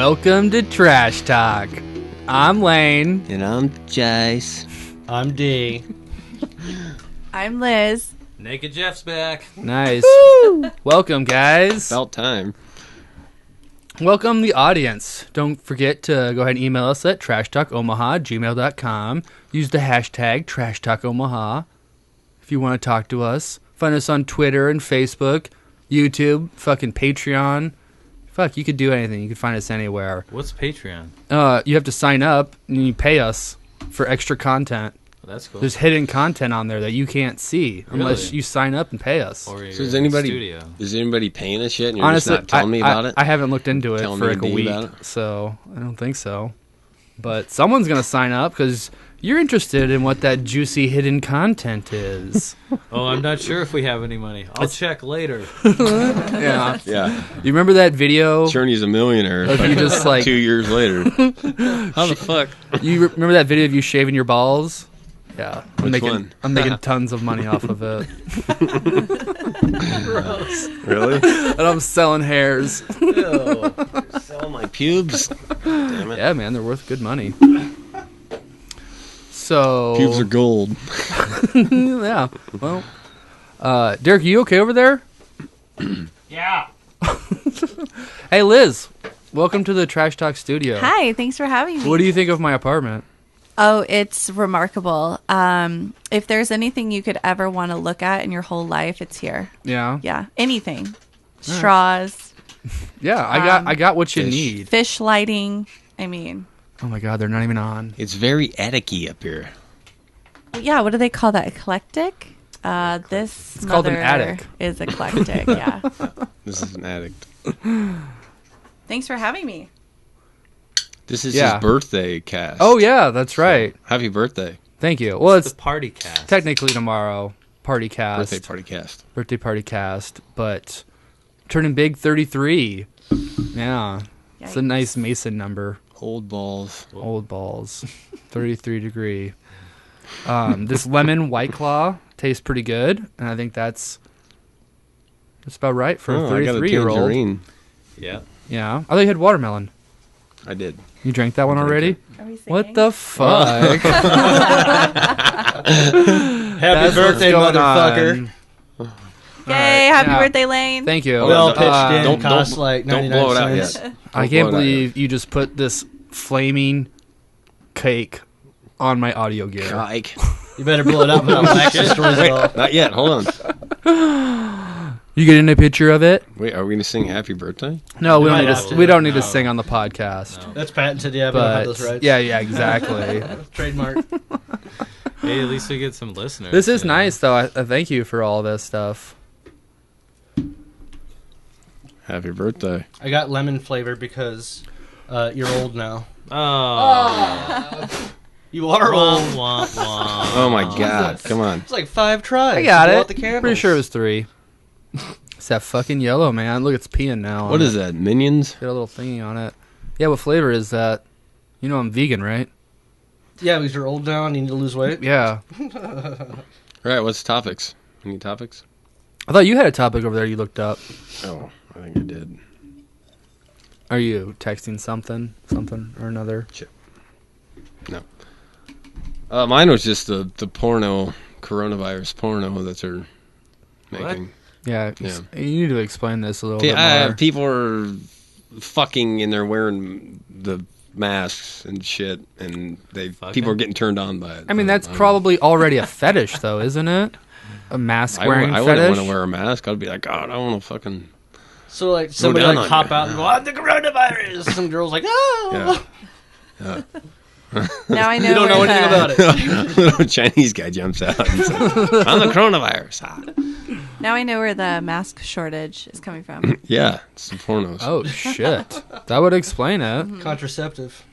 Welcome to Trash Talk. I'm Lane. And I'm Jace. I'm D. I'm Liz. Naked Jeff's back. Nice. Welcome, guys. About time. Welcome the audience. Don't forget to go ahead and email us at trashtalkomaha@gmail.com. Use the hashtag trashtalkomaha if you want to talk to us. Find us on Twitter and Facebook, YouTube, fucking Patreon. Fuck, you could do anything. You could find us anywhere. What's Patreon? You have to sign up and you pay us for extra content. Well, that's cool. There's hidden content on there that you can't see unless you sign up and pay us. Or So is anybody paying us yet and you're Honestly, just not telling me about it? I haven't looked into it Telling for me like a and Dee week, about it? so I don't think so. But someone's going to sign up because you're interested in what that juicy hidden content is. Oh, I'm not sure if we have any money. I'll check later. Yeah. Yeah. You remember that video? Journey's a millionaire. If you just like 2 years later. How the fuck? You remember that video of you shaving your balls? Yeah. Which one? I'm making tons of money off of it. Gross. Really? And I'm selling hairs. Ew. Sell my pubes? Damn it. Yeah, man, they're worth good money. So Pubes are gold. yeah. Well, Derek, you okay over there? Yeah. Hey, Liz. Welcome to the Trash Talk Studio. Hi, thanks for having me. What do you think of my apartment? Oh, it's remarkable. If there's anything you could ever want to look at in your whole life, it's here. Yeah. Yeah, anything. Straws, Yeah, I got what you Fish. need. fish lighting. I mean, Oh my god, they're not even on. It's very attic-y up here. yeah, what do they call that? Eclectic? This It's called an mother attic. is eclectic, yeah. This is an addict. Thanks for having me. This is Yeah. his birthday cast. Oh yeah, that's right. Happy birthday. Thank you. Well, It's it's the party cast. technically tomorrow. Party cast. Birthday party cast. Birthday party cast, but turning big 33. Yeah. It's a Yikes. nice Mason number. Old balls. Old balls. 33 degree. This lemon White Claw tastes pretty good, and I think that's about right for a I got a 33-year-old. tangerine. Yeah. Yeah. I thought you had watermelon. I did. You drank that one drank already? Are we What singing? the fuck? Happy That's birthday, what's going motherfucker. on. Yay, happy yeah. birthday, Lane. Thank you. We all Uh, pitched in. don't- Cost like don't 99 blow it out cents. yet. I Don't can't blow it out believe you just put this flaming cake on my audio gear. Yike. You better blow it up and I'll destroys it all. Not yet. Hold on. You getting a picture of it? Wait, are we going to sing happy birthday? No, we might don't need have to. to. We don't need to No. sing on the podcast. No. That's patented, yeah, we don't have But those rights. yeah, exactly. Trademark. Hey, at least we get some listeners. This is you know? nice, though. I thank you for all this stuff. Happy birthday. I got lemon flavor because you're old now. Oh. You are old. Wah, wah, wah. Oh my god. Come on. It's like 5 tries. I got to blow it. out the candles. Pretty sure it was 3. It's that fucking yellow, man. Look, it's peeing now. What is that? Minions? Got a little thingy on it. Yeah, what flavor is that? You know I'm vegan, right? Yeah, because you're old now and you need to lose weight. Yeah. All right, what's the topics? Any topics? I thought you had a topic over there you looked up. Oh, I think I did. Are you texting something or another? No. Mine was just the porno, coronavirus porno that they're making. Yeah, Yeah. you need to explain this a little bit more. People are fucking and they're wearing the masks and shit, and people are getting turned on by it. I mean, that's I don't probably already a fetish, though, isn't it? A mask know. wearing I wouldn't fetish. want to wear a mask. I'd be like, God, I want to fucking. So, like, somebody down like on hop you. out and go, I'm the coronavirus. Some girl's like, oh. Yeah. Now I know You don't know where anything the- about it. Little Chinese guy jumps out and says, I'm the coronavirus. Ah. Now I know where the mask shortage is coming from. Yeah, it's the pornos. Oh, shit. That would explain it. Contraceptive.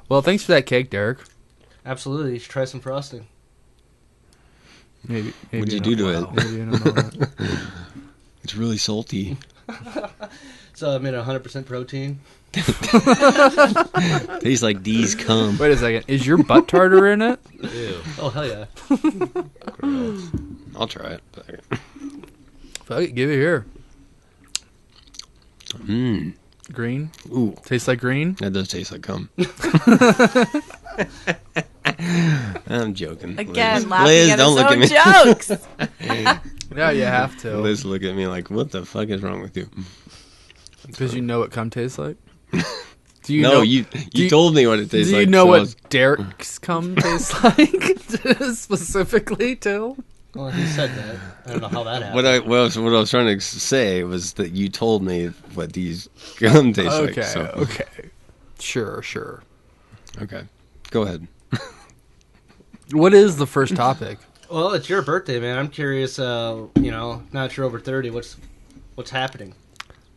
Well, thanks for that cake, Derek. Absolutely. You should try some frosting. Maybe What'd you in do a to while. it? Maybe in a moment. It's really salty. So I made 100% protein. Tastes like D's cum. Wait a second. Is your butt tartar in it? Ew. Oh, hell yeah. I'll try it. Fuck it, give it here. Mmm. Green? Ooh, Tastes like green? that does taste like cum. I'm joking. Again, Liz, laughing Liz, at don't his look own at me. jokes. Yeah, you have to. Liz look at me like, what the fuck is wrong with you? Because you know what cum tastes like? Do you No, know, you you- told me what it tastes Do like. you know so I what was- Derek's cum tastes like? Specifically, too? Well, he said that. I don't know how that happened. what I was trying to say was that you told me what these gum taste Okay, like. So. okay. Sure. Okay. Go ahead. What is the first topic? Well, it's your birthday, man. I'm curious. Now that you're over 30, what's happening?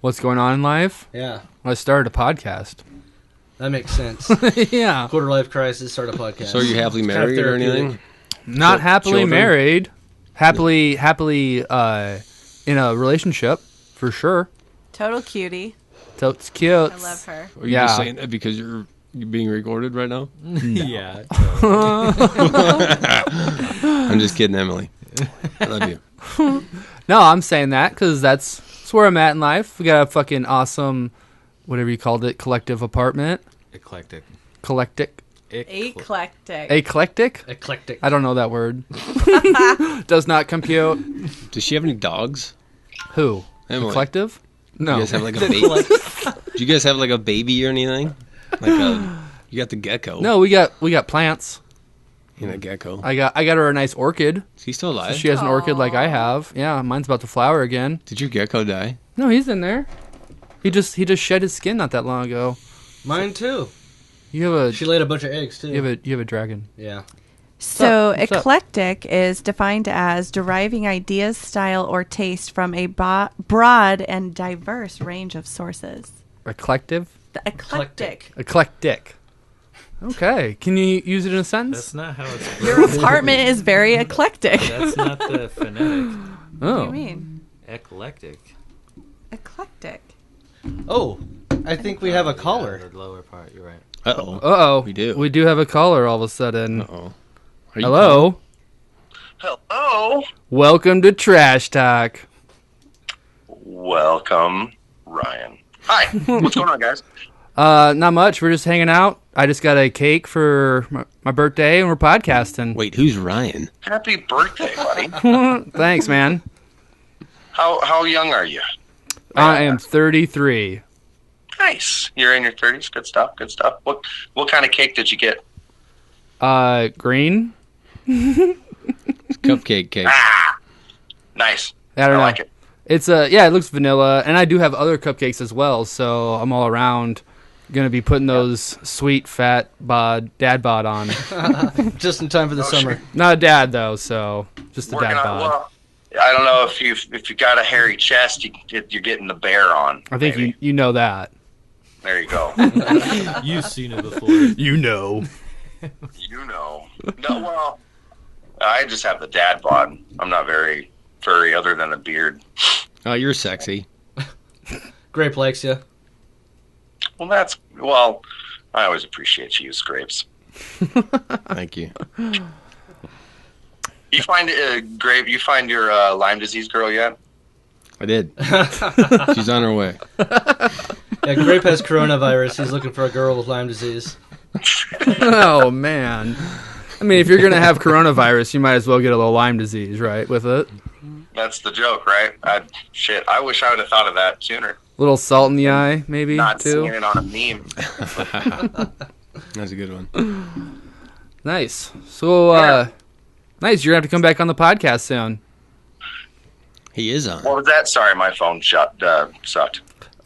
What's going on in life? Yeah, Well, I started a podcast. that makes sense. Yeah. Quarter life crisis. Start a podcast. So are you happily It's kind of married or therapeutic. anything? Not happily children? married. Happily in a relationship, for sure. Total cutie. So it's cute. I love her. Are you Yeah. just saying that because you're being recorded right now? Yeah. I'm just kidding, Emily. I love you. No, I'm saying that because that's where I'm at in life. We got a fucking awesome, whatever you called it, collective apartment. Eclectic. Eclectic. Eclectic. Eclectic. I don't know that word. Does not compute. Does she have any dogs? Who? Emily. Collective? Do No. you guys have like a baby? Do you guys have like a baby or anything? You got the gecko. No, we got plants. A gecko. I got her a nice orchid. Is he still alive? She has an orchid like I have. Yeah, mine's about to flower again. Did your gecko die? No, he's in there. He just shed his skin not that long ago. Mine too. You have a She laid a bunch of eggs too. you have a dragon. Yeah. So, What's up? eclectic is defined as deriving ideas, style, or taste from a broad and diverse range of sources. Eclective? The eclectic. Eclectic. Okay. Can you use it in a That's sentence? not how it's Your apartment is very eclectic. That's not the phonetic. What do Oh. you mean? Eclectic. Eclectic. Oh, I think we have a caller. The lower part, you're right. Uh-oh. Uh-oh. We do. We do have a caller all of a sudden. Uh-oh. Are you Hello. Hello. Welcome to Trash Talk. Welcome, Ryan. Hi. What's going on, guys? Not much. We're just hanging out. I just got a cake for my birthday and we're podcasting. Wait, who's Ryan? Happy birthday, buddy. Thanks, man. How young are you? I am 33. Nice. You're in your 30s. Good stuff. Good stuff. What kind of cake did you get? Green? Cupcake cake. Nice. I don't know. like it. It's it looks vanilla, and I do have other cupcakes as well, so I'm all around gonna be putting those sweet fat dad bod on. Just in time for the summer. Sure. Not a dad though, so just a Working dad on, bod. well, I don't know if you got a hairy chest, you're getting the bear on. I think maybe. you know that. There you go. You've seen it before. You know. You know. No, well, I just have the dad bod. I'm not very furry other than a beard. Oh, you're sexy. Grape likes you. Well, I always appreciate you use grapes. Thank you. You find Grape, you find your Lyme disease girl yet? I did. She's on her way. Yeah, Grape has coronavirus. He's looking for a girl with Lyme disease. Oh man. I mean, if you're gonna have coronavirus, you might as well get a little Lyme disease, right? With it, That's the joke, right? I wish I would have thought of that sooner. little salt in the eye, maybe Not seeing too. it on a meme. That's a good one. Nice. So, nice. You're gonna have to come back on the podcast soon. He is on. What was that? Sorry, my phone sucked.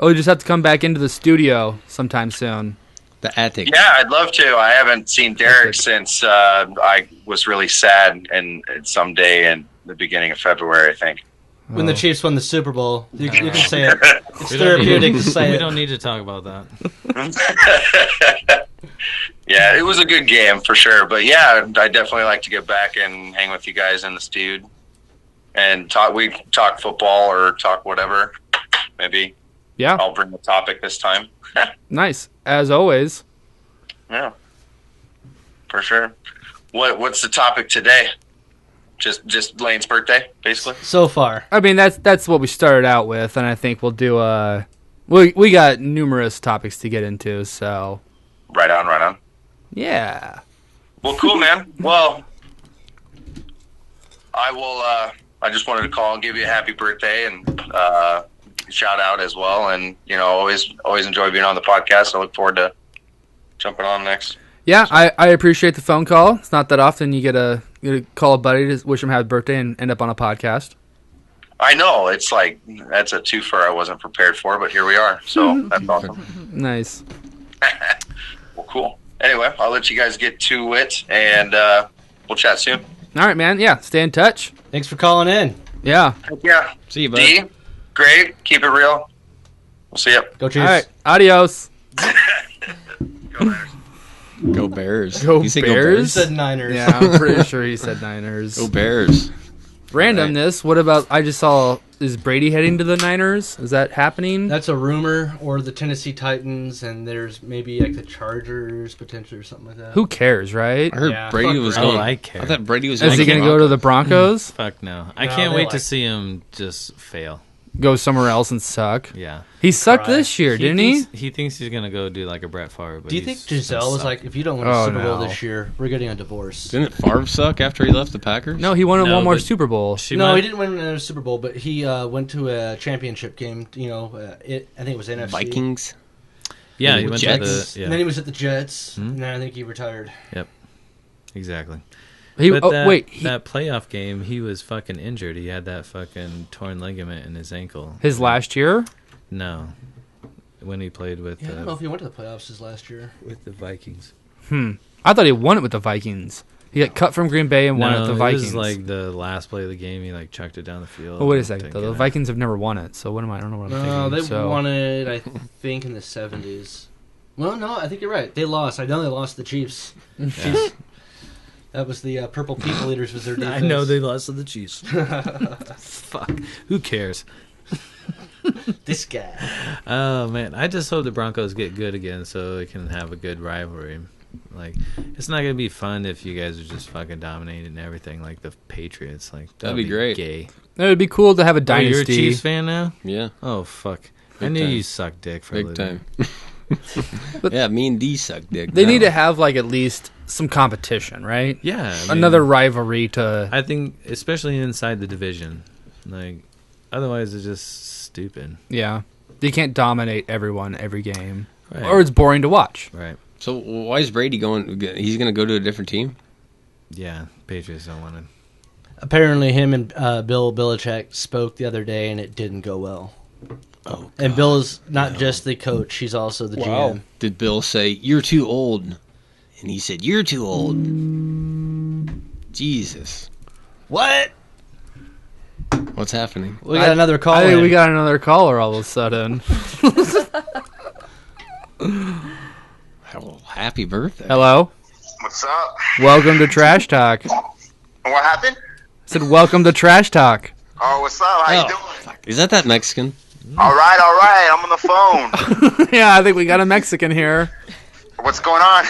Oh, you just have to come back into the studio sometime soon. The attic. Yeah, I'd love to. I haven't seen Derek since I was really sad, and someday in the beginning of February, I think. When the Chiefs won the Super Bowl, you can say it. It's We don't need- therapeutic to say We it. don't need to talk about that. Yeah, it was a good game for sure. But yeah, I definitely like to get back and hang with you guys in the studio and talk. We talk football or talk whatever. Maybe Yeah, I'll bring the topic this time. nice as always. Yeah, for sure. What's the topic today? Just Lane's birthday, basically. So far. I mean, that's what we started out with, and I think we'll do We got numerous topics to get into, so. Right on. Yeah. Well, cool, man. Well, I will. I just wanted to call and give you a happy birthday and shout out as well. And always enjoy being on the podcast. I look forward to jumping on next. Yeah, I appreciate the phone call. It's not that often you get to call a buddy to wish him happy birthday and end up on a podcast. I know it's like that's a twofer I wasn't prepared for, but here we are. So that's awesome. Nice. Well, cool. Anyway, I'll let you guys get to it, and we'll chat soon. All right, man. Yeah, stay in touch. Thanks for calling in. Yeah. Yeah. See you, bud. D, great. Keep it real. We'll see you. Go Chiefs. All right. Adios. Go Bears. Go You say Bears? You said Niners. Yeah, I'm pretty sure he said Niners. Go Bears. Randomness. What about? I just saw. Is Brady heading to the Niners? Is that happening? That's a rumor, or the Tennessee Titans, and there's maybe like the Chargers potentially or something like that. Who cares, right? I heard Yeah, Brady fuck was Brady. going. I care. I thought Brady was Is he going to go to the Broncos? Fuck no. I No, can't they wait to like- see him just fail. Go somewhere else and suck. Yeah. He sucked Right. this year, didn't he? He thinks he's gonna go do like a Brett Favre. But Do you think he's Giselle gonna was suck. like, if you don't win Oh, a Super Bowl no. this year, we're getting a divorce? Didn't Favre suck after he left the Packers? No, he won No, one more but Super Bowl. She No, might- he didn't win a Super Bowl, but he went to a championship game. I think it was NFC. Vikings. Yeah, With he went Jets? to the. And then Yeah, he was at the Jets, Hmm? and then I think he retired. exactly. He, But that playoff game, he was fucking injured. He had that fucking torn ligament in his ankle. his last year. No, when he played with Yeah, I don't know if he went to the playoffs his last year. with the Vikings. I thought he won it with the Vikings. He got cut from Green Bay and won it with the Vikings. It was like the last play of the game. He like chucked it down the field. Oh, wait a and second. didn't Though. get The it. Vikings have never won it, so what am I? I don't know what I'm No, thinking. they so. won it, I think, in the 70s. Well, no, I think you're right. They lost. I know they lost to the Chiefs. Chiefs. That was the Purple People Eaters was their defense. I know they lost to the Chiefs. Fuck. Who cares? This guy. Oh man, I just hope the Broncos get good again so we can have a good rivalry. Like, it's not gonna be fun if you guys are just fucking dominating everything like the Patriots. Like, That'd be great. Gay. It would be cool to have a Oh, dynasty. you're a Chiefs fan now? Yeah. Oh fuck! I Big knew time. you sucked dick for a Big living. time. Yeah, me and D suck dick. They now. need to have like at least some competition, right? Yeah, I mean, Another rivalry to. I think, especially inside the division, like otherwise it's just stupid. Yeah, you can't dominate everyone every game, Right. or it's boring to watch. Right. So why is Brady going? He's going to go to a different team. Yeah, Patriots don't want to. Apparently, him and Bill Belichick spoke the other day, and it didn't go well. Oh, And Bill is not just the coach; he's also the GM. Did Bill say you're too old? And he said you're too old. Jesus, What? what's happening? We got another call. I think in. we got another caller all of a sudden. Well, happy birthday! Hello, What's up? welcome to Trash Talk. What happened? I said welcome to Trash Talk. Oh, what's up? How you Oh, doing? fuck. Is that Mexican? All right. I'm on the phone. Yeah, I think we got a Mexican here. What's going on?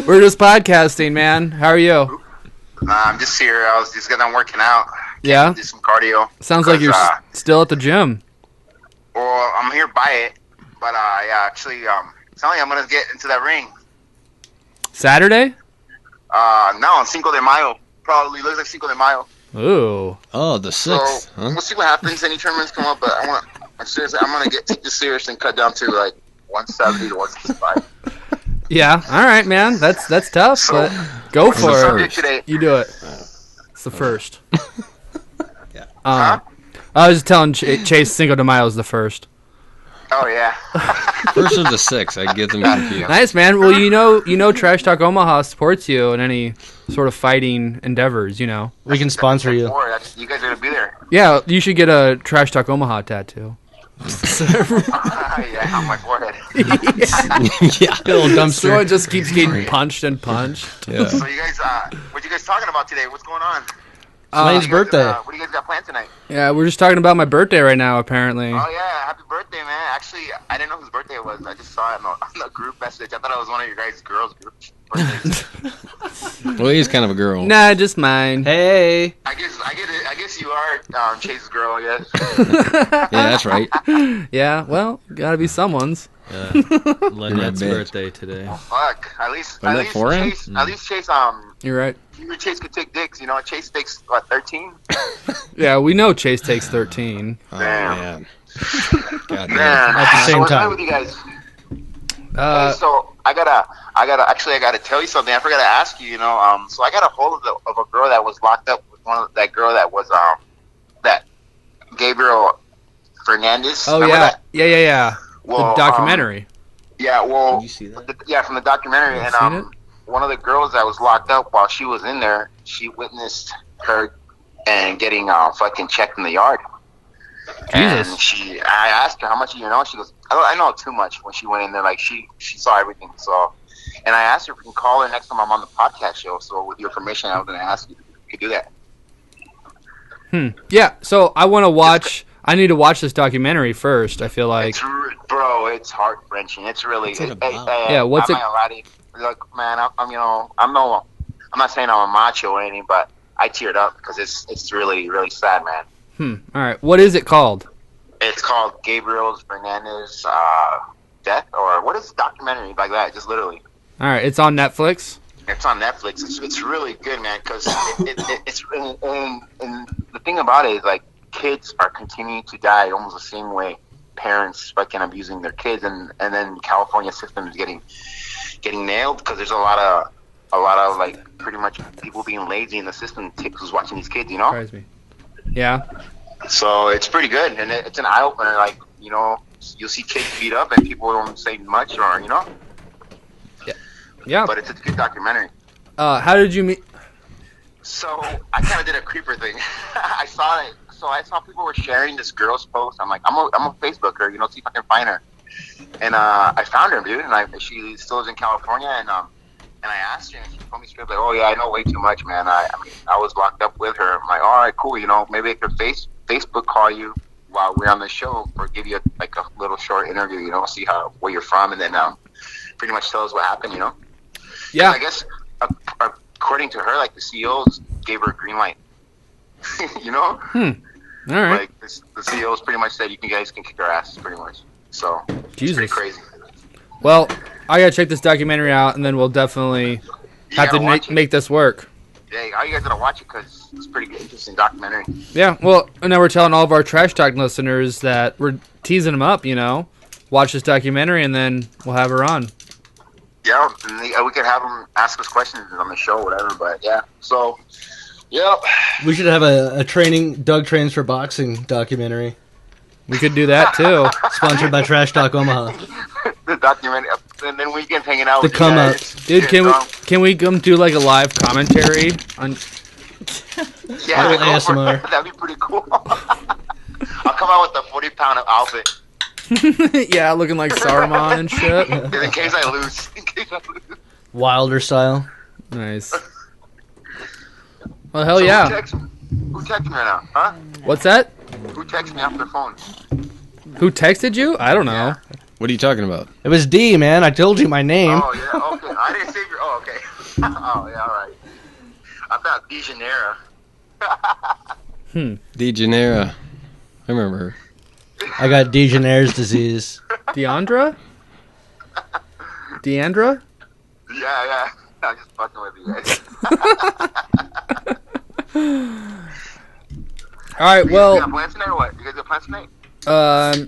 We're just podcasting, man. How are you? I'm just here. I was just getting done working out. Yeah, Do some cardio. sounds like you're Because, still at the gym. Well, I'm here by it, but yeah, actually, telling you, I'm gonna get into that ring. Saturday? No, on Cinco de Mayo. Probably looks like Cinco de Mayo. Ooh. Oh, the So 6th. Huh? we'll see what happens. Any tournaments come up, but I'm gonna take this serious and cut down to like 170 to 165. Yeah. All right, man. That's tough, So, but go What's the for subject it. today? You do it. It's the first. Yeah. Huh? I was just telling Chase Cinco de Mayo is the first. Oh yeah. First or the 6th? I get them confused. Nice, man. Well, you know, Trash Talk Omaha supports you in any sort of fighting endeavors. You know. We can sponsor you. You guys are gonna be there. Yeah, you should get a Trash Talk Omaha tattoo. Yeah, on my forehead. Yeah. Little dumpster. So it just keeps getting punched and punched. Yeah. So you guys, what you guys talking about today? What's going on? Lane's birthday. What do you guys got planned tonight? Yeah, we're just talking about my birthday right now, apparently. Oh yeah, happy birthday, man! Actually, I didn't know whose birthday it was. I just saw it on the group message. I thought it was one of your guys' girls' group birthdays. Well, he's kind of a girl. Nah, just mine. Hey. I guess guess you are Chase's girl, I guess. Yeah, that's right. Yeah, well, gotta be someone's. Lynette's bitch. birthday today. Fuck. At least Wasn't that foreign? Chase. At least Chase. You're right. Chase could take dicks. You know, Chase takes what 13. Yeah, we know Chase takes 13. Oh, Damn. man. God damn. Man, At the same so what's time. up with you guys? Uh, Hey, so I gotta tell you something. I forgot to ask you. You know, so I got a hold of a girl that was locked up with that girl that was that Gabriel Fernandez. oh, Remember yeah. that? Yeah. Well, The documentary. Yeah, well, Did you see that? from the documentary, You and seen it? one of the girls that was locked up while she was in there, she witnessed her and getting fucking checked in the yard. Jesus. And I asked her how much do you know. She goes, I know too much. When she went in there, like she saw everything. So, and I asked her if we can call her next time I'm on the podcast show. So, with your permission, I was going to ask you if you could do that. Yeah, so I want to watch. I need to watch this documentary first. I feel like. It's heart wrenching. It's really. What's it Hey, about? Yeah, what's I'm it- not gonna lie to you. Look, man, I'm not saying I'm a macho or anything, but I teared up because it's really, really sad, man. All right. What is it called? It's called Gabriel's Fernandez death, or what is the documentary like that? Just literally. All right. It's on Netflix. It's on Netflix. It's really good, man. Because it's and the thing about it is like kids are continuing to die almost the same way parents fucking abusing their kids, and then California system is getting nailed because there's a lot of like pretty much people being lazy in the system who's watching these kids, you know. Surprise me. Yeah. So it's pretty good, and it's an eye opener. Like, you know, you'll see kids beat up, and people don't say much, or you know. Yeah. But it's a good documentary. How did you meet? So I kind of did a creeper thing. I saw it. So I saw people were sharing this girl's post. I'm like, I'm a Facebooker, you know, see if I can find her. And I found her, dude. And she still lives in California. And I asked her, and she told me straight, like, oh yeah, I know way too much, man. I mean, I was locked up with her. I'm like, all right, cool. You know, maybe I could Facebook call you while we're on the show, or give you a little short interview. You know, see where you're from, and then pretty much tell us what happened. You know. Yeah. I guess according to her, like the CEO gave her a green light. You know. All right. Like the CEOs pretty much said you guys can kick our asses, pretty much. So Jesus. it's pretty crazy. Well, I gotta check this documentary out, and then we'll definitely have to make this work. Yeah, all you guys gotta watch it because it's pretty good, interesting documentary. Yeah. Well, and now we're telling all of our Trash Talk listeners that we're teasing them up. You know, watch this documentary, and then we'll have her on. Yeah, and we could have them ask us questions on the show, or whatever. But yeah, so yeah, We should have a training Doug Trains for Boxing documentary We could do that too. sponsored by Trash Talk Omaha. the documentary, and then weekends hanging out. The with you come up. guys. Dude, Yeah, can we come do like a live commentary on? Yeah, Little go for ASMR. it. That'd be pretty cool. I'll come out with a 40-pound outfit Yeah, looking like Saruman and shit. in case I lose. Wilder style. Nice. Well, hell So yeah. Who texted me right now? Huh? What's that? Who texted me off their phone? Who texted you? I don't know. What are you talking about? It was D, man. I told you my name. Oh yeah, okay. I didn't save your. Oh okay. Oh yeah, all right. I thought Dejanera. De Janeiro. I remember her. I got Degenaire's disease. Deandra? Deandra? Yeah. I'm just fucking with you guys. All right. You Well, got plans tonight or what? You guys got plans tonight?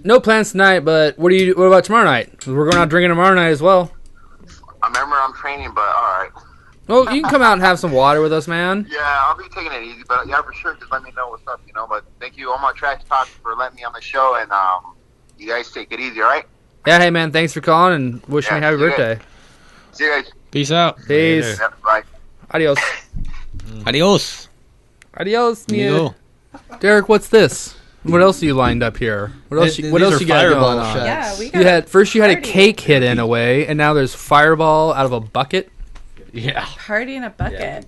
no plans tonight. But what about tomorrow night? 'Cause we're going out drinking tomorrow night as well. I remember I'm training, but all right. Well, you can come out and have some water with us, man. Yeah, I'll be taking it easy, but yeah, for sure. Just let me know what's up, you know. But thank you, Omaha Trash Talk, for letting me on the show, and you guys take it easy, all right? Yeah. Hey, man. Thanks for calling and wishing me Yeah, happy see you birthday. See you guys. Peace out. Peace. Later. Yep, bye. Adios. Adios. Adios, Amigo. Derek, what's this? What else are you lined up here? What else? These What else are you got going fireball on? shots. Yeah, we got You had first you had a party. cake hidden away, and now there's Fireball out of a bucket. Yeah. Party in a bucket.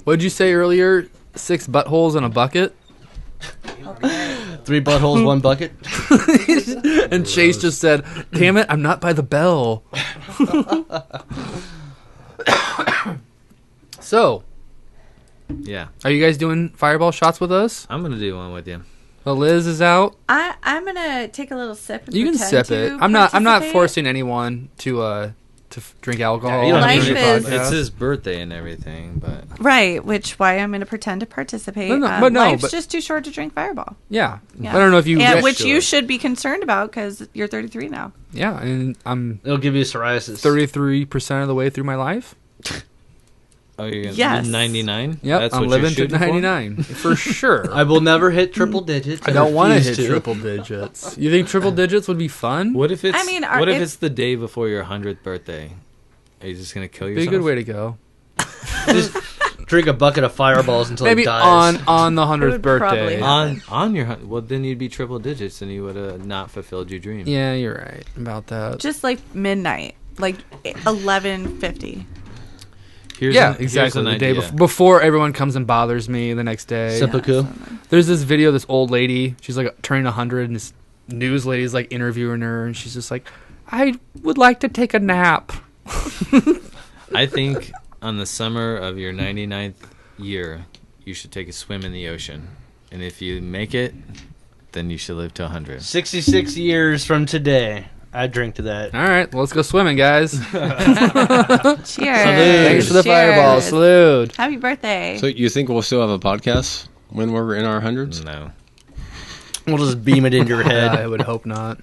What did you say earlier? 6 buttholes in a bucket. Okay. 3 buttholes, 1 bucket. And Chase just said, "Damn it, I'm not by the bell." So, Yeah. Are you guys doing fireball shots with us? I'm going to do one with you. Well, Liz is out. I'm gonna take a little sip. And You can pretend sip it. to I'm not participate. forcing anyone to drink alcohol. Yeah, you don't Life have to is- drink. It's his birthday and everything, but... Right, which why I'm gonna pretend to participate. But no, life's but- just too short to drink Fireball. Yeah. Yeah. I don't know if you. And re- which you should be concerned about because you're 33 now. Yeah, and I'm It'll give you psoriasis. 33% of the way through my life. Oh, you're Yes. 99? Yep, That's I'm what living you're to shooting for? 99 for sure. I will never hit triple digits. I don't want to refuse hit triple digits. You think triple digits would be fun? What if it's... I mean, what if if- it's the day before your 100th birthday? Are you just going to kill Be yourself? a good way to go. Just drink a bucket of Fireballs until Maybe it dies. on the 100th would probably birthday. help. On your... Well, then you'd be triple digits and you would have not fulfilled your dream. Yeah, you're right about that. Just like midnight, like 11:50. Here's Yeah, here's exactly. an The day idea. before everyone comes and bothers me the next day. Seppuku. There's this video of this old lady. She's like turning 100, and this news lady's like interviewing her, and she's just like, "I would like to take a nap." I think on the summer of your 99th year, you should take a swim in the ocean. And if you make it, then you should live to 100. 66 years from today, I drink to that. All right, let's go swimming, guys. Cheers. Thanks for the Cheers. fireball. Salute. Happy birthday. So you think we'll still have a podcast when we're in our hundreds? No. We'll just beam it into your head. I would hope not.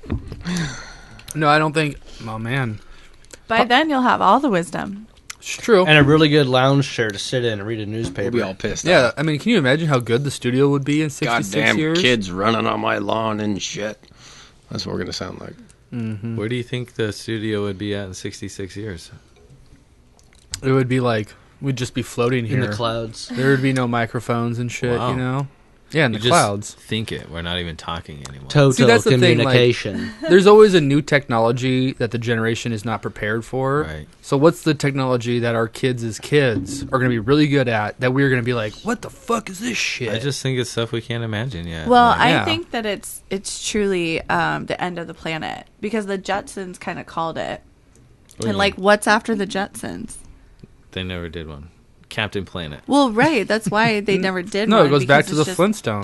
No, I don't think. Oh man, By then you'll have all the wisdom. it's true. And a really good lounge chair to sit in and read a We'll newspaper. be all pissed. Yeah, off. I mean, can you imagine how good the studio would be in 66 Goddamn years? kids running on my lawn and shit. That's what we're gonna sound like. Where do you think the studio would be at in 66 years? It would be like we'd just be floating in here. the clouds. There would be no microphones and shit, Wow. you know? Yeah, in You the just clouds. think it. We're not even talking anymore. Total that's the thing, like- communication. There's always a new technology that the generation is not prepared for. Right. So what's the technology that our kids as kids are going to be really good at that we're going to be like, what the fuck is this shit? I just think it's stuff we can't imagine yet. Well, Like, Yeah. I think that it's truly the end of the planet because the Jetsons kind of called it. what do you And like, mean? what's after the Jetsons? They never did one. Captain Planet. Well, right. That's why they never did. No, it one, goes back because to it's the just- Flintstones.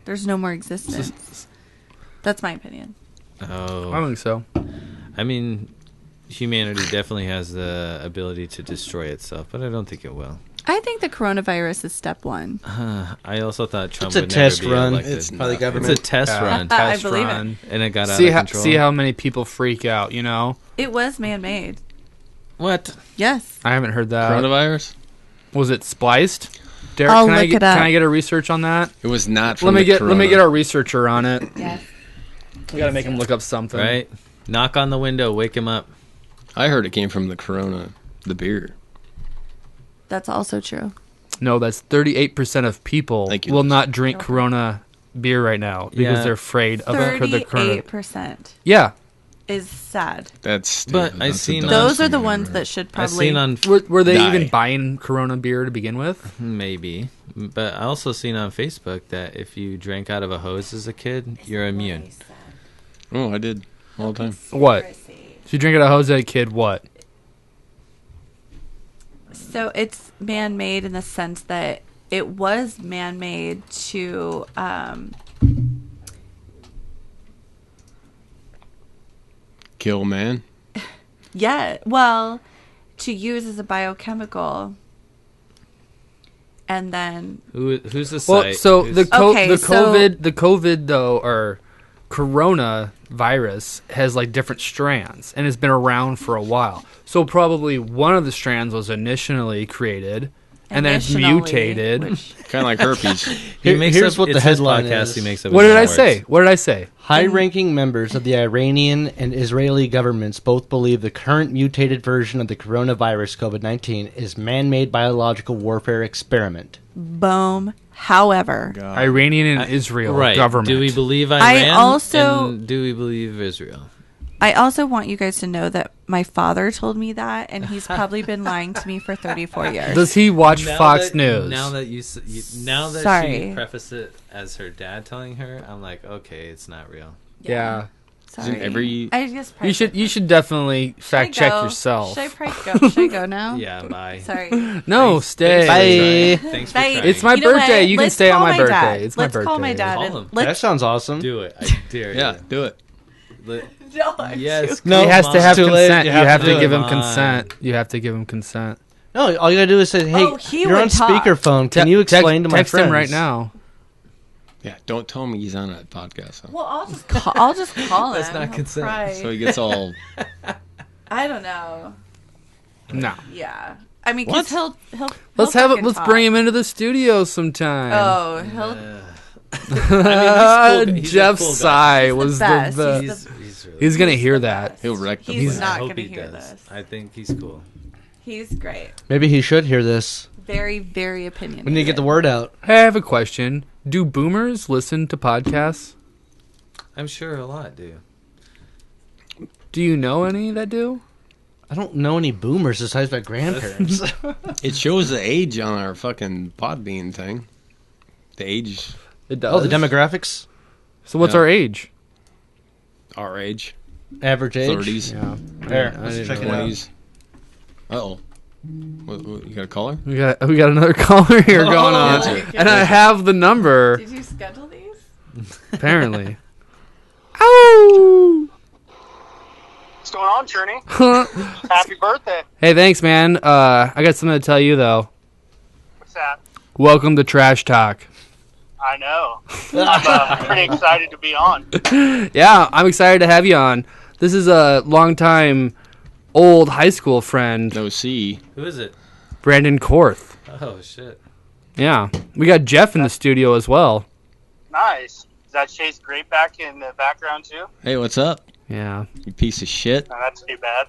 There's no more existence. That's my opinion. Oh. I think so. I mean, humanity definitely has the ability to destroy itself, but I don't think it will. I think the coronavirus is step one. I also thought Trump It's a would test never be run. elected. It's By the nothing. government. It's a test run, I believe it. and it got out See of how control. see how many people freak out, you know? It was man-made. What? Yes. I haven't heard that. Coronavirus? Was it spliced? Derek, I'll can I look get, it up. can I get a research on that? It was not from Let me the get corona. our researcher on it. Yes. We got to make him look up something. Right? Knock on the window, wake him up. I heard it came from the Corona, the beer. That's also true. No, that's 38% of people Thank you, will Liz. not drink Corona beer right now because Yeah. they're afraid of the Corona. 38% Yeah. is sad. That's stupid. But I That's the seen- dumbest Those are thing the I've ones ever that heard. should I probably. seen on Were they Die. even buying Corona beer to begin with? maybe, but I also seen on Facebook that if you drank out of a hose as a kid, you're immune. Oh, I did all the time. What? If you drink it a Jose kid, what? So it's man-made in the sense that it was man-made to Kill man. to use as a biochemical, and then Who's the Well, site? so Who's- the Okay, so- COVID though, or Corona virus has like different strands and it's been around for a while. So probably one of the strands was initially created and then it's initially, mutated. which- Kind of like herpes. he makes here's up, what the it's his headline podcast, is. He makes up What his did own I words. say? What did I say? High-ranking members of the Iranian and Israeli governments both believe the current mutated version of the coronavirus COVID-19 is man-made biological warfare experiment. boom. However, Iranian and Israel Right. government. Do we believe Iran? I also- and do we believe Israel? I also want you guys to know that my father told me that, and he's probably been lying to me for 34 years. Does he watch Fox News? Now that now that Sorry. she prefaced it as her dad telling her, I'm like, okay, it's not real. Yeah. Sorry. Every I just You should definitely fact check yourself. Should I probably go? Should I go now? Yeah, bye. Sorry. No, stay. Thanks for Bye. trying. It's my You know birthday. what? You can Let's stay on call my birthday. dad. It's my Let's birthday. call my dad. Call and him. That Let's. sounds awesome. Do it. I dare yeah, you. do it. No, I'm Yes. too- No, He has to have too late. consent. You have to do give it. him Come on. consent. You have to give him consent. No, all you gotta do is say, "Hey, Oh, he you're would on talk. speakerphone. Can you explain to my text friends?" him right now? Yeah, don't tell him he's on that podcast. Huh? Well, I'll just call him. That's not He'll consent. probably- So he gets all. I don't know. No. Yeah. I mean, because he'll. Let's he'll have it. fucking Let's talk. bring him into the studio sometime. Oh, he'll. I mean, he's a Jeff's cool guy. sigh was best. the. He's He's really He's gonna He's hear the that. best. He'll wreck them. He's I not hope gonna he hear does. this. I think he's cool. He's great. Maybe he should hear this. Very, very opinionated. We need to get the word out. Hey, I have a question. Do boomers listen to podcasts? I'm sure a lot do. Do you know any that do? I don't know any boomers besides my grandparents. It shows the age on our fucking Podbean thing. The age, It does. Oh, the demographics, So what's Yeah. our age? our age, average age. 30s, Yeah. There, I let's didn't check know it that. out. 20s. Uh-oh. What, you got a caller? We got another caller here going on, Answer. and I have the number. Did you schedule these? Apparently. Ow! What's going on, Journey? Happy birthday. Hey, thanks, man. I got something to tell you though. What's that? Welcome to Trash Talk. I know. I'm pretty excited to be on. Yeah, I'm excited to have you on. This is a longtime old high school friend, No C. Who is it? Brandon Korth. Oh shit. Yeah, we got Jeff in the studio as well. Nice. Is that Chase Great back in the background, too? Hey, what's up? Yeah. You piece of shit. No, that's too bad.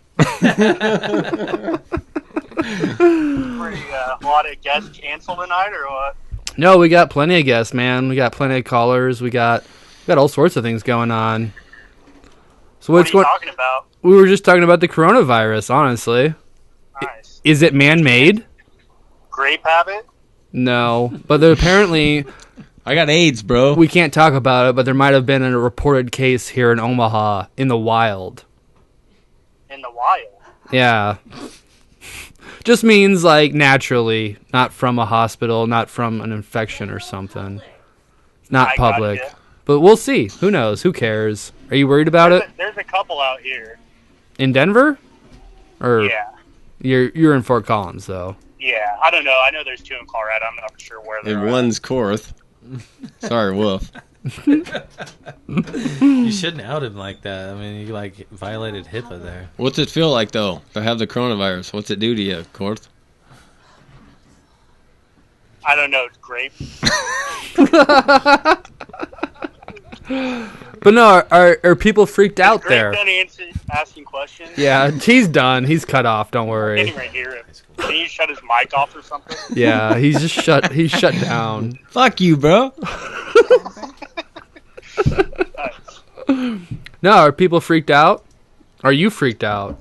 Pretty, a lot of guests canceled tonight, or what? No, we got plenty of guests, man. We got plenty of callers. We got all sorts of things going on. So What what's are you going? talking about? We were just talking about the coronavirus. Honestly, Nice. is it man-made? Grape habit? No, but there apparently I got AIDS, bro. we can't talk about it. But there might have been a reported case here in Omaha in the wild. In the wild. Yeah. Just means like naturally, not from a hospital, not from an infection or something. Not I public. gotcha. But we'll see. Who knows? Who cares? Are you worried about it? There's a couple out here. In Denver? Or Yeah. you're in Fort Collins though. Yeah. I don't know. I know there's two in Colorado. I'm not sure where they're And at. one's Korth. Sorry, Wolf. You shouldn't out him like that. I mean, you like violated HIPAA there. What's it feel like, though, to have the coronavirus? What's it do to you, Korth? I don't know. It's grape. But no, are people freaked out Grape there? done asking questions. Yeah, he's done. He's cut off. Don't I worry. can't even hear him. Can you shut his mic off or something? Yeah, he's just shut. He's shut down. Fuck you, bro. No, are people freaked out? Are you freaked out?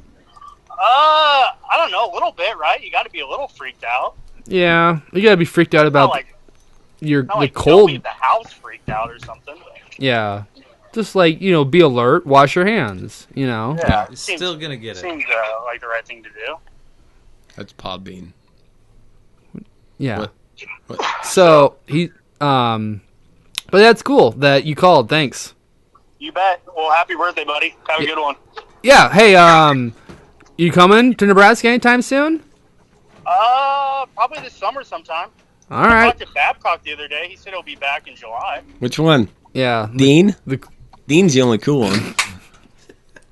I don't know. A little bit, right? You got to be a little freaked out. Yeah, you gotta be freaked out Not about like, your not the like don't cold. leave the house freaked out or something. Yeah, just like be alert. Wash your hands. Yeah, He's seems, still gonna get it. seems like the right thing to do. That's Podbean. Yeah. What? So but that's cool that you called. Thanks. You bet. Well, happy birthday, buddy. Have a good one. Yeah. Hey, you coming to Nebraska anytime soon? Probably this summer sometime. All I right. talked to Babcock the other day. He said he'll be back in July. Which one? Yeah. Dean? The Dean's the only cool one.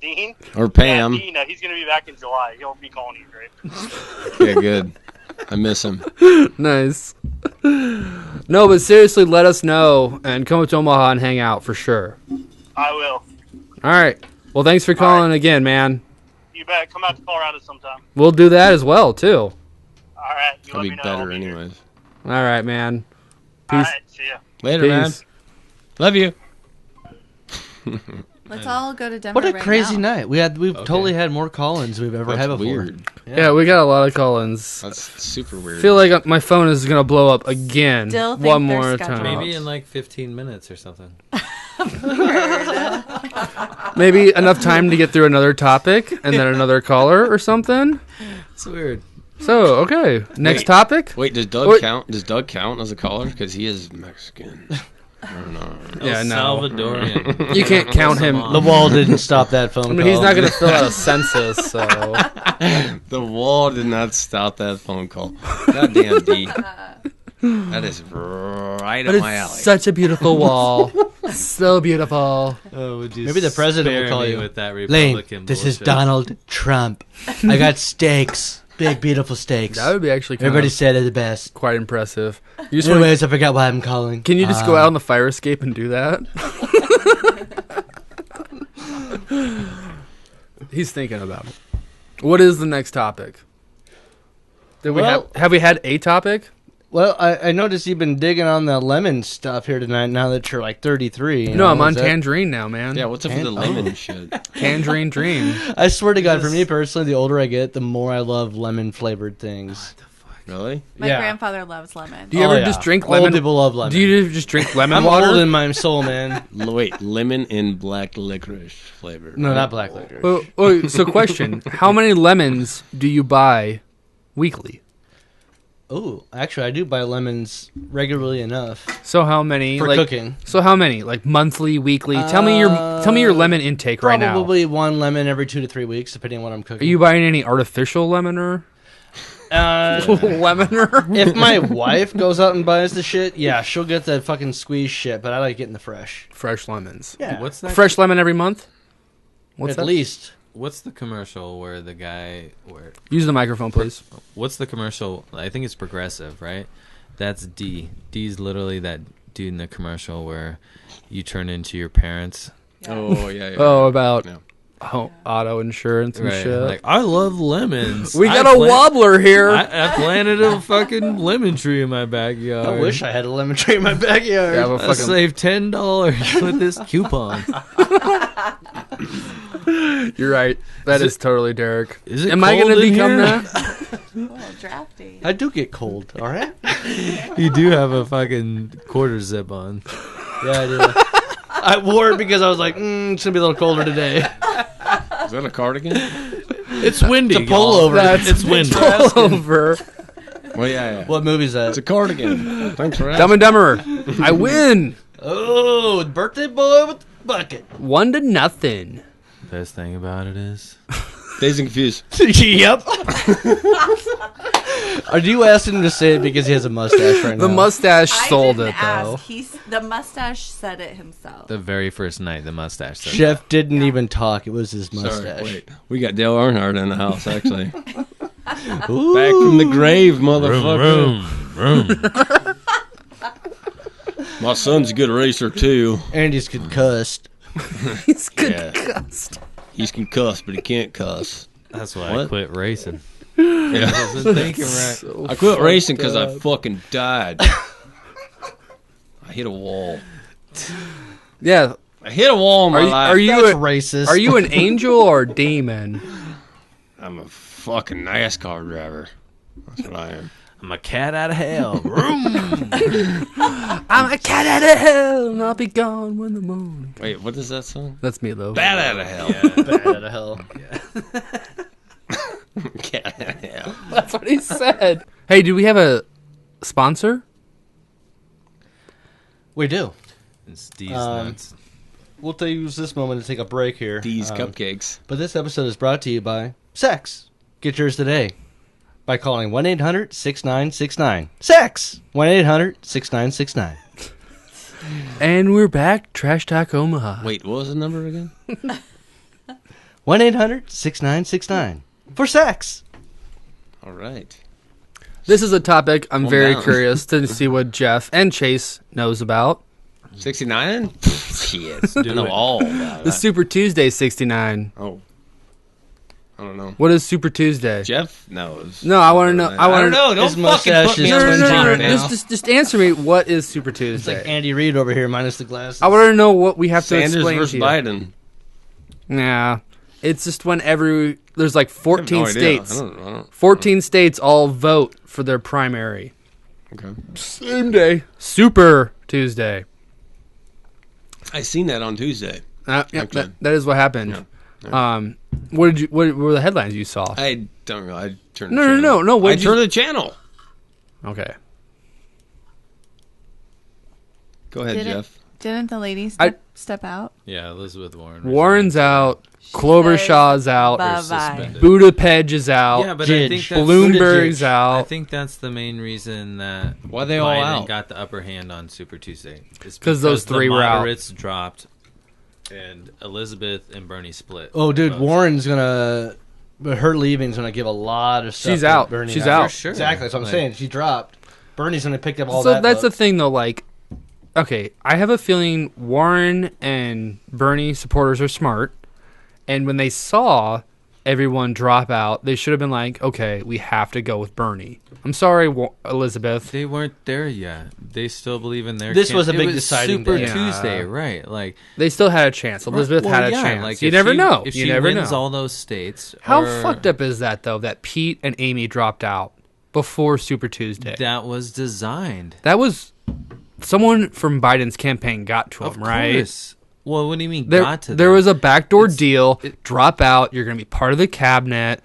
Dean? Or Pam. Yeah, Dean, he's going to be back in July. He'll be calling you, Grape. Yeah, good. I miss him. Nice. No, but seriously, let us know and come to Omaha and hang out for sure. I will. All right. Well, thanks for calling again, man. You bet. Come out to Colorado sometime. We'll do that as well too. All right. You I'll let be me know. better I'll be here. anyways. All right, man. All Peace. right. See ya. Later, man. Peace. Love you. Let's all go to Denver. What a right crazy now. night! We've totally had more call-ins we've ever had That's before. weird. Yeah, we got a lot of call-ins. That's super weird. I feel like my phone is gonna blow up again. Still think one they're more scheduled. time. Maybe in like 15 minutes or something. Weird. Maybe enough time to get through another topic and then another caller or something. It's weird. So, okay. Next topic? Wait, does Doug count? Does Doug count as a caller? Because he is Mexican. I don't know. Yeah, no. Salvadorian. You can't count him. The wall didn't stop that phone I mean, call. he's not going to fill out a census, so. The wall did not stop that phone call. Goddamn, D. That is right But up my it's alley. such a beautiful wall. So beautiful. Oh, would you Maybe the president will spare call me you. with that Lane, Republican this is bullshit? Donald Trump. I got steaks. Big, beautiful steaks. That would be actually kind Everybody of said they're the best. quite impressive. You just wanna- Anyways, I forgot why I'm calling. can you just go out on the fire escape and do that? He's thinking about it. What is the next topic? Did we Well- have we had a topic? Well, I noticed you've been digging on the lemon stuff here tonight now that you're like 33. you No, know, I'm on is that- tangerine now, man. Yeah, what's up with the lemon shit? Tangerine dream. I swear to God, for me personally, the older I get, the more I love lemon-flavored things. Really? My Yeah. grandfather loves lemon. Do you ever just drink lemon? Old people love lemon. Do you just drink lemon I'm water? old in my soul, man. Wait, lemon and black licorice flavor. No, not black licorice. So question: how many lemons do you buy weekly? Oh, actually, I do buy lemons regularly enough So how many for like, cooking. So how many? Like monthly, weekly? Tell me your lemon intake right now. Probably one lemon every 2 to 3 weeks, depending on what I'm Are cooking. you buying any artificial lemoner? Lemoner? If my wife goes out and buys the shit, yeah, she'll get that fucking squeeze shit, but I like getting the fresh. Fresh lemons. Yeah, What's that? Fresh lemon every month? What's at that? least. What's the commercial where the guy where? Use the microphone, please. What's the commercial? I think it's Progressive, right? That's D. D's literally that dude in the commercial where you turn into your parents. Oh, yeah. Oh, about Yeah. auto insurance and Right. shit. Like, I love lemons. we got I a plant- wobbler here. I planted a fucking lemon tree in my backyard. I wish I had a lemon tree in my backyard. Yeah, but I fucking- saved $10 with this coupon. You're right. That is totally Derek. Is it Am I cold going to in become here? that? Oh, drafty. I do get cold, all right? You do have a fucking quarter zip on. Yeah, I do. I wore it because I was like, it's going to be a little colder today. Is that a cardigan? It's windy. It's a pullover. It's windy. Over. Well, yeah. What movie's that? It's a cardigan. Thanks for Dumb asking. and Dumber. I win. Oh, birthday boy with the bucket. 1-0. Best thing about it is Dazed and confused. Yep. Are you asking him to say it because he has a mustache right now? The mustache I sold didn't it, though. ask. The mustache said it himself. the very first night the mustache. Said Chef didn't even talk. It was his Sorry, mustache. wait. We got Dale Earnhardt in the house, actually. Ooh. Back from the grave, motherfucker. Vroom. My son's a good racer, too. Andy's concussed. He's Yeah. concussed. He's concussed, but he can't cuss. That's why I What? quit racing. Yeah. I wasn't thinking right. So I quit racing because I up. fucking died. I hit a wall. Yeah. I hit a wall in my life. Are you That's a, racist. are you an angel or a demon? I'm a fucking NASCAR driver. That's what I am. I'm a cat out of hell. Vroom. I'm a cat out of hell, and I'll be gone when the moon. Wait, what is that song? That's me, though. Bat out of hell. bad out of hell? Cat out of hell. That's what he said. Hey, do we have a sponsor? We do. It's D's nuts. nuts. We'll use this moment to take a break here. These cupcakes. But this episode is brought to you by Sex. Get yours today by calling 1-800-6969. Sex! 1-800-6969. And we're back. Trash Talk Omaha. Wait, what was the number again? 1-800-6969. For sex! All right. This is a topic I'm Calm very down. curious to see what Jeff and Chase knows about. 69? Shit. I know it. all about The that. Super Tuesday 69. Oh. I don't know. What is Super Tuesday? Jeff knows. No, I want to know. I I want don't to know. Don't His fucking mustache put me is on the twinging spot right now. now. Just answer me. What is Super It's Tuesday? like Andy Reid over here minus the glasses. I want to know what we have to Sanders explain versus to you. Biden. Nah, it's just when there's like 14 No idea. states. I don't. 14 states all vote for their primary. Okay. Same day. Super Tuesday. I seen that on Tuesday. Okay. That is what happened. Yeah. What were the headlines you saw? I don't know. I turned. No. I turned the channel. Okay. Go ahead, Jeff. Didn't the ladies step out? Yeah, Elizabeth Warren. Warren's out. Klobuchar's out. Bye-bye. Buttigieg is out. Yeah, but I think that's, Bloomberg's out. I think that's the main reason that Why they all Biden out? got the upper hand on Super Tuesday. Because those three the were out. moderates dropped, and Elizabeth and Bernie split. Oh, dude, votes. Warren's gonna. But her leaving's gonna give a lot of stuff. She's to out. Bernie She's now. out. For sure. Exactly. That's what I'm Like- saying. She dropped. Bernie's gonna pick up all So that. that's the vote. thing, though. Like, okay, I have a feeling Warren and Bernie supporters are smart, and when they saw everyone drop out, they should have been like, okay, we have to go with Bernie. I'm sorry, Elizabeth. They weren't there yet. They still believe in their. This was a it big deciding Super day. Tuesday, right? Like They still had a chance. Elizabeth well, had a yeah, chance. Like you if never she- know. If You she never wins know. all those states. How or- fucked up is that, though, that Pete and Amy dropped out before Super Tuesday? That was designed. That was someone from Biden's campaign got to Of him, right? course. Well, what do you mean There, got to there them? was a backdoor It's- deal. it- Drop out. You're going to be part of the cabinet.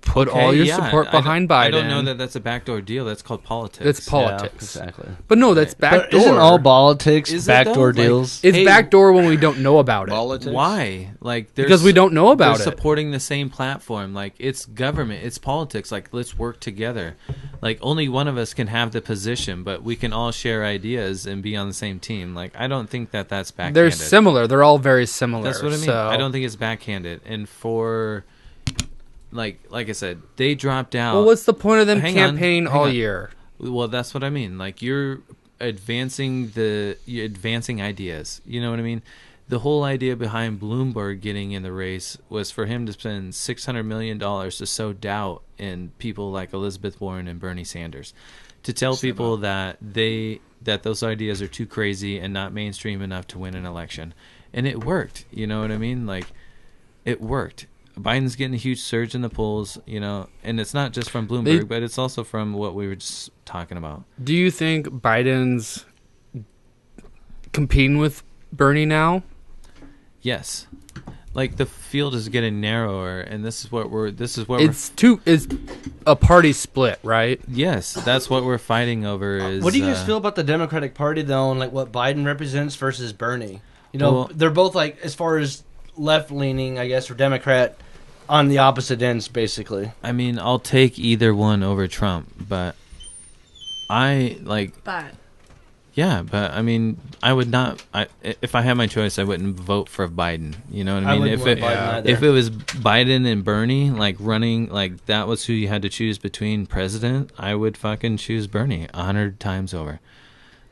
Put all Okay, your yeah, support behind Biden. I don't know that that's a backdoor deal. That's called politics. It's politics. Exactly. But no, that's But backdoor. isn't all politics Is it backdoor though? Like- deals? It's Hey, backdoor when we don't know about it. Politics. Why? Like Because we don't know about they're it. supporting the same platform. Like it's government, it's politics. Like let's work together. Like only one of us can have the position, but we can all share ideas and be on the same team. Like I don't think that that's backhanded. They're similar. They're all very similar. That's what I mean. So. I don't think it's backhanded. And for like I said, they dropped out. Well, what's the point of them Hang on, campaigning hang all on. year? Well, that's what I mean. Like you're advancing ideas. You know what I mean? The whole idea behind Bloomberg getting in the race was for him to spend $600 million to sow doubt in people like Elizabeth Warren and Bernie Sanders, to tell people that those ideas are too crazy and not mainstream enough to win an election. And it worked. You know what I mean? Like it worked. Biden's getting a huge surge in the polls, you know, and it's not just from Bloomberg, but it's also from what we were just talking about. Do you think Biden's competing with Bernie now? Yes, like the field is getting narrower, and this is what we're. It's a party split, right? Yes, that's what we're fighting over. Is What do you guys feel about the Democratic Party, though, and like what Biden represents versus Bernie? You know, Well- they're both like, as far as left leaning, I guess, or Democrat, on the opposite ends, basically. I mean, I'll take either one over Trump, but I like. But Yeah, but I mean, I would not. If I had my choice, I wouldn't vote for Biden. You know what I mean? wouldn't If vote Biden either. if it was Biden and Bernie, like running, like that was who you had to choose between president, I would fucking choose Bernie 100 times over.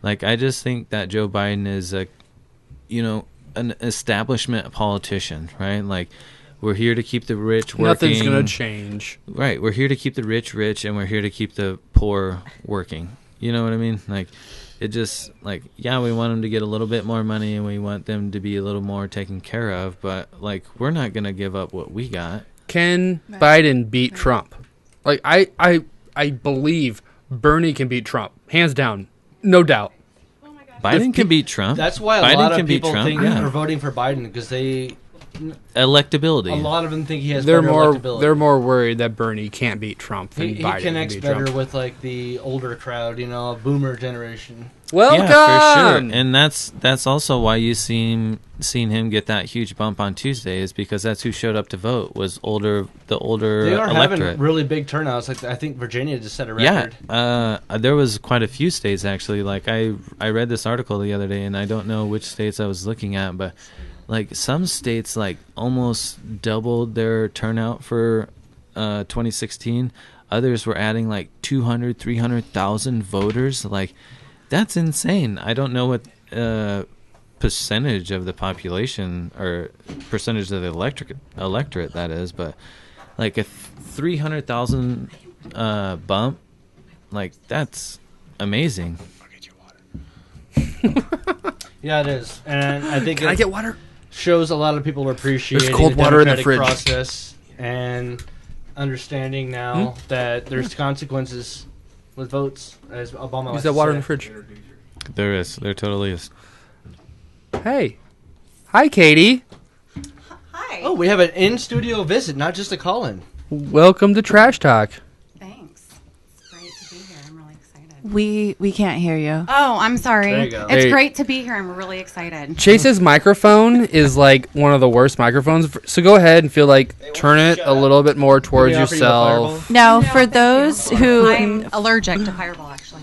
Like I just think that Joe Biden is an establishment politician, right? Like we're here to keep the rich working. Nothing's gonna change. Right, we're here to keep the rich rich, and we're here to keep the poor working. You know what I mean? Like. It just, like, yeah, we want them to get a little bit more money and we want them to be a little more taken care of, but, like, we're not going to give up what we got. Can Biden beat Trump? Like, I believe Bernie can beat Trump. Hands down. No doubt. Biden can beat Trump. That's why a Biden lot can of beat people Trump, think yeah. are voting for Biden because Electability. a lot of them think he has They're better more electability. they're more worried that Bernie can't beat Trump than He Biden connects can beat better Trump. with like the older crowd, you know, boomer generation. Welcome. Yeah, for sure. And that's also why you seen him get that huge bump on Tuesday, is because that's who showed up to vote, was the older They are electorate. having really big turnouts. Like I think Virginia just set a Yeah, record. there was quite a few states actually. Like I read this article the other day, and I don't know which states I was looking at, but like some states like almost doubled their turnout for 2016. Others were adding like 200, 300,000 voters. Like that's insane. I don't know what percentage of the population or percentage of the electorate that is, but like a 300,000 bump, like that's amazing. Yeah, it is, and I think Can I it get water? shows a lot of people appreciating There's cold the water in the democratic fridge. process and understanding now that there's consequences with votes. As Obama likes Use to that water say. in the fridge. There totally is. Hey, Hi, Katie. Hi. Oh, we have an in-studio visit, not just a call-in. Welcome to Trash Talk. Thanks. It's great to be here. I'm really excited. We can't hear you. Oh, I'm sorry. There you go. It's Hey. great to be here. I'm really excited. Chase's microphone is like one of the worst microphones, so go ahead and feel like turn it a little bit more towards Can we offer you a yourself. Now, for those who I'm allergic to Fireball, actually.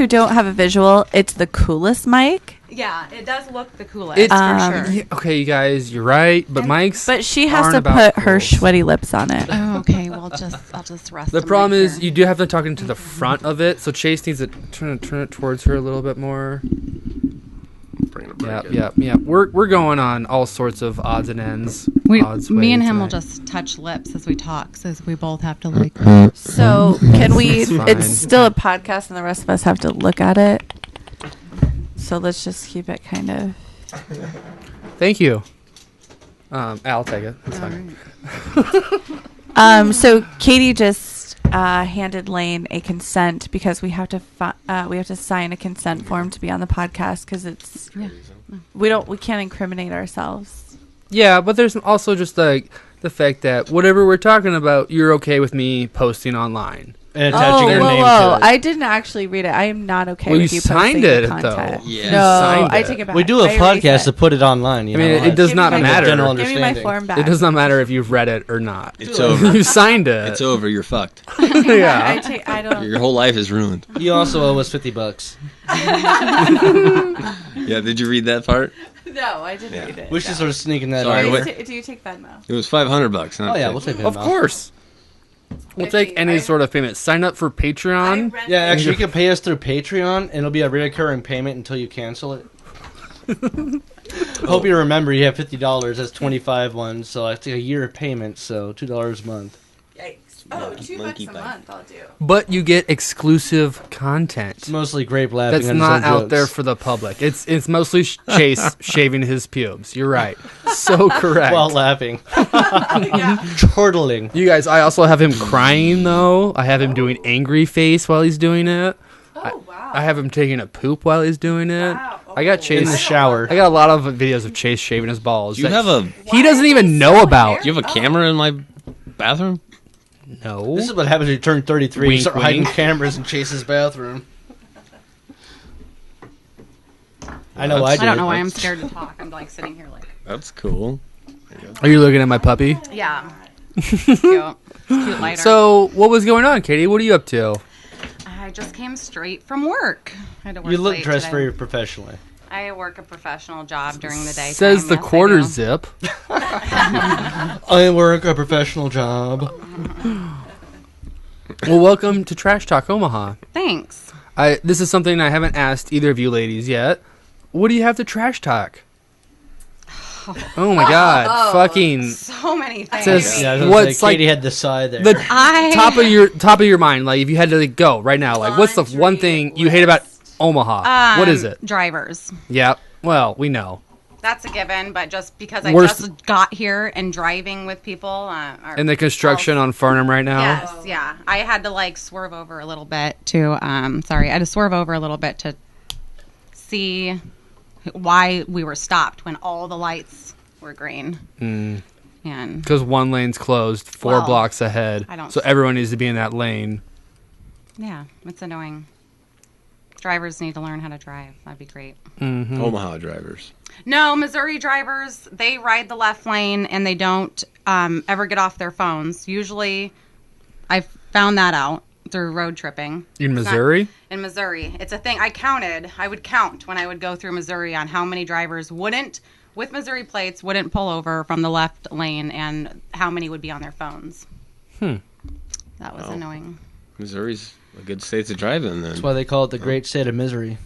don't have a visual, it's the coolest mic. Yeah, it does look the coolest It's for sure. Yeah, okay, you guys, you're right, but Mike's. But she has aren't to about put her cool. sweaty lips on it. Oh, okay. Well, I'll just rest. The them problem right is here. you do have to talk into the front of it, so Chase needs to turn it towards her a little bit more. Yeah. We're going on all sorts of odds and ends. Me and him will just touch lips as we talk, so we both have to like. So can we? It's fine. It's still a podcast, and the rest of us have to look at it. So let's just keep it kind of. Thank you. I'll take it. That's fine. So Katie just handed Lane a consent because we have to sign a consent form to be on the podcast because it's we can't incriminate ourselves. Yeah, but there's also just like the fact that whatever we're talking about, you're okay with me posting online. And attaching your name to it. I didn't actually read it. I am not okay Well, with you you posting signed the it, content. though. Yeah. No, You signed I it. take it back. We do a I erase podcast to it. put it online. I mean, it does not matter. General Give me my understanding. form back. It does not matter if you've read it or not. It's over. You signed it. It's over. You're fucked. Yeah. I don't. Your whole life is ruined. You also owe us $50. Yeah, did you read that part? No, I didn't read it. We should start sneaking that Sorry, out. what- Do you take Venmo? It was $500. Not Oh, yeah, 50. we'll take Of Venmo. course. We'll take any sort of payment. Sign up for Patreon. Yeah, actually, you can pay us through Patreon, and it'll be a recurring payment until you cancel it. Hope you remember you have $50. That's 25 ones, so it's a year of payment, so $2 a month. Yikes. Oh, $2 a month, I'll do. But you get exclusive content. It's mostly Grape laughing That's at his not own out jokes. there for the public. It's mostly Chase shaving his pubes. You're right. So correct. While laughing. Chortling. You guys, I also have him crying though. I have him doing angry face while he's doing it. Oh, wow. I have him taking a poop while he's doing it. Wow. I got In Chase. the shower. I got a lot of videos of Chase shaving his balls. Do you that have a he doesn't even know about. Do you have a camera in my bathroom? No. This is what happens when you turn 33 and Wink, start hiding wink. cameras in Chase's bathroom. I know I I do. don't know why I'm scared to talk. I'm like sitting here like. That's cool. Are you looking at my puppy? Yeah. Cute. Cute lighter. So, what was going on, Katie? What are you up to? I just came straight from work. I had to work You look late dressed today. very professionally. I work a professional job during the day. Says the quarter zip. I work a professional job. Well, welcome to Trash Talk Omaha. Thanks. This is something I haven't asked either of you ladies yet. What do you have to trash talk? Oh my god! Fucking So many things. Says- Yeah, I was gonna What's say, like Katie had the side there. the I top of your mind. Like if you had to like, go right now, like what's the one thing you hate about Omaha? What is it? Drivers. Yeah. Well, we know. That's a given, but just because I Worst- just got here and driving with people. Are And the construction on Farnham right now. Yes, yeah. I had to like swerve over a little bit to. Sorry, I had to swerve over a little bit to see why we were stopped when all the lights were green. And Because one lane's closed 4 Well, blocks ahead. I don't- So everyone needs to be in that lane. yeah, it's annoying. Drivers need to learn how to drive. That'd be great. Omaha drivers. No, Missouri drivers, they ride the left lane and they don't ever get off their phones. Usually, I've found that out through road tripping. In It's not- Missouri? In Missouri. It's a thing. I would count when I would go through Missouri on how many drivers with Missouri plates, wouldn't pull over from the left lane and how many would be on their phones. That was annoying. Missouri's a good state to drive in then. That's why they call it the great state of misery.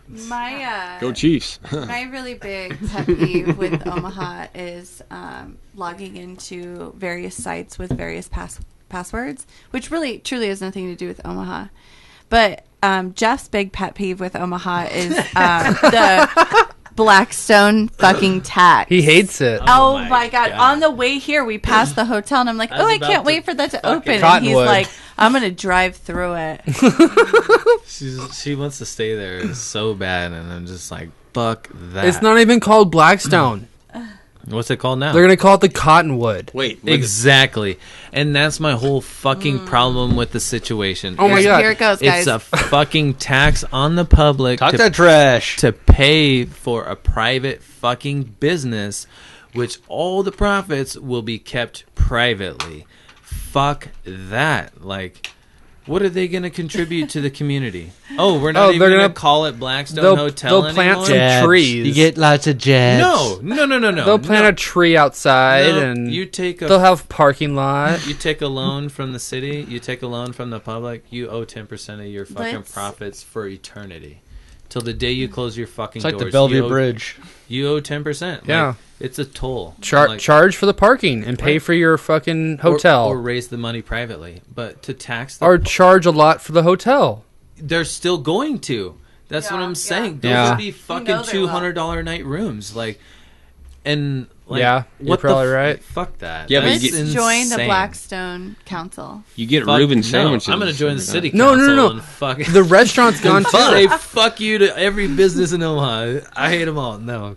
My Go Chiefs. my really big pet peeve with Omaha is logging into various sites with various passwords, which really truly has nothing to do with Omaha. But Jeff's big pet peeve with Omaha is the Blackstone fucking tax. He hates it. Oh my god. On the way here, we passed the hotel, and I'm like, oh, I can't wait for that to open. And he's Cottonwood. like, I'm gonna drive through it. She wants to stay there so bad, and I'm just like, fuck that. It's not even called Blackstone. What's it called now? They're gonna call it the Cottonwood. Wait, Exactly. And that's my whole fucking problem with the situation. Oh my God. Here it goes, guys. It's a fucking tax on the public Talk that trash. to pay for a private fucking business, which all the profits will be kept privately. Fuck that. Like, what are they going to contribute to the community? Oh, we're not even going to call it Blackstone Hotel They'll plant anymore? some trees. You get lots of jabs. No. They'll plant a tree outside, No, and you take a they'll have parking lot. You take a loan from the city, you take a loan from the public, you owe 10% of your fucking Let's- profits for eternity. Till the day you close your fucking It's like doors. the Bellevue you owe, Bridge. You owe 10%. Yeah. Like, it's a toll. Charge for the parking and pay Right. for your fucking hotel, Or raise the money privately. But to tax the or charge a lot for the hotel. they're still going to. That's what Yeah, I'm saying. Those Yeah. would be fucking know they will. $200 a night rooms. Like, and like, Yeah, you're what the probably right. Fuck that. Yeah, but That's you Let's join the insane. Blackstone Council. You get Fuck, Reuben no, sandwiches. I'm gonna join the city No, council. no. And fuck The restaurant's gone Say too. fuck you to every business in Omaha. I hate them all. No.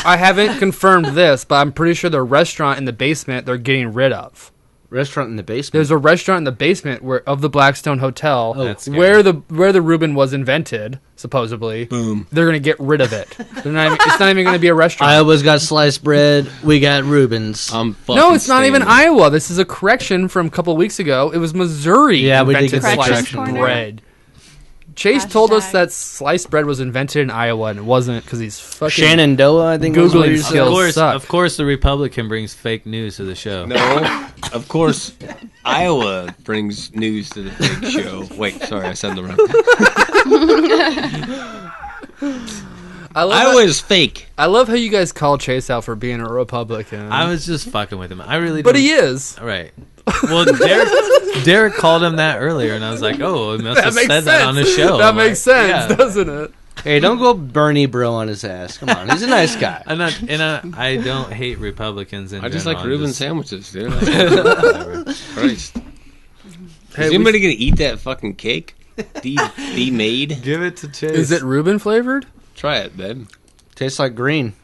I haven't confirmed this, but I'm pretty sure the restaurant in the basement they're getting rid of. Restaurant in the basement. There's a restaurant in the basement of the Blackstone Hotel That's scary. where the Reuben was invented, supposedly. Boom. They're gonna get rid of it. It's not even gonna be a restaurant. Iowa's got sliced bread. We got Reuben's. No, it's not even Iowa. This is a correction from a couple weeks ago. It was Missouri. Yeah, we did invented get the sliced correction. Corner. bread. Chase told us Hashtag. that sliced bread was invented in Iowa, and it wasn't because he's fucking Shenandoah, I think. was what Googling he skills. said. Of course, the Republican brings fake news to the show. No, of course, Iowa brings news to the fake show. Wait, sorry, I said the wrong. Iowa is fake. I love how you guys call Chase out for being a Republican. I was just fucking with him. I really. but don't- he is. Right. Well, Derek called him that earlier, and I was like, "Oh, he must have makes said that on the sense. show." That I'm makes sense, yeah. doesn't it? Hey, don't go Bernie bro on his ass. Come on, he's a nice guy. I don't hate Republicans in I just general. like I'm Reuben just- sandwiches, dude. whatever. Christ. Hey, Is anybody gonna eat that fucking cake? The made? Give it to Chase. Is it Reuben flavored? Try it, babe. Tastes like green.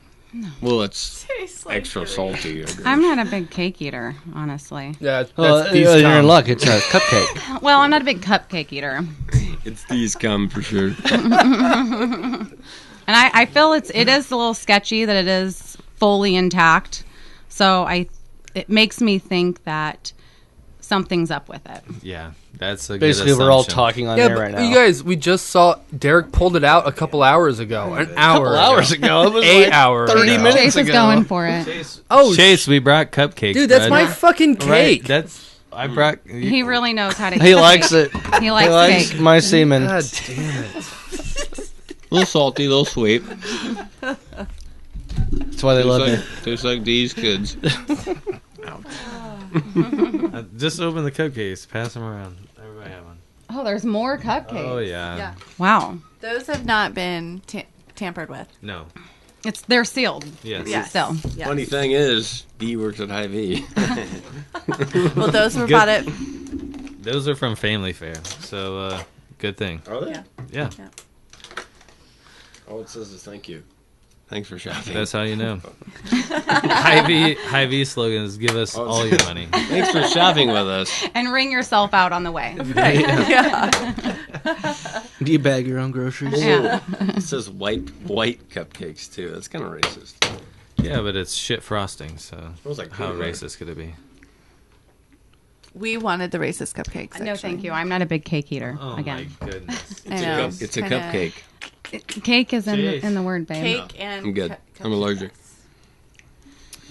Well, it's extra salty. I guess. I'm not a big cake eater, honestly. Yeah, that's Well, these you're in come. luck. It's a cupcake. Well, I'm not a big cupcake eater. It's these come for sure. And I feel it is a little sketchy that it is fully intact. So it makes me think that something's up with it. Yeah, that's a Basically, good we're all assumption. talking on Yeah, there but right now. you guys, we just saw Derek pulled it out a couple hours ago. An hour. ago. It was 8 like hours. 30 ago. minutes Chase is ago. going for it. Oh, Chase, we brought cupcakes. dude, that's bud. my fucking Right, cake. I brought. He really knows how to eat He cake. likes it. He likes He likes cake. my semen. God damn it. A little salty, a little sweet. That's why they love me. Tastes like these kids. Just open the cupcakes. Pass them around. Everybody have one. Oh, there's more cupcakes. Oh yeah. Yeah. Wow. Those have not been tampered with. No. They're sealed. Yes. Yes. Still. Yes. Funny thing is, Dee works at Hy-Vee. Well, those were Good. bought at. Those are from Family Fair, so good thing. Are they? Yeah. Yeah. All it says is thank you. Thanks for shopping. That's how you know. Hy-Vee slogan is "Give us all your money." Thanks for shopping with us. And ring yourself out on the way. Do you bag your own groceries? Yeah. It says white cupcakes too. That's kind of racist. Yeah, but it's shit frosting, so Smells like how peanut butter. racist could it be? We wanted the racist cupcakes. No, actually. thank you. I'm not a big cake eater. Oh again. my goodness! I know. It's a Kinda cupcake. Cake is Jeez. in the word, babe. Cake and. I'm good. I'm allergic.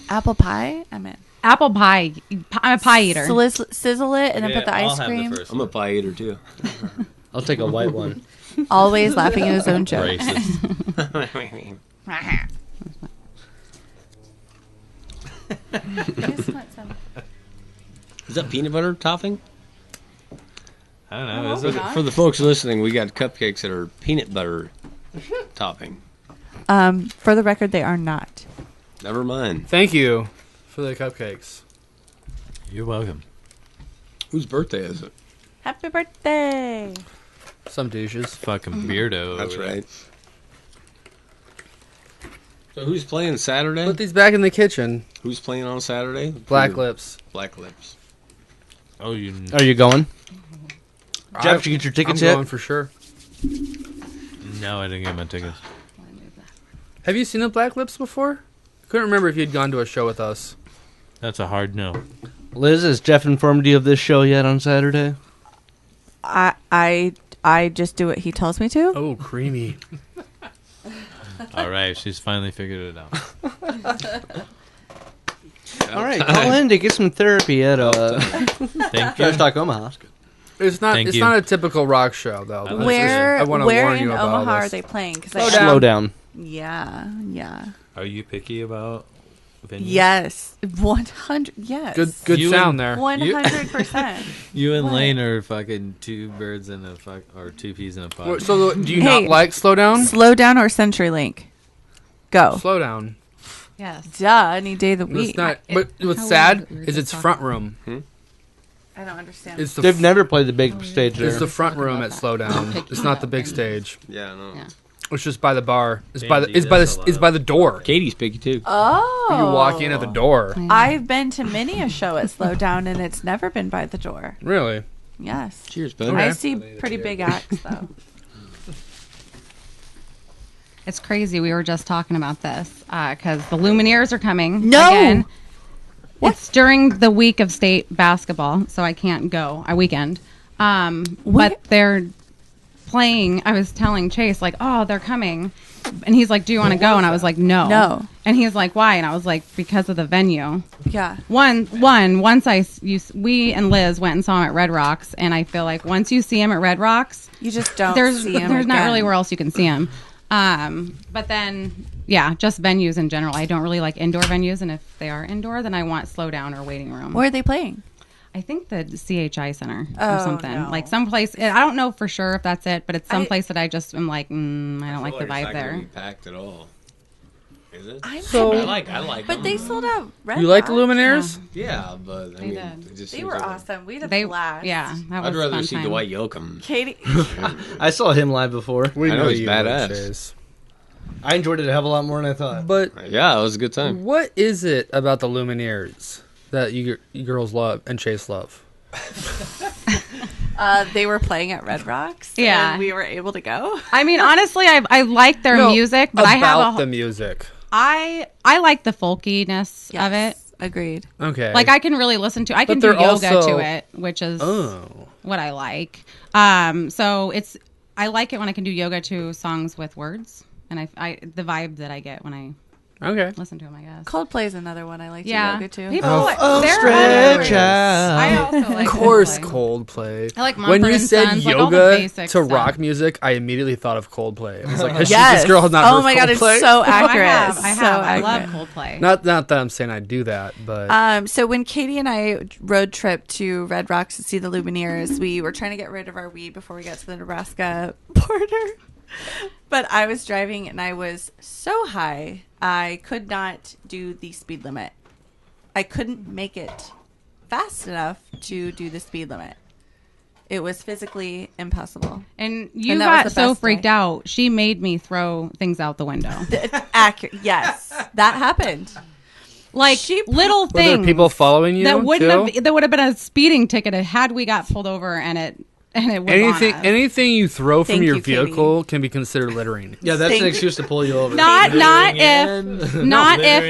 Apple pie. I'm in. Apple pie. I'm a pie eater. Sizzle it and then put the I'll ice have cream. the first I'm a one. pie eater too. I'll take a white one. Always laughing at his own joke. Racist. Is that peanut butter topping? I don't know. Is it? For the folks listening, we got cupcakes that are peanut butter topping. For the record, they are not. Never mind. Thank you for the cupcakes. You're welcome. Whose birthday is it? Happy birthday. Some douches. Fucking beardo. That's over there. right. So who's playing Saturday? Put these back in the kitchen. Who's playing on Saturday? Black Lips. Black Lips. Oh, you. Are you going? Jeff, I- did you get your tickets I'm yet? going for sure. No, I didn't get my tickets. Have you seen the Black Lips before? I couldn't remember if you'd gone to a show with us. That's a hard no. Liz, has Jeff informed you of this show yet on Saturday? I just do what he tells me to. Oh, creamy. All right, she's finally figured it out. All right, call in to get some therapy at Thank Trash you. Talk Omaha. It's not. Thank It's you. not a typical rock show, though. That's Where just- I want to where warn in you about Omaha this. are they playing? Because Slow down. Yeah. Are you picky about venues? Yes, 100. Yes, Good You sound and- there. 100%. You and What? Lane are fucking two birds in a or two peas in a pod. So do you Hey. not like Slow Down? Slow down or CenturyLink? Go. Slow Down. Yes. Duh. Any day of the It's week. not. But what's how sad we were is just it's talking front room. I don't understand. It's the They've never played the big stage there. it's the front Talking room about at that. Slow Down. It's not the big stage. Yeah, no. Yeah. It's just by the bar. It's Damn, by the. dude, It's by that's the. a It's lot. by the door. Katie's picky too. Oh. You walk in at the door. I've been to many a show at Slow Down, and it's never been by the door. Really? Yes. Cheers, bud. Okay. I see pretty big acts, though. It's crazy. We were just talking about this because the Lumineers are coming. No! Again. It's during the week of state basketball, so I can't go. A weekend. But they're playing. I was telling Chase, like, oh, they're coming. And he's like, do you want to go? And I was like, no. No. And he's like, why? And I was like, because of the venue. Yeah. Once we and Liz went and saw him at Red Rocks, and I feel like once you see him at Red Rocks, You just don't there's see him not again. really where else you can see him. But then, yeah, just venues in general. I don't really like indoor venues, and if they are indoor, then I want slow down or waiting room. Where are they playing? I think the CHI Center Oh, or something. no. Like someplace, I don't know for sure if that's it, but it's someplace that I just am like, I don't like the vibe there. Packed at all. Is it? So- I like. But they sold out Red You like the Rocks. Lumineers? Yeah, but I mean, did. it just They seems were like awesome. We had a They, blast. yeah, that was I'd rather fun see time. Dwight Yoakam. Katie. I saw him live before. We I know he's you badass. would, Chase. I enjoyed it a hell of a lot more than I thought. But Yeah, it was a good time. what is it about the Lumineers that you girls love and Chase love? They were playing at Red Rocks. Yeah. And we were able to go. I mean, honestly, I like their No, music, but about I have the music. I like the folkiness of it. Agreed. Okay. Like I can really listen to. I can do they're yoga also- to it, which is Oh. what I like. So I like it when I can do yoga to songs with words, and I the vibe that I get when I Okay. listen to them, I guess. Coldplay's another one I like to Yeah, yoga to. people. Oh, they're stretch others. out. I also like Of course, Coldplay. Coldplay. I like when Mumford you and said Sons, like all the yoga basic to stuff. rock music, I immediately thought of Coldplay. I was like, Yes. this girl has not heard Oh my god, it's Coldplay? so Oh, accurate. I have. So I love accurate. Coldplay. Not that I'm saying I do that, but So when Katie and I road trip to Red Rocks to see the Lumineers, we were trying to get rid of our weed before we got to the Nebraska border. But I was driving and I was so high, I could not do the speed limit. I couldn't make it fast enough to do the speed limit. It was physically impossible. And you And that was got the so best freaked day. out. She made me throw things out the window. It's accurate. Yes, that happened. Like little were there things people following you? that wouldn't too? have that would have been a speeding ticket had we got pulled over and it was anything on us. anything you throw from Thank your you, Katie. vehicle can be considered littering. Yeah, that's Thank an you. excuse to pull you over. Not if littering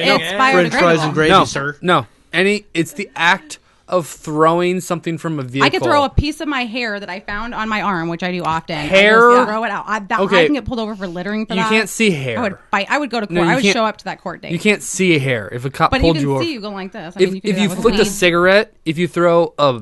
it's and- French fries and biodegradable. gravy, No, sir. no. It's the act of throwing something from a vehicle. I could throw a piece of my hair that I found on my arm, which I do often. Hair? I just throw it out. I Okay. can get pulled over for littering for You that. can't see hair. I would fight. I would go to court. No, you I would can't- show up to that court date. You can't see a hair. If a cop but you pulled can you over, see you go like this. I if mean, you can if do you that with flicked a weed. cigarette, if you throw a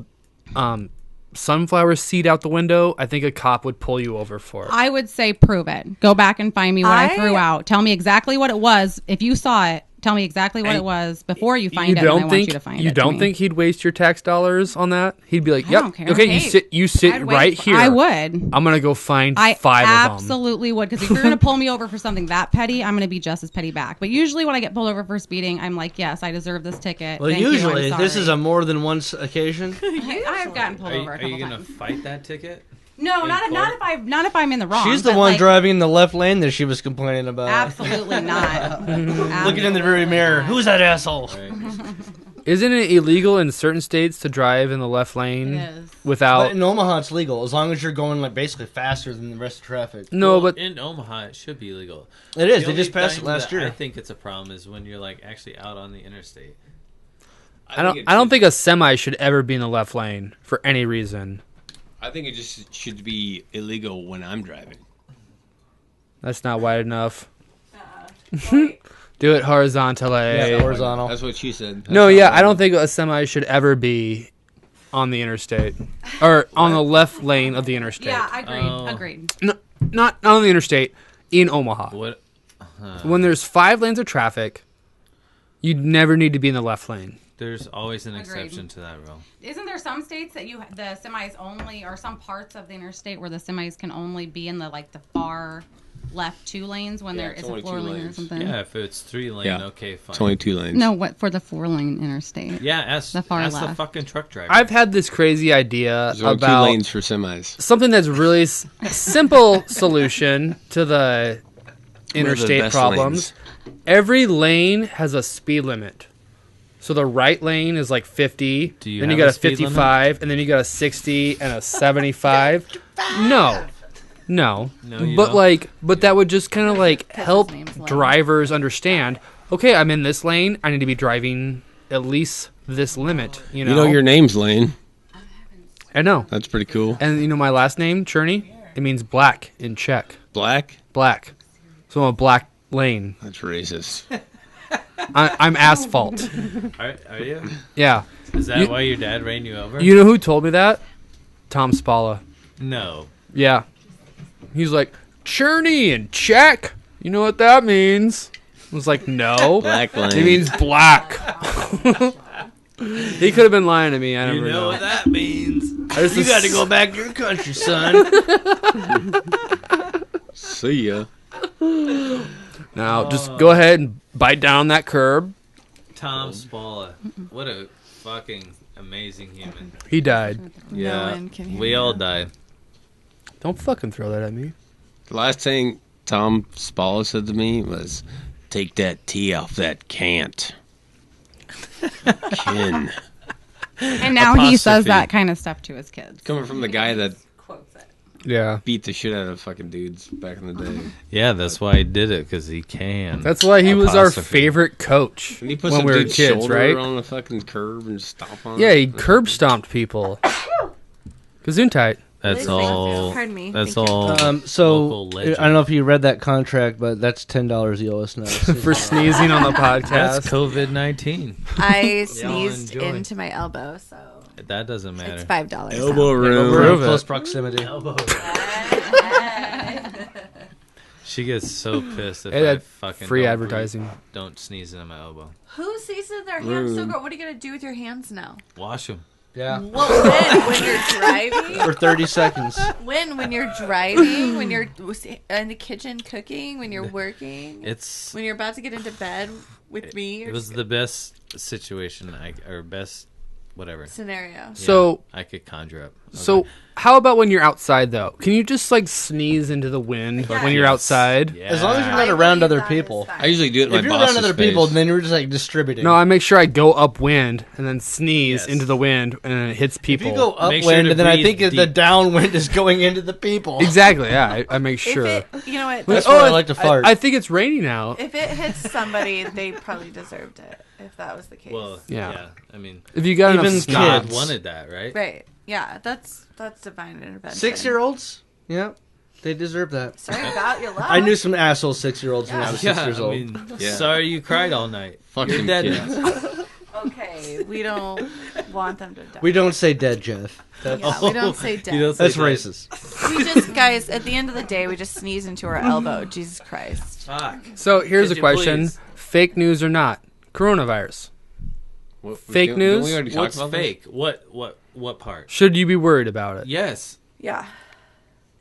sunflower seed out the window, I think a cop would pull you over for it. I would say prove it. Go back and find me what I threw out. Tell me exactly what it was. If you saw it, Tell me exactly what it was before you find You it, and I don't want think you to find you it. to don't me. think he'd waste your tax dollars on that? He'd be like, I "Yep, don't care. okay, Hey, you sit I'd right wait. here. I would. I'm gonna go find I 5 of them." absolutely would, because if you're going to pull me over for something that petty, I'm going to be just as petty back. But usually when I get pulled over for speeding, I'm like, yes, I deserve this ticket. Well, Thank you, I'm usually this sorry. is a more than once occasion. I've gotten pulled over a Are couple you gonna times. fight that ticket? No, in not if I'm in the wrong. She's the but, one like, driving in the left lane that she was complaining about. Absolutely not. Looking in the rearview mirror. Who's that asshole? Right. Isn't it illegal in certain states to drive in the left lane It is. without? But in Omaha, it's legal as long as you're going like basically faster than the rest of traffic. No, Well, but in Omaha, it should be legal. It is. The They only just passed it thing last that year. I think it's a problem is when you're like actually out on the interstate. I don't think a semi should ever be in the left lane for any reason. I think it just should be illegal when I'm driving. That's not wide enough. Do it horizontally. Yeah, horizontal. That's what she said. No, yeah, I don't think a semi should ever be on the interstate or on the left lane of the interstate. Yeah, agreed. Oh. Agreed. No, not on the interstate in Omaha. What? When there's 5 lanes of traffic, you never need to be in the left lane. There's always an Agreed. exception to that rule. Isn't there some states that the semis only, or some parts of the interstate where the semis can only be in the far left 2 lanes when Yeah, there it's is a only 4 2 lane or lanes. something? Yeah, if it's 3 lane, Yeah. okay, fine. It's only 2 lanes. No, what for the 4-lane interstate? Yeah, ask The far the left. fucking truck driver. I've had this crazy idea There's only 2 about lanes for semis. something that's really simple solution to the interstate best problems. Every lane has a speed limit. So the right lane is like 50, Do you then you have got a a speed 55, and then you got a 60 and a 75. No, No, you but don't. but that would just kind of like help name's Lane. drivers understand. Okay, I'm in this lane. I need to be driving at least this limit. You know, You know your name's Lane. I know. That's pretty cool. And you know my last name, Cherney? It means black in Czech. Black? Black. So I'm a black lane. That's racist. I'm asphalt. Are you? Yeah. Is that You- why your dad ran you over? You know who told me that? Tom Spalla. No. Yeah. He's like, Cherney in Czech? You know what that means? I was like, no. Black Lane. It means black. He could have been lying to me. I You never know what that means. You got to go back to your country, son. See ya. Now, just go ahead and bite down that curb. Tom Spalla. What a fucking amazing human. He died. Yeah. one can hear We all you. die. Don't fucking throw that at me. The last thing Tom Spalla said to me was, "Take that T off that can't." Kin. And now he says Apostrophe. that kind of stuff to his kids. Coming from the guy that Quotes it. Yeah. beat the shit out of fucking dudes back in the day. Yeah, that's why he did it, because he can. That's why he was our Apostrophe. favorite coach And he put when some we were dude's kids, shoulder right? on the fucking curb and stomp on Yeah, it. he curb stomped people. Gesundheit. That's Really? all. Pardon me. That's Thank you. all. So Local I legend. don't know if you read that contract, but that's $10 you owe us now. For sneezing on the That's podcast. COVID-19. I sneezed enjoy. into my elbow, so That doesn't matter. it's $5. Elbow We're room. in Prove it. close proximity. She gets so pissed if Hey, I that fucking free don't advertising. Don't sneeze into my elbow. Who seasons their hands so good? What are you gonna do with your hands now? Wash them. Yeah. Well, when you're driving, For 30 seconds. when you're driving, when you're in the kitchen cooking, when you're working, It's. when you're about to get into bed with me. It was the best situation or best whatever. scenario. So- I could conjure up. So, how about when you're outside, though? Can you just, like, sneeze into the wind when you're Yes. outside? Yeah. As long as you're I not around believe other that people. is fine. I usually do it in If my you're boss's around other face. people, then you're just like distributing. No, I make sure I go upwind and then sneeze Yes. into the wind and then it hits if people. you go Make upwind, sure to then I breathe think the deep. downwind is going into the people. Exactly, yeah. I make If sure. it, you know what? That's why I like to fart. I think it's raining out. If it hits somebody, they probably deserved it. If that was the case. Well, Yeah. yeah. I mean, If you got Even enough God snot. wanted that, right? right. Yeah, that's divine intervention. 6-year-olds? Yeah. They deserve that. Sorry about your luck. I knew some asshole 6-year-olds when I was 6 Yeah, years I old. mean, Yeah. sorry you cried all night. Fuck You're them dead kids. now. Okay, we don't. want them to die. We don't say dead, Jeff. We don't say dead. That's racist. We just, guys, at the end of the day, we just sneeze into our elbow. Jesus Christ. Fuck. So here's Could a you question: please? fake news or not? Coronavirus. Fake Didn't news? we already talk What's about this? fake? What part? Should you be worried about it? Yes. Yeah.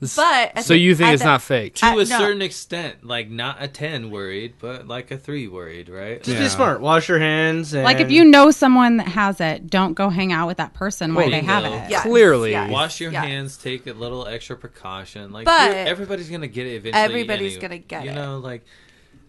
This- But so you think it's not fake? To a no. certain extent, like not a 10 worried, but like a 3 worried, right? Just Yeah. be smart. Wash your hands. And Like if you know someone that has it, don't go hang out with that person while they have bingo. it. Yes, Clearly. yes, Wash your yes. hands, take a little extra precaution. Like But- everybody's gonna get it eventually. Everybody's gonna get you it. know, like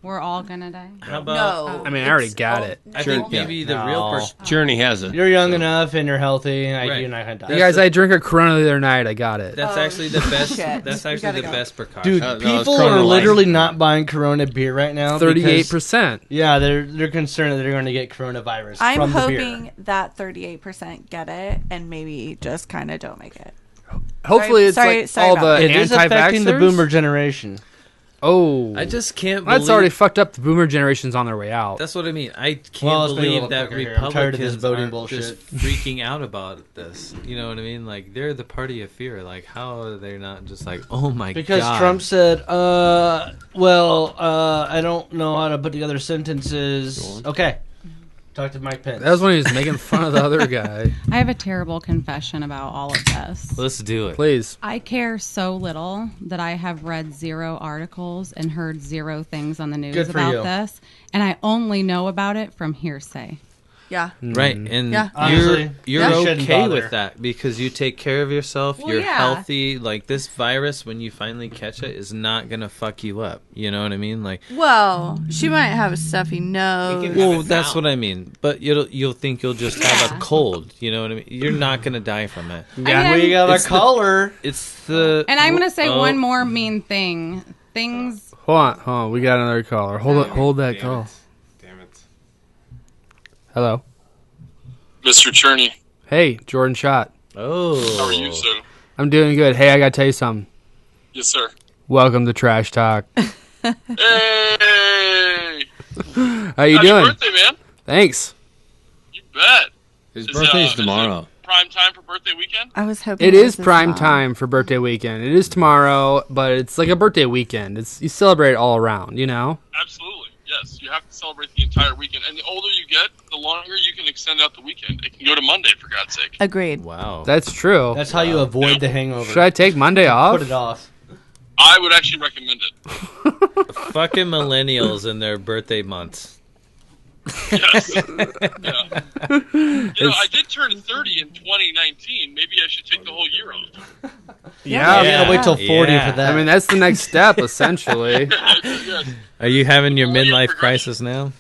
We're all gonna die. how about? No. I mean, I already It's got all- it. I think maybe the No. real person. Journey has it. You're young enough and you're healthy, Right. you're not gonna die. You guys, I drank a Corona the other night. I got it. That's Oh, actually the best. shit. That's We actually gotta the go. best precaution. Dude, No, it's people Corona are Light. literally not buying Corona beer right now. 38%. Yeah, they're concerned that they're going to get coronavirus I'm from the hoping beer. that 38% get it and maybe just kind of don't make it. Hopefully, Sorry- it's sorry like all about the It is affecting the anti-vaxxers. boomer generation. Oh, I just can't. that's believe, already fucked up. The boomer generation's on their way out. That's what I mean. I can't Well, let's be a believe little that quicker here. I'm tired of this Republicans voting aren't bullshit. just freaking out about this. You know what I mean? Like they're the party of fear. Like how are they not just like, oh my Because god? Trump said, I don't know how to put together sentences. Okay. Talk to Mike Pence. That was when he was making fun of the other guy. I have a terrible confession about all of this. Let's do it. Please. I care so little that I have read 0 articles and heard 0 things on the news Good for about you. this, and I only know about it from hearsay. Yeah. Right, and Yeah. Honestly, you're you shouldn't okay bother. with that because you take care of yourself. Well, you're yeah. healthy. Like this virus, when you finally catch it, is not gonna fuck you up. You know what I mean? Like, Well, she might have a stuffy nose. well, that's what I mean. But you'll think you'll just have a cold. You know what I mean? You're not gonna die from it. Yeah. We got a It's the- caller. It's the. And I'm going to say oh, one more mean thing. Things. Hold on. We got another caller. Hold that call. Damn it. Hello. Mr. Cherney, Hey, Jordan Schott. Oh. how are you, sir? I'm doing good. Hey, I gotta tell you something. Yes, sir. Welcome to Trash Talk. Hey! How you Happy doing? birthday, man. Thanks. You bet. His Is, birthday's is it tomorrow. Prime time for birthday weekend? I was hoping It is this prime not. time for birthday weekend. It is tomorrow, but it's like a birthday weekend. You celebrate it all around, you know? Absolutely. Yes, you have to celebrate the entire weekend. And the older you get, the longer you can extend out the weekend. It can go to Monday, for God's sake. Agreed. Wow. That's true. That's how you avoid the hangover. Should I take Monday off? Put it off. I would actually recommend it. Fucking millennials in their birthday months. Yes. Yeah. You know, I did turn 30 in 2019. Maybe I should take the whole year off. Yeah. You gotta wait till 40 Yeah. for that. I mean, that's the next step, essentially. Yes. Are you having your Well, yeah, midlife progression. crisis now?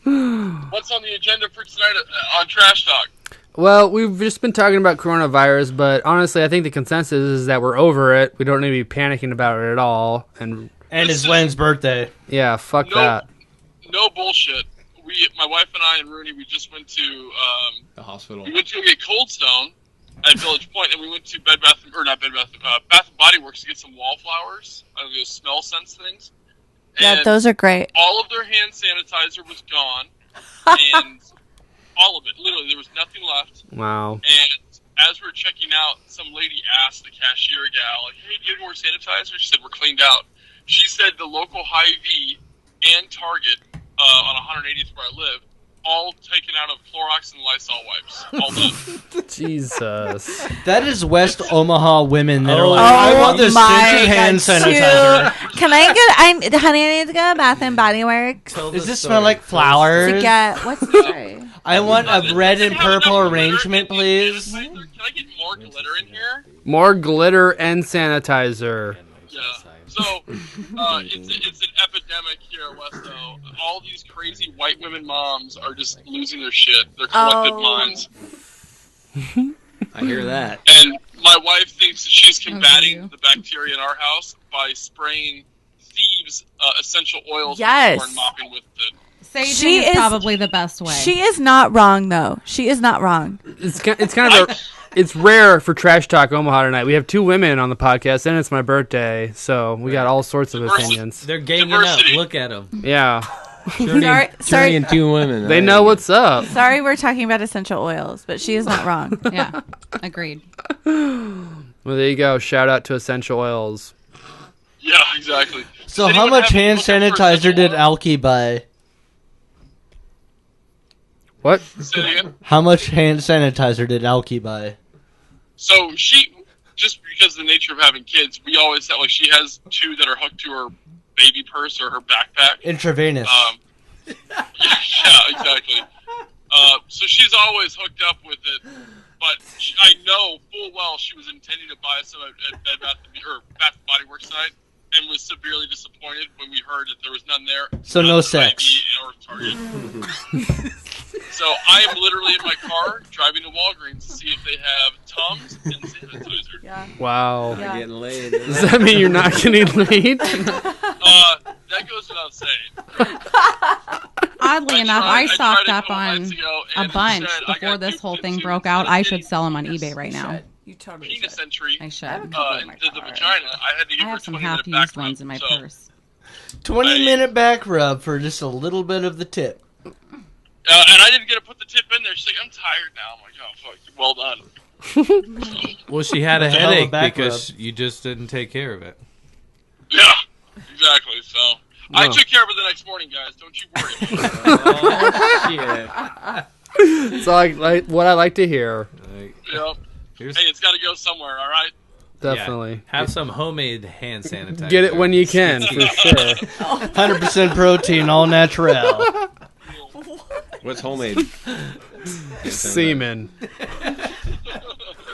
What's on the agenda for tonight on Trash Talk? Well, we've just been talking about coronavirus, but honestly, I think the consensus is that we're over it. We don't need to be panicking about it at all. And it's Len's birthday. yeah, fuck No. that. No bullshit. My wife and I and Rooney, we just went to The hospital. we went to go get Cold Stone at Village Point, and we went to Bath and Body Works to get some wallflowers. Those smell sense things. Yeah, And those are great. all of their hand sanitizer was gone, and all of it. Literally, there was nothing left. Wow. And as we were checking out, some lady asked the cashier gal, like, "Hey, do you have more sanitizer?" She said, "We're cleaned out." She said the local Hy-Vee and Target on 180th where I live, all taken out of Clorox and Lysol wipes. All done. Jesus. That is West Omaha women that are Oh, like, I want this my scented hand God, sanitizer. Can I get? Honey, I need to go to Bath and Body Works Does this smell like flowers? to get what's the story? I want a red and Does it have purple enough glitter arrangement, and please. sanitizer? Can I get more glitter in here? More glitter and sanitizer. Yeah. So it's an epidemic here in Westo. All these crazy white women moms are just losing their shit, their collective Oh. minds. I hear that. And my wife thinks that she's for combating you. the bacteria in our house by spraying thieves' essential oils Yes. before and mopping with it. Saging She is is- probably the best way. She is not wrong, though. She is not wrong. It's kind of it's rare for Trash Talk Omaha tonight. We have 2 women on the podcast, and it's my birthday, so we got all sorts of Diversity. opinions. They're gaming up. Diversity. Look at them. Yeah. Shirley and two women. They know what's up. Sorry, we're talking about essential oils, but she is not wrong. Yeah, agreed. Well, there you go. Shout out to essential oils. Yeah, exactly. So Does how anyone much have hand looking for sanitizer essential did oil? Alki buy? What? Say it again. How much hand sanitizer did Alki buy? So she, just because of the nature of having kids, we always have, like, she has two that are hooked to her baby purse or her backpack. Intravenous. Yeah, exactly. So she's always hooked up with it, but I know full well she was intending to buy some at Bed Bath & Body Works tonight, and was severely disappointed when we heard that there was none there. So no at sex. Hy-Vee or Target. So I am literally in my car driving to Walgreens to see if they have Tums and sanitizer. Yeah. Wow. Yeah. Getting laid. Does that mean you're not getting laid? That goes without saying. Oddly enough, I tried stocked a up couple on nights ago, a and bunch instead I before got this duped whole thing into broke out. I getting should sell them on eBay right now. You totally penis should. entry. I should. Into the vagina. I had to give I her have some 20 minute back half-used rub, ones in my so purse. 20-minute back rub for just a little bit of the tip. And I didn't get to put the tip in there. She's like, I'm tired now. I'm like, oh, fuck. Well done. Well, she had a That's a hell of a headache back because you just didn't take care of it. Yeah, exactly. So I took care of it the next morning, guys. Don't you worry. Oh, shit. So like what I like to hear. Yep. Here's- Hey, it's got to go somewhere, all right? Definitely. Yeah. Have some homemade hand sanitizer. Get it when you can, for sure. 100% protein, all natural. What's homemade? Semen.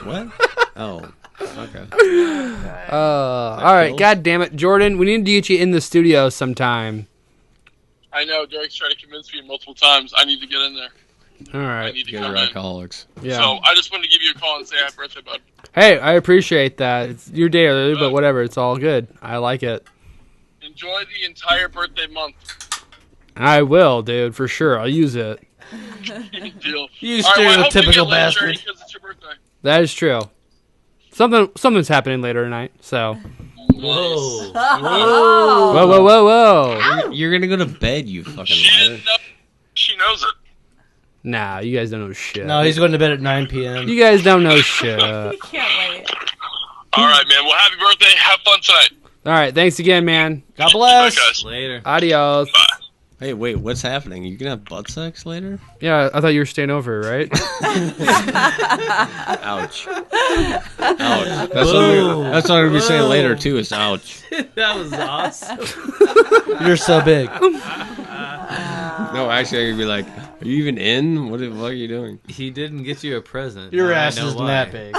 What? Oh. Okay. All right. God damn it, Jordan. We need to get you in the studio sometime. I know. Derek's tried to convince me multiple times. I need to get in there. All I right. need to You guys come are in. alcoholics. Yeah. So I just wanted to give you a call and say happy birthday, bud. Hey, I appreciate that. It's your day early, but whatever. It's all good. I like it. Enjoy the entire birthday month. I will, dude, for sure. I'll use it. Deal. You All right, well, I hope we stereotypical get laid, bastard. Jerry, because it's your birthday. That is true. Something's happening later tonight. So. Whoa. Whoa, whoa, whoa, whoa. You're gonna go to bed, you fucking She liar. didn't know. She knows it. Nah, you guys don't know shit. No, he's going to bed at 9 p.m. You guys don't know shit. Can't wait. All right, man. Well, happy birthday. Have fun tonight. All right. Thanks again, man. God bless. Bye, guys. Later. Adios. Bye. Hey, wait, what's happening? You gonna have butt sex later? Yeah, I thought you were staying over, right? Ouch. Ouch. That's what I'm gonna be saying later too. Is ouch. That was awesome. You're so big. No, actually, I'm gonna be like, are you even in? What are you doing? He didn't get you a present. Your Now I ass know isn't why. that big.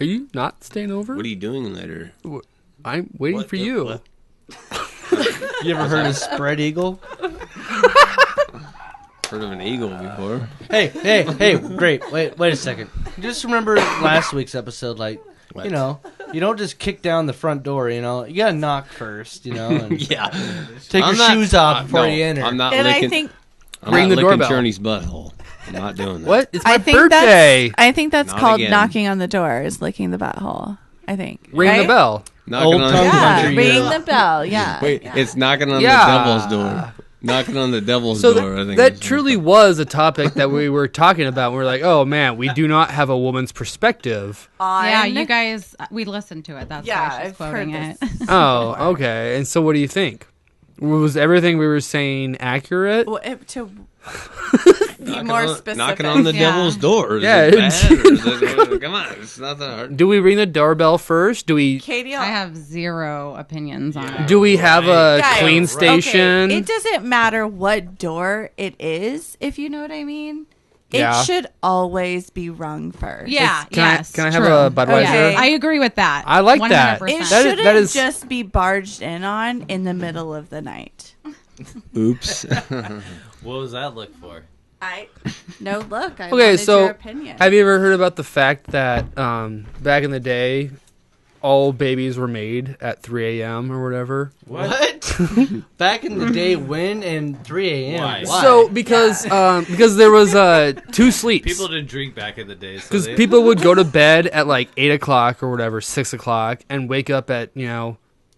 Are you not staying over? What are you doing later? I'm waiting What for the- you. what? You ever heard of spread eagle? Heard of an eagle before? Hey, great. Wait a second. Just remember last week's episode, like, What? you know, you don't just kick down the front door, you know. You gotta knock first, you know, and Yeah. take your shoes off before you enter. I'm not And licking. I think I'm Ring not the licking doorbell. Journey's butthole. I'm not doing that. What? It's my I think birthday. that's Not called again. knocking on the door, is licking the butthole. I think. Ring the right? bell. Knocking Old on tongue Yeah, country, ring yeah. the bell. Yeah. Wait, yeah. it's knocking on Yeah. the devil's door. Knocking on the devil's So door. I think that is- truly was a topic that we were talking about. We are like, oh man, we do not have a woman's perspective. Yeah, you guys, we listened to it. That's Yeah, why she's I've quoting heard it. this. Oh, okay. And so what do you think? Was everything we were saying accurate? Well, to be knocking more on- specific. Knocking on the Yeah. devil's door. Is Yeah, it it's- bad, or is it, come on, it's not that hard. Do we ring the doorbell first? Do we Katie, I have zero opinions on it. do we have a Guys, clean okay, station? it doesn't matter what door it is, if you know what I mean. Yeah. It should always be rung first. Yeah, Can I- yes. can I have true. a Budweiser? Okay. I agree with that. I like that. 100%. It That is- shouldn't that is- just be barged in on in the middle of the night. Oops. What was that look for? No, look. I Okay, wanted so your opinion. have you ever heard about the fact that back in the day, all babies were made at 3 a.m. or whatever? What? Back in the day, when and 3 a.m. Why? So because there was 2 sleeps. People didn't drink back in the day. So Because they- people would go to bed at like 8 o'clock or whatever, 6 o'clock, and wake up at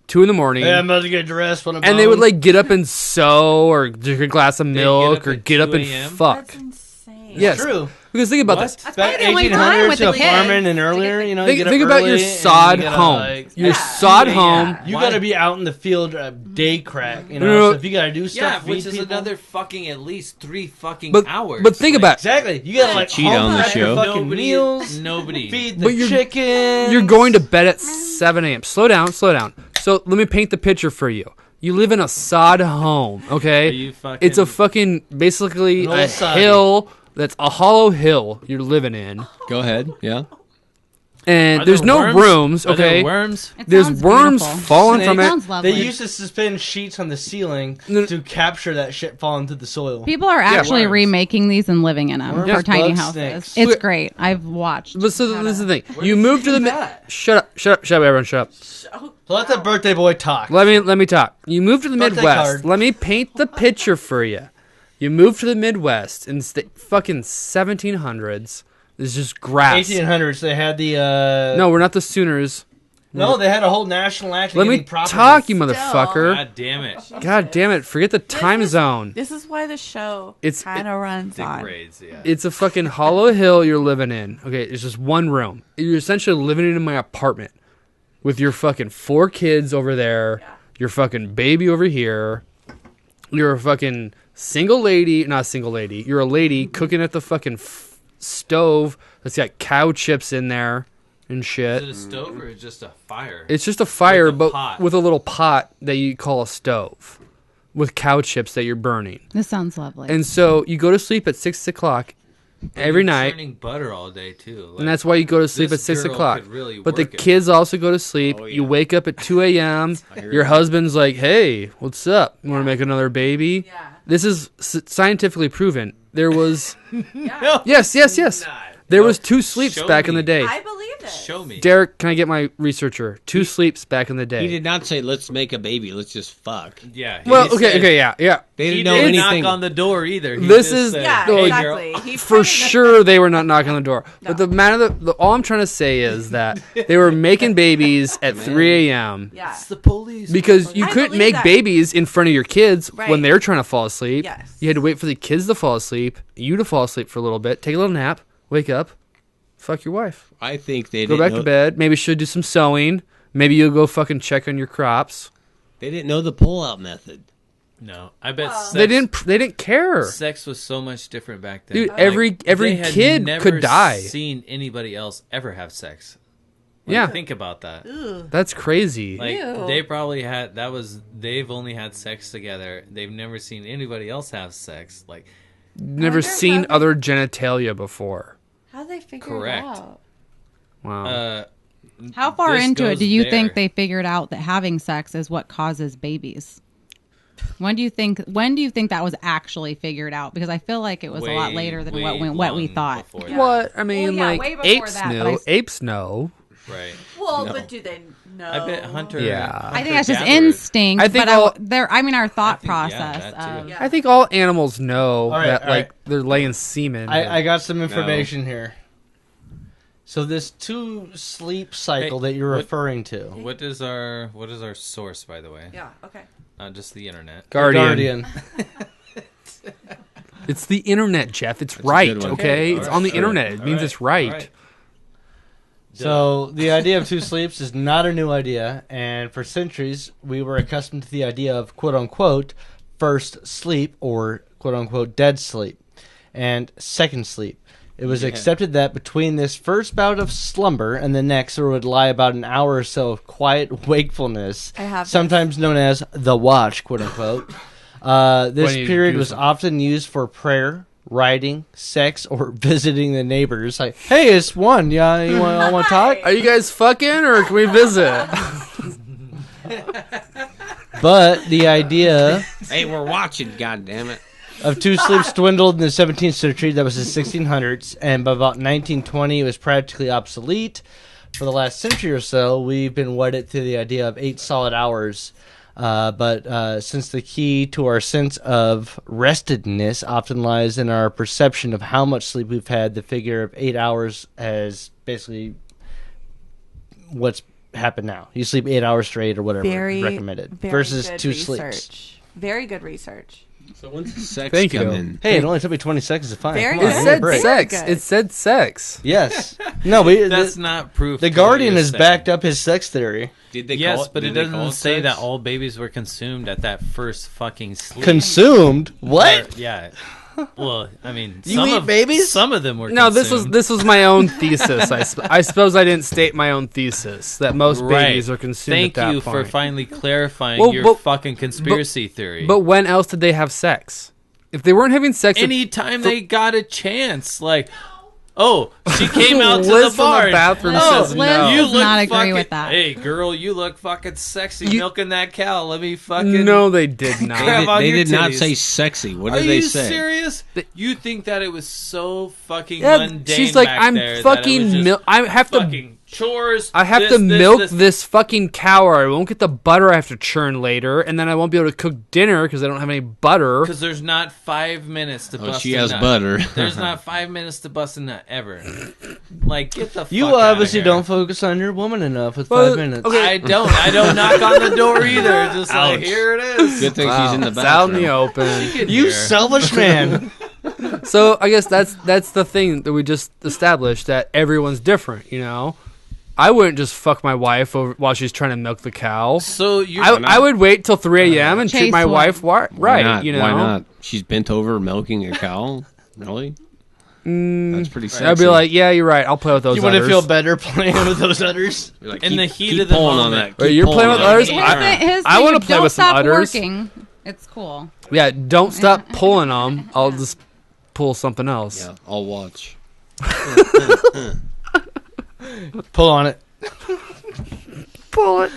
2 in the morning. Hey, I'm about to get dressed. And they would like get up and sew or drink a glass of milk or get up and 2 a.m.? fuck. That's insane. Yes. True. Because think about this. That's Back probably the only time with the kids. farming and earlier, you know, you get up Think about your early and sod you gotta, home. like, Your sod home. You got to be out in the field day crack, you know. No. So if you got to do stuff, Yeah, which feed is people- another fucking at least 3 fucking But hours. but think about it. Exactly. You got to like cheat on the prep your show. fucking meals, Nobody. feed But the you're- chicken. You're going to bed at 7 a.m. Slow down. So let me paint the picture for you. You live in a sod home, okay? Are you fucking- It's a fucking basically An old a soddy. hill that's a hollow hill you're living in, Go ahead. Yeah. and Are there's there no worms? rooms, Are there okay? worms? It There's sounds worms beautiful. falling from it. Sounds lovely. They used to suspend sheets on the ceiling No. to capture that shit falling to the soil. People are actually worms. remaking these and living in them Worms, for tiny bugs, houses. snakes. It's Look- great. I've watched. But so this is the thing. Where You did move you to the do mid. that? Shut up, everyone, shut up. So let that birthday boy talk. Let me talk. You move to the Birthday Midwest. card. Let me paint the picture for you. You move to the Midwest in the fucking 1700s. There's just grass. 1800s, they had the. No, we're not the Sooners. No, they had a whole national act. Let me talk, you motherfucker. God damn it. God damn it! Forget the time zone. This is why the show It's- kind of runs Dick on. braids, yeah. It's a fucking hollow hill you're living in. Okay, it's just one room. You're essentially living in my apartment with your fucking 4 kids over there, your fucking baby over here. You're a fucking single lady, not a single lady. You're a lady cooking at the fucking stove that's got cow chips in there and shit. Is it a stove or just a fire? It's just a fire, With a but pot. with a little pot that you call a stove with cow chips that you're burning. This sounds lovely. And so you go to sleep at 6 o'clock every You're night. churning butter all day too. Like, And that's why you go to sleep at this 6 girl o'clock. could really But the work it. kids also go to sleep. Oh, You yeah. wake up at 2 a.m. hear Your that. husband's like, hey, what's up? You want to make another baby? Yeah. This is scientifically proven. There was. Yeah. Yes. There was 2 sleeps Show back in me. the day. I believe it. Show me. Derek, can I get my researcher? 2 sleeps back in the He day. did not say, let's make a baby. Let's just fuck. Yeah. he Well, said- okay, yeah. They He didn't know didn't anything. knock on the door either. He This just is- said, Yeah, No, "Hey, exactly. girl." He For put it in sure, they were not knocking on the door. But the matter, all I'm trying to say is that they were making babies at 3 a.m. Yeah. It's the police. Because you I couldn't believe make that. babies in front of your kids Right. when they're trying to fall asleep. Yes. You had to wait for the kids to fall asleep, you to fall asleep for a little bit, take a little nap, wake up, fuck your wife, I think they go didn't back know, to bed. Maybe she'll do some sewing. Maybe you'll go fucking check on your crops. They didn't know the pull-out method. No, I bet sex, They didn't care. Sex was so much different back then. Dude, Like, every they had kid never could die. Seen anybody else ever have sex? Like, Yeah. think about that. That's crazy. Like Ew. they probably had they've only had sex together. They've never seen anybody else have sex. Like Never wonder seen how they- other genitalia before. How'd they figure Correct. it out? Wow. How far this into it goes do you there. think they figured out that having sex is what causes babies? When do you think that was actually figured out? Because I feel like it was a lot later than what we long thought. before that. What? I mean, Well, yeah, way like, before apes that, but know. I s- Apes know. Right. Well, No. but do they know? I bet Hunter. Yeah. I think that's just hunter-gatherers- instinct. I think but all- our thought think, yeah, process. that too. Yeah. I think all animals know right, that, all like, right. they're laying semen. I got some information here. So this 2 sleep cycle Hey, that you're what- referring to. What is our source, by the way? Yeah. Okay. Not just the internet. Guardian. It's the internet, Jeff. It's a right, good one. okay? Okay, It's all on the right, internet. It all means right, it's right. all right. So the idea of 2 sleeps is not a new idea, and for centuries we were accustomed to the idea of quote unquote first sleep or quote unquote dead sleep and second sleep. It was accepted that between this first bout of slumber and the next there would lie about an hour or so of quiet wakefulness, I have this. sometimes known as the watch, quote unquote. This When you period do was something. often used for prayer, writing, sex, or visiting the neighbors. Like, hey, it's one. Yeah, you want to talk? Are you guys fucking or can we visit? But the idea Hey, we're watching, goddammit. of 2 sleeps dwindled in the 17th century. That was the 1600s, and by about 1920, it was practically obsolete. For the last century or so, we've been wedded to the idea of 8 solid hours. But since the key to our sense of restedness often lies in our perception of how much sleep we've had, the figure of 8 hours has basically what's happen now. You sleep 8 hours straight or whatever Very recommended very versus good 2 research. sleeps. Very good research. So when's the sex Thank you. come in? Hey, it only took me 20 seconds to find. Very Come on, It give me a said break. sex. good. It said sex. Yes. No, we. That's not proof. The to what Guardian you're has saying. backed up his sex theory. Did they Yes, call it, but did it they call doesn't say sex? that all babies were consumed at that first fucking sleep. Consumed? What? Or- yeah. Well, I mean, You eat babies? Some of them were. No, consumed. this was my own thesis. I suppose I didn't state my own thesis that most Right. babies are consumed Thank at that you point. for finally clarifying Well, your but- fucking conspiracy theory. But when else did they have sex? If they weren't having sex, anytime they got a chance, like, oh, she came out to Liz the from bar. the bathroom oh, says no. You does look not agree fucking, with that. Hey, girl, you look fucking sexy You- milking that cow. Let me fucking. no, they did not. Grab on They your did not titties. say sexy. What Are did they you say? serious? You think that it was so fucking Yeah, mundane? she's like, back I'm there that it fucking was just I have to. fucking chores. I have to milk this fucking cow, or I won't get the butter I have to churn later, and then I won't be able to cook dinner because I don't have any butter. Because there's not 5 minutes to bust she a has nut. butter. There's not 5 minutes to bust a nut ever. Like, get the fuck You outta obviously here. don't focus on your woman enough with Well, 5 minutes. okay. I don't knock on the door either. Just like, Ouch. here it is. Good thing she's in the It's out in the bathroom. open. She can You hear. selfish man. So I guess that's the thing that we just established, that everyone's different. You know, I wouldn't just fuck my wife over while she's trying to milk the cow. So you I would wait till 3 a.m. and treat Chase my would. wife Why right. not? You know, Why not? She's bent over milking a cow. Really? That's pretty sexy. I'd be like, yeah, you're right. I'll play with those. You wouldn't udders. feel better playing with those udders? Be like, in keep- the heat keep of the pulling on moment. that. Wait, Keep you're pulling playing with on udders? that. His I thing wanna is, play don't with some stop udders. working. It's cool. Yeah, don't stop pulling them. I'll just pull something else. Yeah, I'll watch. Pull on it. Pull it.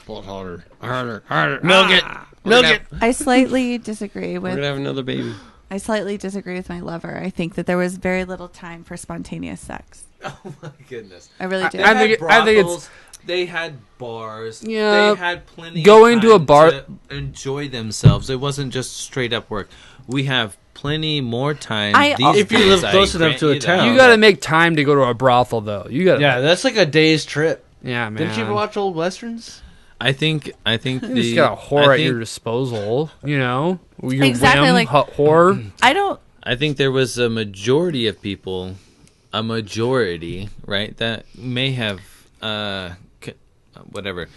Pull it harder. Harder. Harder. Milk it. Milk it. I slightly disagree We're with. gonna have another baby. I slightly disagree with my lover. I think that there was very little time for spontaneous sex. Oh my goodness. I really do. I think it's- Brothels, they had bars. Yeah, They had plenty going of to a time bar- to enjoy themselves. It wasn't just straight up work. We have plenty more time. If you live close enough to a town. You got to make time to go to a brothel, though. You got. Yeah, that's like a day's trip. Yeah, man. Didn't you ever watch old westerns? I think You the just got a whore I at think- your disposal. You know, your Exactly, whim, like- whore. I don't. I think there was a majority of people, right, that may have whatever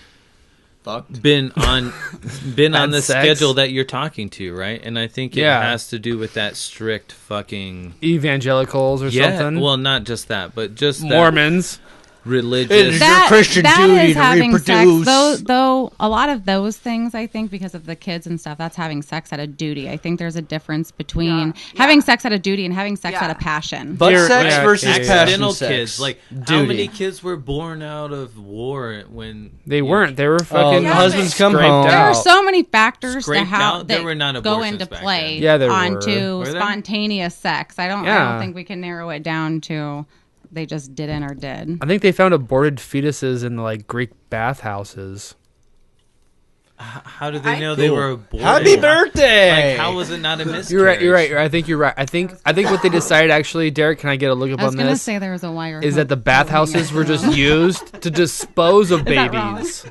Fucked. been on Had the sex. schedule that you're talking to, right? And I think it Yeah. has to do with that strict fucking Evangelicals or something. Well, not just that, but just that Mormons. religious. It is your Christian duty is to having reproduce. sex. Though a lot of those things, I think, because of the kids and stuff, that's having sex out of duty. I think there's a difference between having sex out of duty and having sex out of passion. Butt You're- sex yeah, versus yeah, yeah. passion Accidental sex. kids, like how Duty. many kids were born out of war when They weren't. They were fucking. the husbands come scraped home. There are out. so many factors to Scraped how out? There that were not go abortions into back play then. Yeah, there onto were. Were there? spontaneous sex. I don't Yeah. think we can narrow it down to they just didn't or did. I think they found aborted fetuses in like Greek bathhouses. how did they know they were aborted? Happy birthday! Like, how was it not a miscarriage? You're right. You're right. I think you're right. I think what they decided actually, Derek. Can I get a look up I was on going to this? say there was a wire. Is that the bathhouses were just used to dispose of that wrong? babies?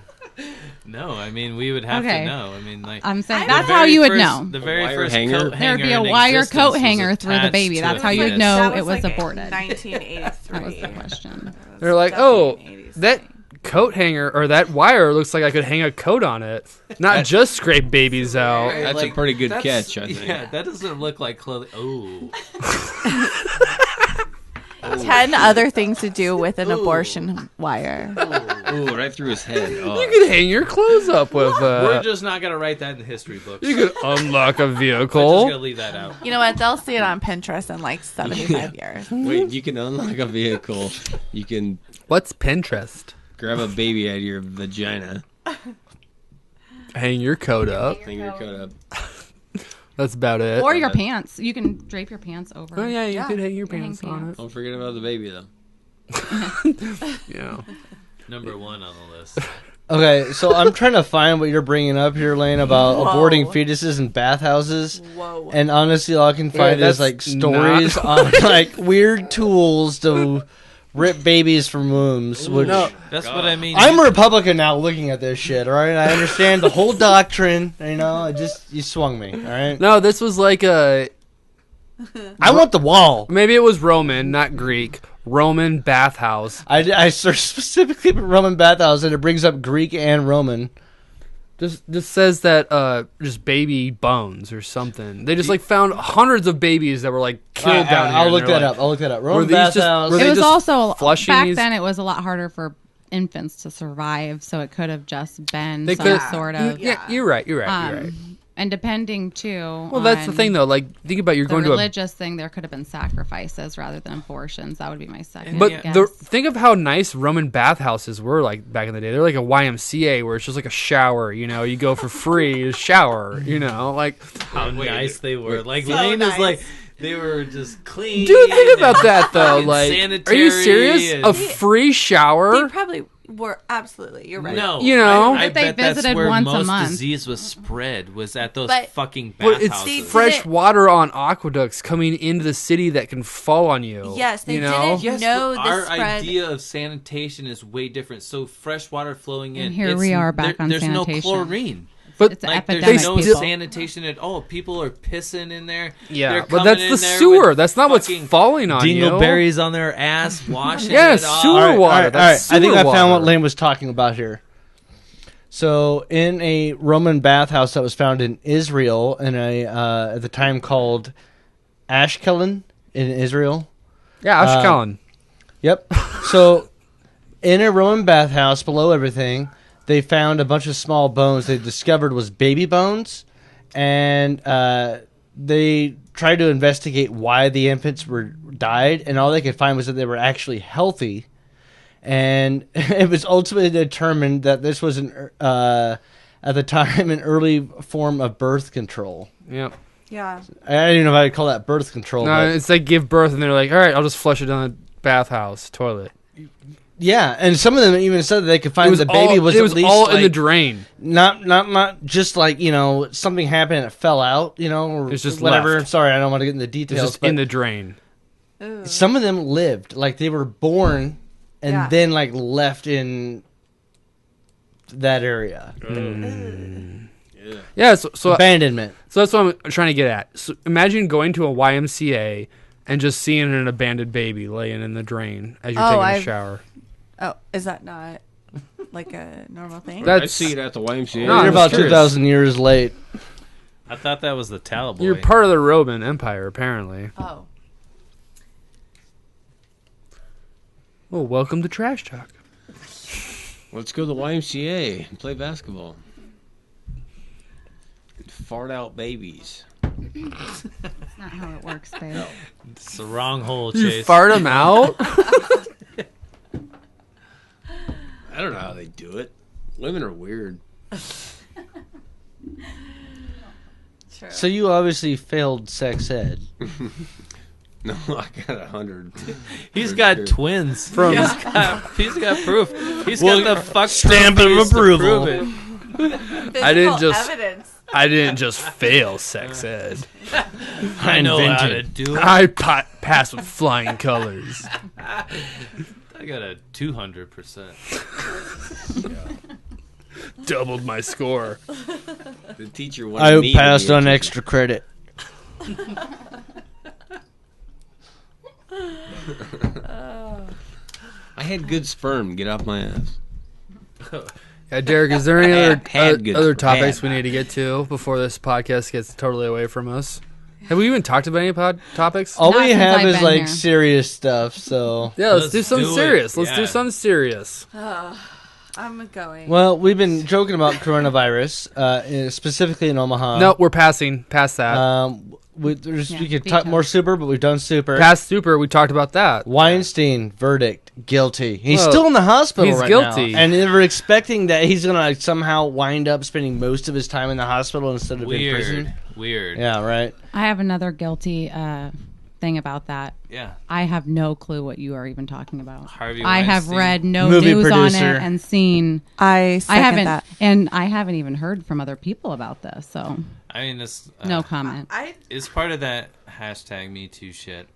No, I mean we would have Okay. to know. I mean, like I'm saying the that's very how you would first- know. The very wire first hanger? coat There hanger would be a in wire existence coat was hanger through the attached baby. to That's a how you'd fetus. know That it was like aborted. 1983. That was the question. They're like, oh, that coat hanger or that wire looks like I could hang a coat on it, not just scrape babies out. That's a pretty good that's- catch, I think. Yeah, that doesn't look like clothing. Oh, 10 other things to do with an abortion wire. Ooh, right through his head. Oh. You could hang your clothes up with. we're just not gonna write that in the history books. You could unlock a We're just vehicle. gonna leave that out. You know what? They'll see it on Pinterest in like 75 years. Wait, you can unlock a vehicle. You can What's Pinterest? grab a baby out of your vagina. Hang your coat up. Hang your coat up. That's about it. Or your pants. You can drape your pants over. Oh yeah, you could hang your You can pants hang on pants. Don't forget about the baby, though. it. Yeah. Number one on the list. Okay, so I'm trying to find what you're bringing up here, Lane, about aborting fetuses in bathhouses. Whoa. And honestly, all I can find Yeah, is like that's stories not- on like weird tools to rip babies from wombs. Which That's what I mean. I'm a Republican now looking at this shit, all right? I understand the whole doctrine, you know, you swung me, all right? No, this was like a... I want the wall. Maybe it was Roman, not Greek. Roman bathhouse. I searched specifically for Roman bathhouse, and it brings up Greek and Roman. Just says that just baby bones or something. They just like found hundreds of babies that were like killed down here. I'll look that up. Roman bathhouse. It was also back these? then. It was a lot harder for infants to survive, so it could have just been They some could- sort of. Yeah, you're right. You're right. And depending too. Well, that's the thing though. Like, think about you're going to a religious thing. There could have been sacrifices rather than abortions. That would be my second. But guess. think of how nice Roman bathhouses were like back in the day. They're like a YMCA where it's just like a shower. You know, you go for free to shower. You know, like How nice they were. Like So Lane nice. is like they were just clean. dude, think about that though. fucking Like, are sanitary you serious? and- A free shower? They probably were absolutely. You're right. No, You know? I But they bet that's visited where once a most month. disease was spread. Was at those But- fucking Well, bathhouses. it's They fresh didn't- water on aqueducts coming into the city that can fall on you. Yes, they you know? didn't Yes, know but the our spread. idea of sanitation is way different. So fresh water flowing in. And here we are back on there's sanitation. no chlorine. But It's an Like there's epidemic. no people. sanitation at all. People are pissing in there. Yeah, They're but coming that's in the there sewer. with That's not what's fucking falling on you. dingleberries on their ass, washing Yeah, it off. sewer All right, water. all right. That's I think sewer I found what water. Lane was talking about here. So, in a Roman bathhouse that was found in Israel, in a at the time called Ashkelon in Israel. Yeah, Ashkelon. Yep. So, in a Roman bathhouse, below everything, they found a bunch of small bones. They discovered was baby bones, and they tried to investigate why the infants were died, and all they could find was that they were actually healthy. And it was ultimately determined that this was at the time an early form of birth control. Yep. Yeah. I don't even know if I'd call that birth control. No, but it's like give birth, and they're like, all right, I'll just flush it down the bathhouse toilet. yeah, and some of them even said that they could find the baby was it was at least all like, in the drain. not just like, you know, something happened and it fell out, you know, or It's just whatever. left. Sorry, I don't want to get into It's details. just But in the drain. Ooh. some of them lived, like they were born and Yeah. then like left in that area. Yeah, so Abandonment. that's what I'm trying to get at. So imagine going to a YMCA and just seeing an abandoned baby laying in the drain as you're Oh, taking a I've- shower. Oh, is that not like a normal thing? That- I see it at the YMCA. No, You're I'm about curious. 2,000 years late. I thought that was the Taliban. You're part of the Roman Empire, apparently. Oh. Well, welcome to Trash Talk. Let's go to the YMCA and play basketball. And fart out babies. That's not how it works, babe. It's the wrong hole, You Chase. fart them out? I don't know how they do it. Women are weird. True. So you obviously failed sex ed. No, I got 100. He's got twins. From He's got proof. He's Well, got the fuck stamp proof of to approval. prove it. I didn't Physical just- evidence. I didn't just fail sex ed. I know how to invented. do it. I passed with flying colors. I got a 200%. Doubled my score. The teacher wanted I me to passed be on interested. extra credit. I had good sperm. Get off my ass. Yeah, Derek, is there any other Had good other for topics bad. we need to get to before this podcast gets totally away from us? Have we even talked about any topics? All Not we since have I've is been like here. serious stuff. So, Yeah, let's Let's do something do it. serious. Let's do Yeah. something serious. I'm going. well, we've been joking about coronavirus, specifically in Omaha. No, we're passing past that. We Yeah, could be talk tough. more super, but we've done super. Past super, we talked about that. Weinstein verdict guilty. He's Well, still in the hospital he's right guilty. now, and they were expecting that he's gonna like, somehow wind up spending most of his time in the hospital instead of in prison. Weird. Yeah, right. I have another guilty thing about that. Yeah. I have no clue what you are even talking about. Harvey I have Weinstein. read no Movie news on producer. it and seen. I second haven't, that. and I haven't even heard from other people about this. So I mean, it's no comment. I it's part of that hashtag Me Too shit.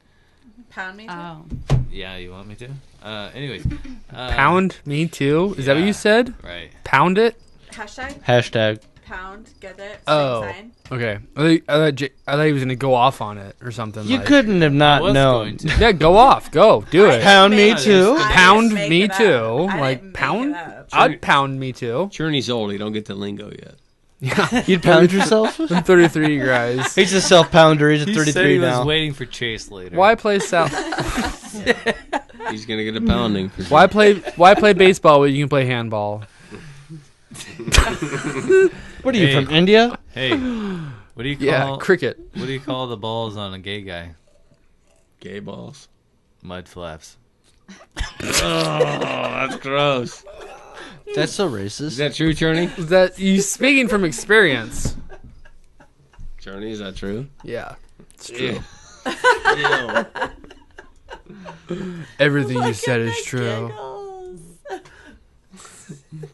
Pound me too. Oh. Yeah, you want me to? Anyways. Pound me too? Is that what you said? Right. Pound it? Hashtag. Pound. Get it? Oh. Sign. Okay. I thought he was going to go off on it or something. You like. couldn't have not was known. going to. Yeah, go off. Go. Do it. Pound me too. Pound make me it up. too. I Like, didn't make pound? it up. I'd pound me too. Journey's old. He don't get the lingo yet. Yeah. You'd pound yourself? I'm 33, guys. He's a self-pounder. He's a He 33 said he now. was waiting for Chase later. Why play South? He's gonna get a pounding. Why play baseball when you can play handball? What are you, Hey. from India? Hey, what do you call? Yeah, cricket. What do you call the balls on a gay guy? Gay balls. Mud flaps. Oh, that's gross. That's so Is racist. that true, Journey? Is that you speaking from experience? Journey, is that true? Yeah, it's true. Ew. Everything you said is true.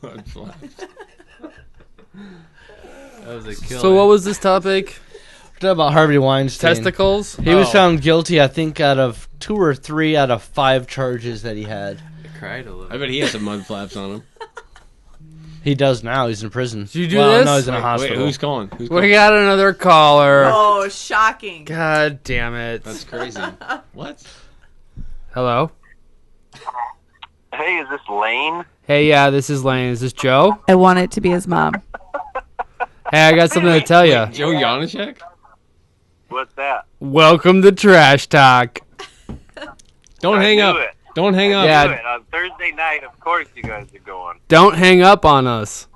Mud flaps. That was a killer. So what was this topic? We're talking about Harvey Weinstein. Testicles? He was Oh. found guilty, I think, out of 2 or 3 out of 5 charges that he had. I cried a little. I bet he has some mud flaps on him. He does now. He's in prison. Did you do well, this? No, he's in a Wait, hospital. who's calling? Who's We calling? got another caller. Oh, shocking. God damn it. That's crazy. What? Hello? Hey, is this Lane? Hey, yeah, this is Lane. Is this Joe? I want it to be his mom. Hey, I got something to tell you. Joe Janacek? What's that? Welcome to Trash Talk. Don't I hang knew up. it. Don't hang up. Yeah. Do it. On Thursday night, of course you guys are going. Don't hang up on us.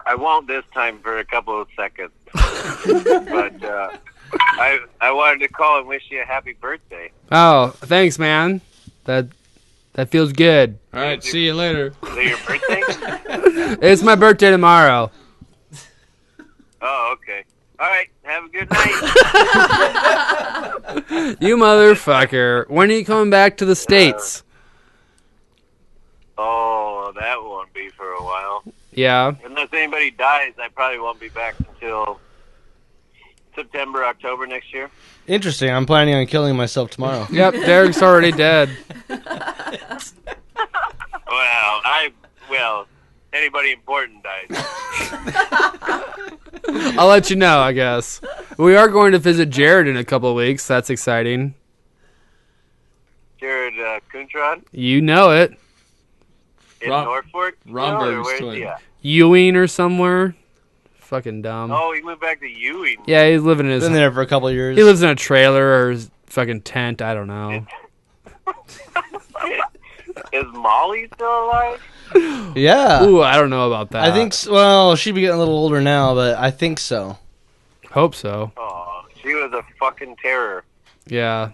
I won't this time for a couple of seconds. But I wanted to call and wish you a happy birthday. Oh, thanks, man. That feels good. All right, see you later. Is it your birthday? It's my birthday tomorrow. Oh, okay. All right. Have a good night. You motherfucker. When are you coming back to the States? Oh, that won't be for a while. Yeah. Unless anybody dies, I probably won't be back until September, October next year. Interesting. I'm planning on killing myself tomorrow. Yep, Derek's already dead. Well, anybody important dies. I'll let you know, I guess. We are going to visit Jared in a couple of weeks. That's exciting. Jared Kuntrad You know it. in Rob- Norfolk? Romberg's or where's twin. he at? Ewing or somewhere. Fucking dumb. Oh, he moved back to Ewing. Yeah, he's living in his... Been there for a couple of years. He lives in a trailer or his fucking tent. I don't know. Is Molly still alive? Yeah. Ooh, I don't know about that. I think, well, she'd be getting a little older now, but I think so. Hope so. Oh, she was a fucking terror. Yeah.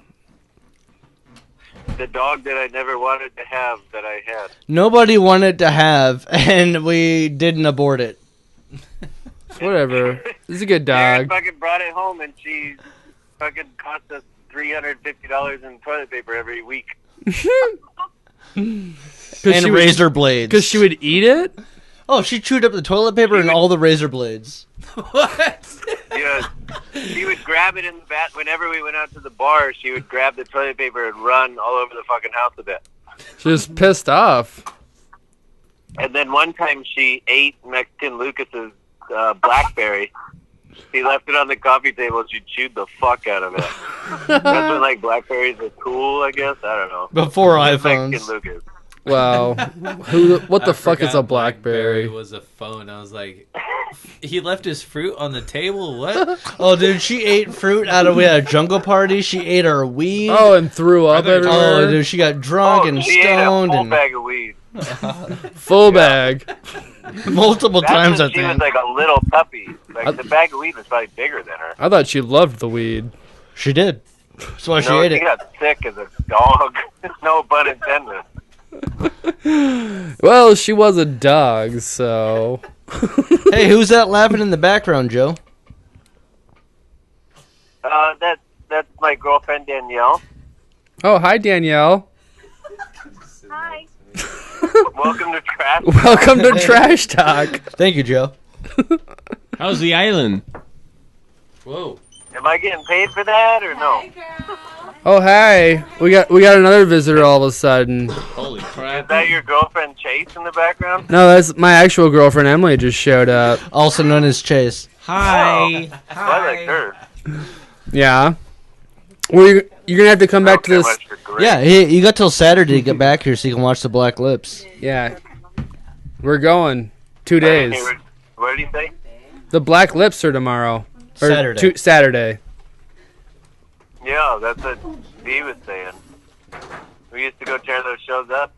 The dog that I never wanted to have that I had. Nobody wanted to have, and we didn't abort it. Whatever. This is a good Jared dog. fucking brought it home, and she fucking cost us $350 in toilet paper every week. And razor blades. Because she would eat it? Oh, she chewed up the toilet paper and all the razor blades. Yeah, she would grab it in the bat whenever we went out to the bar. She would grab the toilet paper and run all over the fucking house a bit. She was pissed off. And then one time she ate Mexican Lucas's blackberry. He left it on the coffee table. She chewed the fuck out of it. That's when like blackberries are cool, I guess. I don't know. Before Mexican iPhones. Lucas. Wow. What the fuck is a forgot blackberry? was a phone. I was like, he left his fruit on the table? What? Oh, dude, she ate fruit out of, we had a jungle party. She ate our weed. Oh, and threw up Oh, everywhere? dude, she got drunk and she ate a stoned full and bag of weed. Full bag. multiple That's times, I when she was think. like a little puppy. Like the bag of weed was probably bigger than her. I thought she loved the weed. She did. That's why she No, ate she it. got sick as a dog. No pun intended. Well, she was a dog, so... Hey, who's that laughing in the background, Joe? That's my girlfriend Danielle. Oh, hi, Danielle. Hi. Welcome to Trash. Welcome to Trash Talk. Thank you, Joe. How's the island? Whoa. Am I getting paid for that or no? Hey, girl. Oh, hey. We got another visitor all of a sudden. Holy crap. Is that your girlfriend Chase in the background? No, that's my actual girlfriend Emily just showed up. Also known as Chase. Hi. I like her. Yeah. Well, you're going to have to come back to this. Much for Grace. Yeah, you got till Saturday to get back here so you can watch the Black Lips. Yeah. We're going 2 days. What did he say? The Black Lips are tomorrow. Or Saturday. Saturday. Yeah, that's what Dee was saying. We used to go tear those shows up.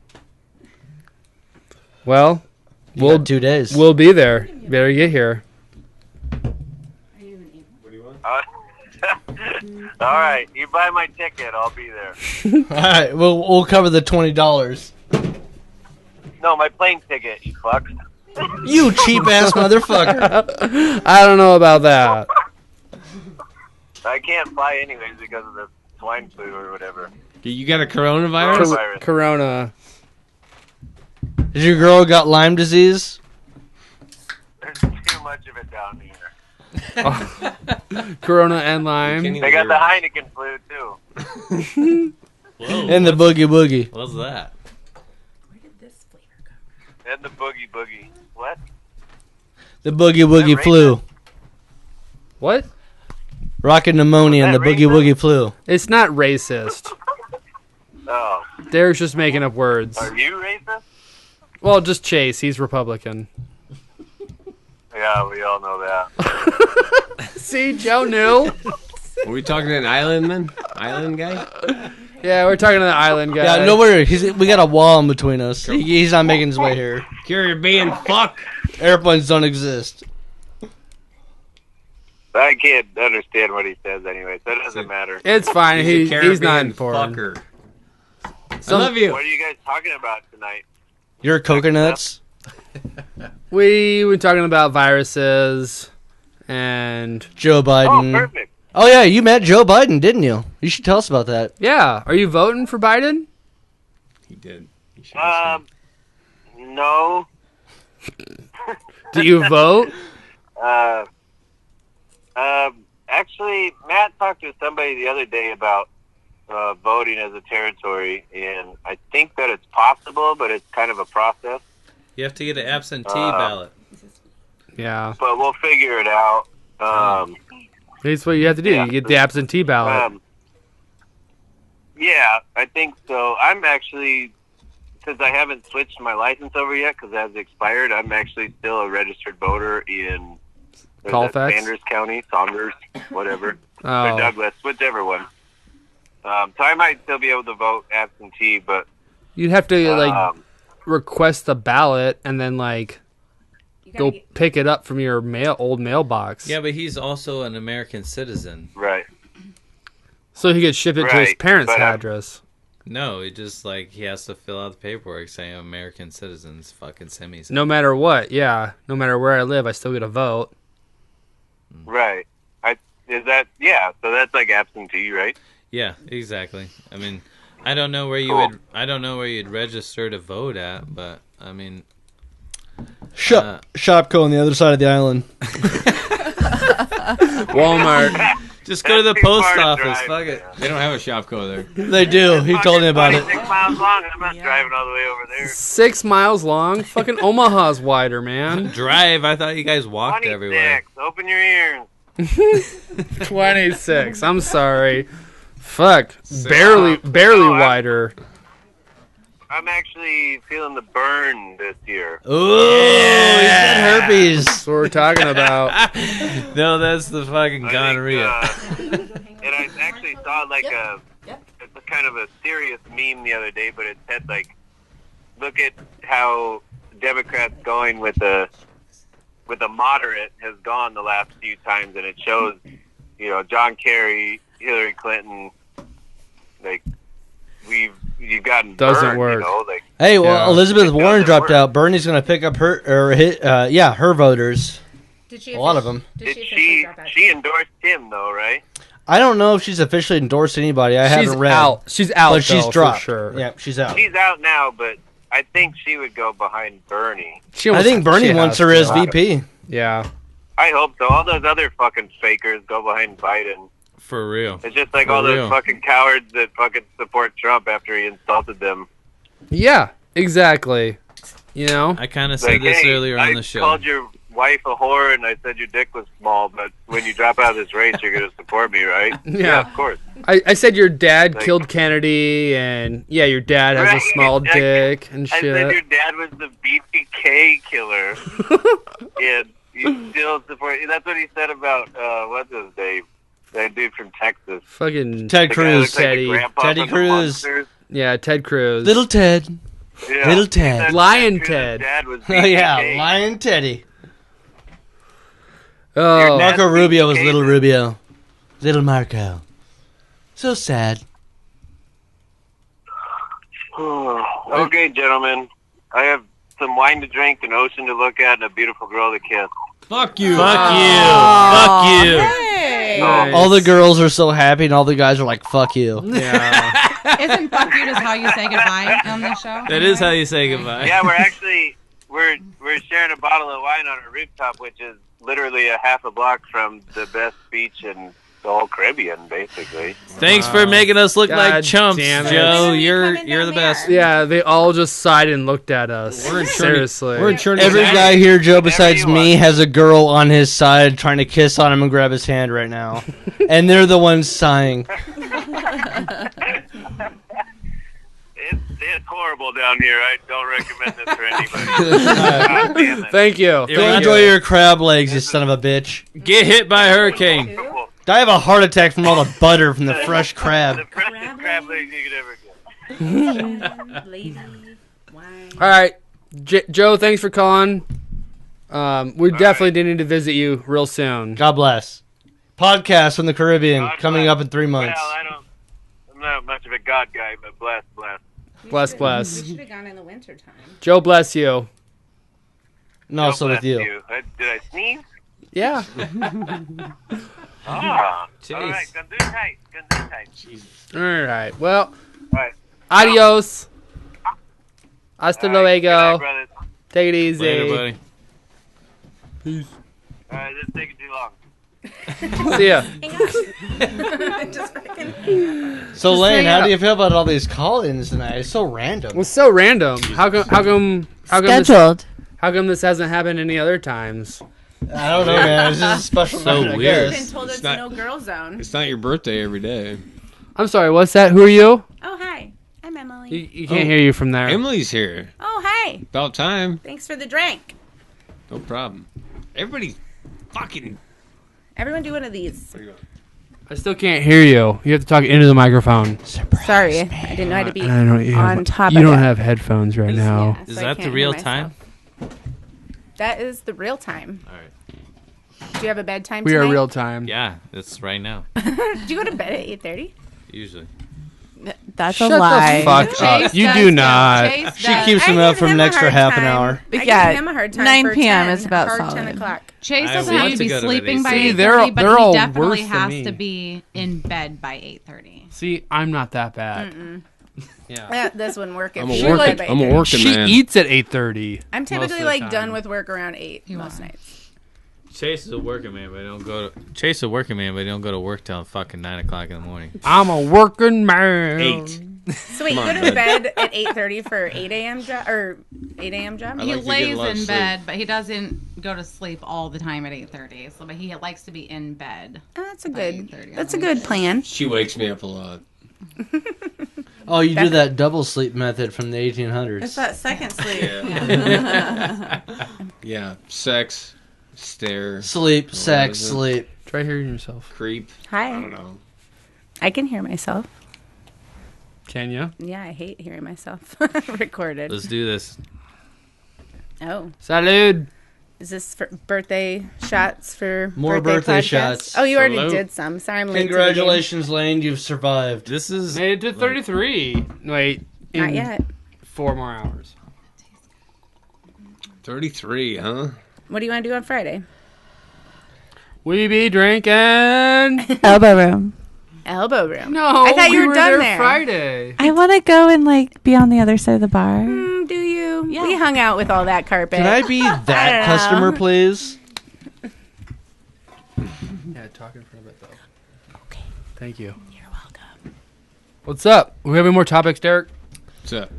Well, We'll 2 days. We'll be there. Better get here. All right, you buy my ticket, I'll be there. All right, we'll cover the $20. No, my plane ticket, you fucks. You cheap ass motherfucker. I don't know about that. I can't fly anyways because of the swine flu or whatever. You got a coronavirus? Corona. Did your girl got Lyme disease? There's too much of it down here. Corona and Lyme. They got the Heineken flu too. Whoa, And the boogie boogie. What's that? And the boogie boogie. What? The boogie woogie flu. What? Rocket pneumonia and the boogie woogie flu. It's not racist. Oh. Derek's just making up words. Are you racist? Well, just Chase. He's Republican. Yeah, we all know that. See, Joe knew. Are we talking to an islandman? Island guy? Yeah, we're talking to the island guy. Yeah, no worry. We got a wall in between us. He's not making his way here. Caribbean fuck. Airplanes don't exist. I can't understand what he says anyway, so it doesn't matter. It's fine. He's a He's not Caribbean important. fucker. I Some- love you. What are you guys talking about tonight? Your coconuts? We were talking about viruses and Joe Biden. Oh, perfect. Oh, yeah, you met Joe Biden, didn't you? You should tell us about that. yeah. Are you voting for Biden? He did. He should have No. Do you vote? Actually, Matt talked to somebody the other day about voting as a territory, and I think that it's possible, but it's kind of a process. You have to get an absentee ballot. Yeah. But we'll figure it out. That's what you have to do. Yeah. You get the absentee ballot. Yeah, I think so. I'm actually, since I haven't switched my license over yet because it has expired, I'm actually still a registered voter in Colfax? Sanders County, Saunders, whatever, Oh. or Douglas, whichever one. So I might still be able to vote absentee, but You'd have to request the ballot and then go pick it up from your old mailbox. Yeah, but he's also an American citizen. right. So he could ship it to his Right, parents' but, address. No, he just he has to fill out the paperwork saying American citizens. Fucking semis. No matter what, yeah. No matter where I live, I still get a vote. Right. So that's like absentee, right? Yeah, exactly. I mean, I don't know where you Cool. would. I don't know where you'd register to vote at, but I mean, Shopco on the other side of the island. Walmart. just go to the That's too post far to office. drive. Fuck it. They don't have a Shopko there. They do. He told me about it. 26 miles long. I'm not driving all the way over there. 6 miles long? Fucking Omaha's wider, man. Drive. I thought you guys walked 26. everywhere. Open your ears. 26. I'm sorry. Fuck. Barely wider. I'm actually feeling the burn this year. Ooh, he's got herpes. That's what we're talking about. No, that's the fucking gonorrhea. And I actually saw it's a kind of a serious meme the other day, but it said look at how Democrats going with a moderate has gone the last few times, and it shows, John Kerry, Hillary Clinton, you've gotten Doesn't burned, work. Hey, well, Yeah. Elizabeth It Warren doesn't dropped work. out. Bernie's going to pick up her voters. Did she A lot of them. Did Did she drop out? she endorsed him though, right? I don't know if she's officially endorsed anybody. I She's haven't read. out. She's out, But she's though, dropped. for sure. Yeah, she's out. She's out now, but I think she would go behind Bernie. I think Bernie wants her as VP. Yeah. I hope so. All those other fucking fakers go behind Biden. For real. It's just like For all real. those fucking cowards that fucking support Trump after he insulted them. Yeah, exactly. You know? I kind of Like, said this hey, earlier on the I show. called your wife a whore and I said your dick was small, but when you drop out of this race, you're going to support me, right? Yeah. Of course. I said your dad Like- killed Kennedy, and yeah, your dad has a Right. small dick and I shit. said your dad was the BTK killer. And you still support. That's what he said about, what's his name? That dude from Texas. Fucking Ted The guy who looks Cruz. like the Teddy. grandpa Teddy from the Cruz. Munsters. Yeah, Ted Cruz. Little Ted. Yeah. Little He Ted. said Lion Cruz's Ted. Dad was Oh, yeah, BTK. Lion Teddy. Oh, Your dad- Marco Rubio was BTK. Little Rubio. Little Marco. So sad. Okay, gentlemen. I have some wine to drink, an ocean to look at, and a beautiful girl to kiss. Fuck you. Fuck you. Aw. Fuck you. Hey. Nice. All the girls are so happy, and all the guys are like, fuck you. Yeah. Isn't fuck you just how you say goodbye on this show? That is how you say goodbye. Yeah, we're actually we're sharing a bottle of wine on a rooftop, which is literally a half a block from the best beach in the whole Caribbean, basically. Thanks for making us look God like chumps, damn it. Joe. When are you You're coming the down best. there? Yeah, they all just sighed and looked at us. We're in Seriously. We're in Trinity. Every guy here, Joe, besides you me, want. has a girl on his side trying to kiss on him and grab his hand right now. And they're the ones sighing. It's horrible down here. I don't recommend this for anybody. God damn it. Thank you. Yeah, Go right. enjoy your crab legs, you son of a bitch. Get hit by a hurricane. Beautiful. I have a heart attack from all the butter from the fresh crab. The freshest crab legs you could ever get. Lazy. Wine. All right, Joe. Thanks for calling. We definitely need to visit you real soon. God bless. Podcast from the Caribbean God coming bless. up in 3 months. Well, I'm not much of a God guy, but bless. Bless, bless. We should have gone in the wintertime. Joe, bless you. No, God so with bless you. Did I sneeze? Yeah. Ah. Jeez. All right, gonna do tight. All right. Well, All right. adios. Hasta All right, good night, luego. brothers. Take it easy. Later, buddy. Peace. All right, this is taking too long. See ya. Just freaking. So, Lane, hang how out. do you feel about all these call-ins tonight? It's so random. It's so random. How come Scheduled. how come this hasn't happened any other times? I don't know, man. It's just a special So night, I weird. guess. Been told it's not- no girl zone. It's not your birthday every day. I'm sorry. What's that? Who are you? Oh, hi. I'm Emily. You can't hear you from there. Emily here. Oh, hi. About time. Thanks for the drink. No problem. Everybody fucking. Everyone do one of these. I still can't hear you. You have to talk into the microphone. Sorry. I didn't know how to be I don't, you on have, top you of don't it. have headphones right now. Yeah, Is so I that the can't real hear time? myself. That is the real time. All right. Do you have a bedtime We tonight? are real time. Yeah, it's right now. Do you go to bed at 8:30? Usually. That's Shut a lie. the fuck Chase up. You does do too. not. Chase She does. keeps him I up give for him an a extra hard half an time. hour. I Yeah, give him a hard time. 9 for p.m. 10, is about hard solid. 10 o'clock. Chase I doesn't want need to to be go to bed sleeping at by 8:30. See, 8:30, they're but all he definitely worse than has me. to be in bed by 8:30. See, I'm not that bad. Yeah. This wouldn't work. If I'm a she working. went by I'm a 8:30. working She man. eats at 8:30. I'm most typically of the like time. done with work around 8 You most are. nights. Chase is a working man, but he don't go to Chase is a working man, but he don't go to work till fucking 9 o'clock in the morning. I'm a working man. 8. So wait, you go to bed at 8:30 for 8 a.m. job or 8 a.m. job? I He like to get a lays lot of in sleep. bed, but he doesn't go to sleep all the time at 8:30. So, but he likes to be in bed. Oh, that's a By good. 8:30 That's a on good plan. She wakes me up a lot. Oh, you do that double sleep method from the It's 1800s. that second sleep. Yeah. Sex, stare, Sleep, What sex, is it? sleep. Try hearing yourself. creep. I don't Hi. know. I can hear myself. Can you? Yeah, I hate hearing myself recorded. Let's do this. Oh, Salud. is this for birthday shots for More birthday podcast? shots. Oh, you already Salute. did some. Sorry, I'm late. to the game. Congratulations, Lane. You've survived. This is Made it to 33. Wait. Not in yet. 4 more hours. 33, huh? What do you want to do on Friday? We be drinking. Elbow room. Elbow room. No, I thought you we were done there there. Friday. I want to go and like be on the other side of the bar. Do you? Yeah. We hung out with all that carpet. Can I be I don't that know. customer, please? Yeah, talk in front of it though. Thank you. You're welcome. What's up? We have any more topics, Derek? What's up?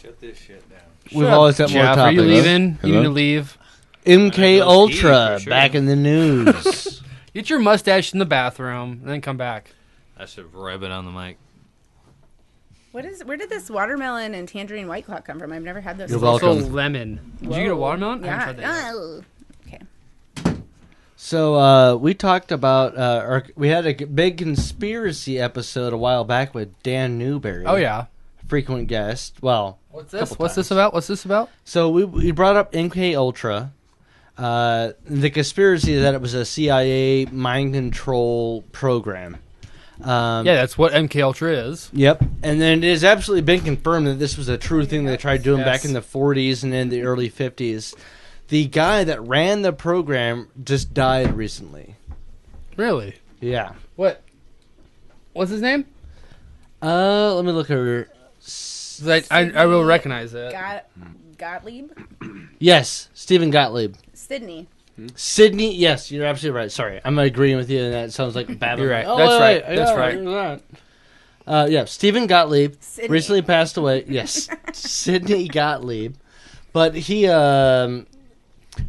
Shut this shit down. We've always got more Jeff, topics. are you leaving? Hello? You need to leave. MK Go Ultra ski, for sure. back in the news. Get your mustache in the bathroom and then come back. I should rub it on the mic. Where did this watermelon and tangerine white claw come from? I've never had those. You're Also welcome. lemon. Did you get a watermelon? I haven't Yeah. tried that yet. Okay. So we talked about we had a big conspiracy episode a while back with Dan Newberry. Oh yeah. Frequent guest. Well, What's this? couple What's this times. about? What's this about? So we brought up MK Ultra. The conspiracy is that it was a CIA mind control program. Yeah, that's what MK Ultra is. Yep. And then it has absolutely been confirmed that this was a true thing they tried doing back Yes. in the 40s and in the early 50s. The guy that ran the program just died recently. Really? Yeah. What? What's his name? Let me look over. I will recognize it. Gottlieb? Yes, Stephen Gottlieb. Sydney. Yes, you're absolutely right. Sorry, I'm agreeing with you, and that sounds like bad. You're right. Oh, That's wait, right. That's yeah, right. you're right. Yeah, Stephen Gottlieb Sydney. recently passed away. Yes, Sidney Gottlieb. But he,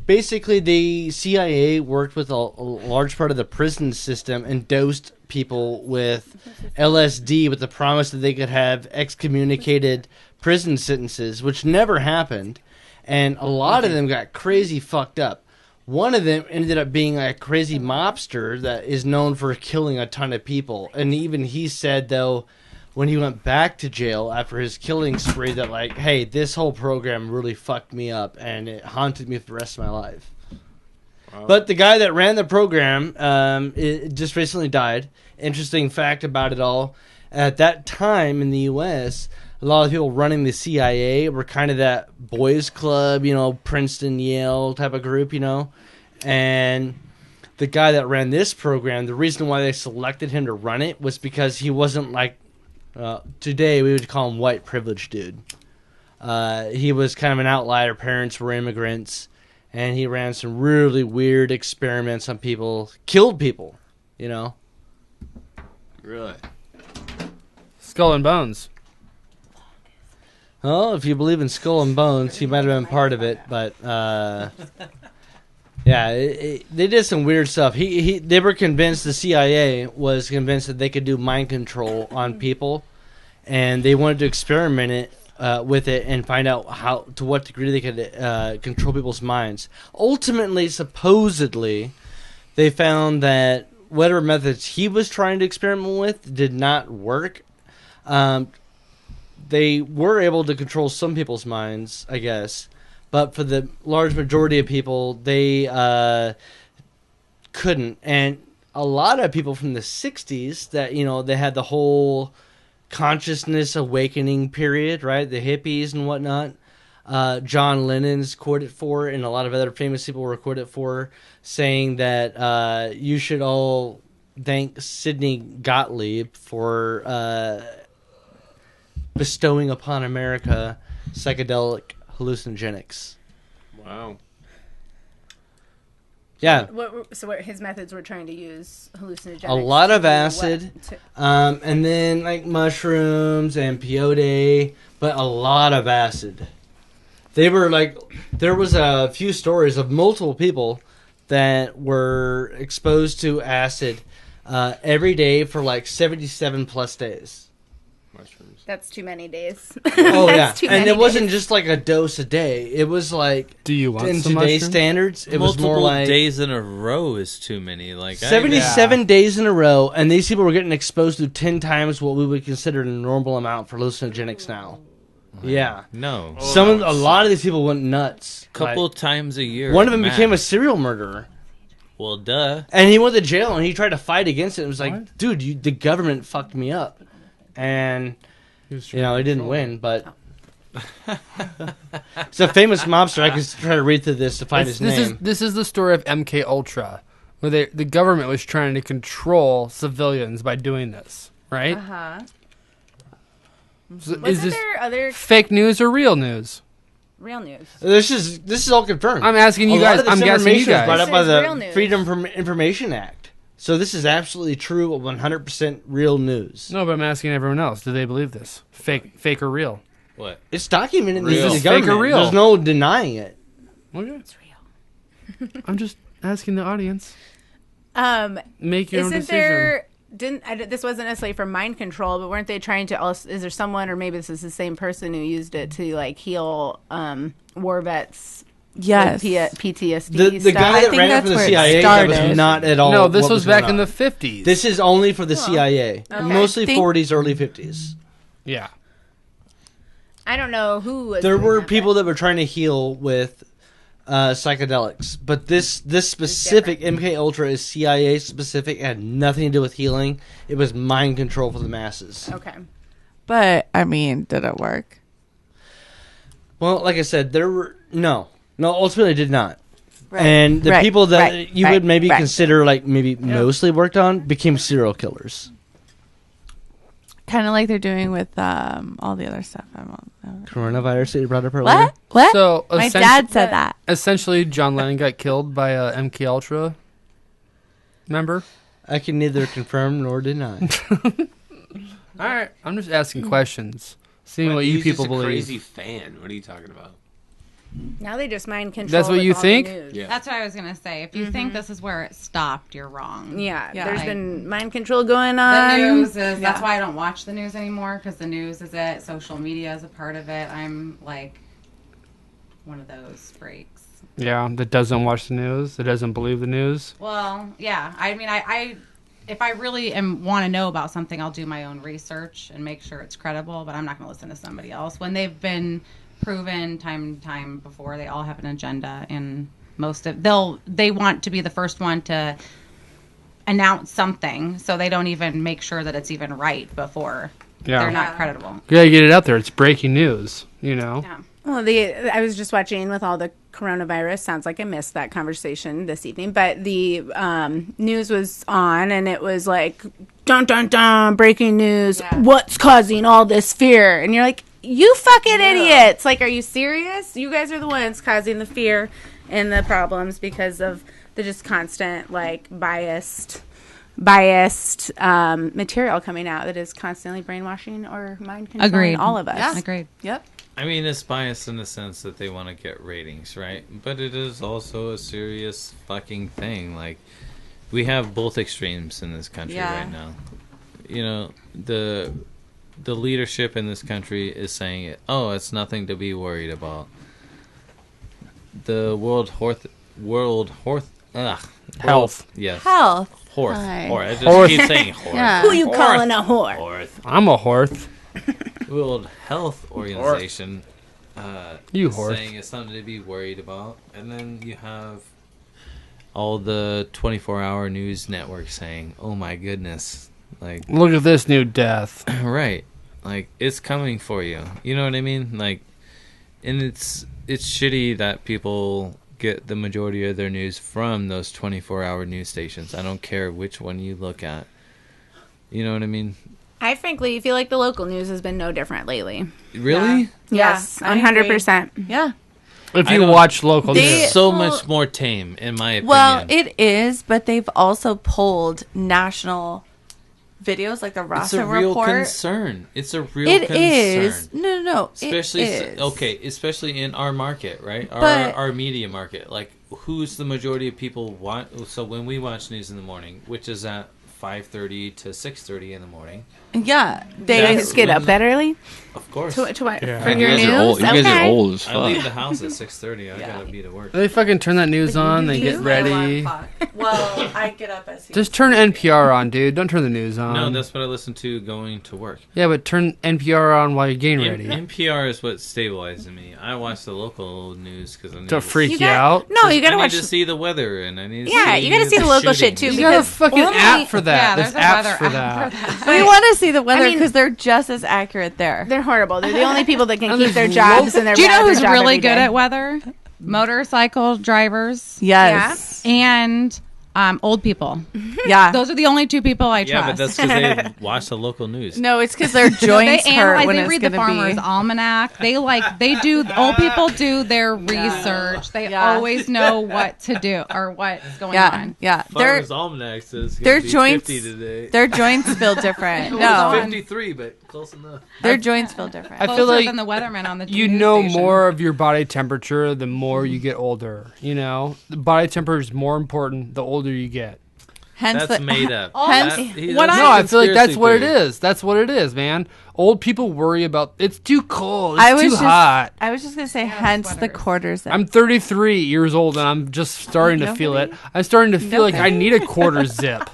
basically, the CIA worked with a large part of the prison system and dosed people with LSD with the promise that they could have excommunicated prison sentences, which never happened. And a lot of them got crazy fucked up. One of them ended up being a crazy mobster that is known for killing a ton of people. And even he said, though, when he went back to jail after his killing spree, that, like, hey, this whole program really fucked me up and it haunted me for the rest of my life. Wow. But the guy that ran the program it just recently died. Interesting fact about it all. At that time in the U.S., a lot of people running the CIA were kind of that boys club, Princeton, Yale type of group, And the guy that ran this program, the reason why they selected him to run it was because he wasn't like, today we would call him white privilege dude. He was kind of an outlier. Parents were immigrants. And he ran some really weird experiments on people, killed people, Really? Skull and Bones. Well, if you believe in Skull and Bones, he might have been part of it, but yeah, they did some weird stuff. They were convinced, the CIA was convinced that they could do mind control on people, and they wanted to experiment with it and find out to what degree they could control people's minds. Ultimately, supposedly, they found that whatever methods he was trying to experiment with did not work. They were able to control some people's minds, I guess, but for the large majority of people, they couldn't. And a lot of people from the 60s that, they had the whole consciousness awakening period, right? The hippies and whatnot. John Lennon's quoted for, and a lot of other famous people were quoted for, saying that you should all thank Sidney Gottlieb for bestowing upon America psychedelic hallucinogenics. Wow. Yeah. So his methods were trying to use hallucinogenics. A lot of to do acid, what? and then like mushrooms and peyote, but a lot of acid. They were like, there was a few stories of multiple people that were exposed to acid every day for like 77 plus days. Mushrooms. That's too many days. Oh yeah, That's too and many it wasn't days. just like a dose a day. It was like, do you want in some today's mushrooms? standards, it Multiple was more like days in a row is too many. Like 77 days in a row, and these people were getting exposed to 10 times what we would consider a normal amount for hallucinogenics now. Yeah, no. a lot of these people went nuts. Couple Like, times a year. one of them max. became a serial murderer. Well, duh. And he went to jail and he tried to fight against it. It was like, dude, the government fucked me up. And, he didn't win, but... It's a famous mobster. I can try to read through this to find his name. This is the story of MK Ultra, where the government was trying to control civilians by doing this, right? Uh-huh. So is Wasn't this there other fake news or real news? real news? This is all confirmed. I'm asking you A lot guys. of this I'm guessing you information was guys. brought up by This is real the news. Freedom from Information Act. So this is absolutely true, 100% real news. No, but I'm asking everyone else. Do they believe this? Fake or real? What? It's documented in Real. the government. Fake or real? There's no denying it. Okay. It's real. I'm just asking the audience. Make your own Isn't decision. there? This wasn't necessarily for mind control, but weren't they trying to? Also, is there someone, or maybe this is the same person who used it to like heal war vets? Yes. PTSD. The guy that ran it for the CIA that was not at all. No, this what was back going in on. the 50s. This is only for the CIA. Okay. Mostly 40s, early 50s. Yeah. I don't know who was There doing were that, people that were trying to heal with psychedelics, but this specific MK Ultra is CIA specific. It had nothing to do with healing. It was mind control for the masses. Okay. But I mean, did it work? Well, like I said, there were no, ultimately did not. Right. And the Right. people that Right. you Right. would maybe Right. consider like maybe mostly worked on became serial killers. Kind of like they're doing with all the other stuff. Coronavirus that you brought up earlier. What? So My dad said that. Essentially, John Lennon got killed by a MK Ultra member. I can neither confirm nor deny. All right, I'm just asking questions, seeing what you He's people just a believe. crazy fan. What are you talking about? Now they just mind control. That's what with you all the think? news. Yeah. That's what I was gonna say. If you think this is where it stopped, you're wrong. Yeah, Yeah. there's Like, been mind control going the on. news is. Yeah. That's why I don't watch the news anymore, because the news is it. Social media is a part of it. I'm like one of those freaks. Yeah, that doesn't watch the news, that doesn't believe the news. Well, yeah. I mean, I if I really want to know about something, I'll do my own research and make sure it's credible. But I'm not going to listen to somebody else when they've been proven time and time before. They all have an agenda, and they want to be the first one to announce something, so they don't even make sure that it's even right before. Yeah. They're not credible. You gotta get it out there. It's breaking news, you know? Yeah. Well, I was just watching with all the coronavirus. Sounds like I missed that conversation this evening, but the news was on, and it was like, dun dun dun, breaking news. Yeah. What's causing all this fear? And you're like, you fucking idiots! Like, are you serious? You guys are the ones causing the fear and the problems because of the just constant like biased material coming out that is constantly brainwashing or mind controlling Agreed. all of us. Yeah. Agreed. Yep. I mean, it's biased in the sense that they want to get ratings, right? But it is also a serious fucking thing. Like, we have both extremes in this country Yeah. right now. You know, the leadership in this country is saying, "Oh, it's nothing to be worried about." The Health. Yes. Health. Horth. Hi. Horth. I just Horth. keep saying Horth. Yeah. Who you calling a whore? Horth. I'm a horth. World Health Organization You is horth. saying it's something to be worried about. And then you have all the 24-hour news networks saying, "Oh my goodness." Like, Look at this new death. right. Like, it's coming for you. You know what I mean? Like, and it's shitty that people get the majority of their news from those 24-hour news stations. I don't care which one you look at. You know what I mean? I frankly feel like the local news has been no different lately. Really? Yes, I 100%. Yeah. If I you don't- watch local They- news. So well- much more tame, in my opinion. Well, it is, but they've also pulled national videos like the it's Rosser a real report. concern. It's a real It concern. is. No. Especially it is. especially in our market, right? But- Our media market. Like, who's the majority of people watch? So when we watch news in the morning, which is at 5:30 to 6:30 in the morning, Yeah. You They guys get up that early of course. to what? Yeah. For You your guys news? are old. You guys are Okay. old as I leave the fuck. house at 6:30. I gotta be to work. They fucking turn that news on, they get ready. Well, I get up at Just turn NPR on, dude. Don't turn the news on. No, that's what I listen to going to work. Yeah, but turn NPR on while you're getting ready. NPR is what stabilizes me. I watch the local news because I need To freak you, got- out. No, you I gotta need watch. to see the weather, and I need to Yeah, see you gotta see the local shit, shootings. too. You got a because fucking only- app for that. Yeah, There's there's a apps weather for app that. for that. We want to see the weather I mean- because they're just as accurate there. They're horrible. They're the only people that can And keep their there's jobs and their. Do you know their who's job really every good day. at weather? Motorcycle drivers. Yes. And Old people. Yeah. Those are the only two people I trust. Yeah, but that's because they watch the local news. No, it's because their joints they hurt when they it's read the gonna Farmer's be. Almanac. Old people do their research. They always know what to do or what's going on. Yeah. Farmer's Almanac says their be joints 50 today. Their joints feel different. It No. was 53, but close enough. Their joints feel different. I feel Closer like than the weatherman on the you news know station. more of your body temperature the more you get older. You know, the body temperature is more important the older you get. Hence That's made up. Hence, I feel like that's what it is. That's what it is, man. Old people worry about it's too cold. It's too hot. I was just gonna say, hence the quarters. I'm 33 years old and I'm just starting to feel it. I'm starting to feel like I need a quarter zip.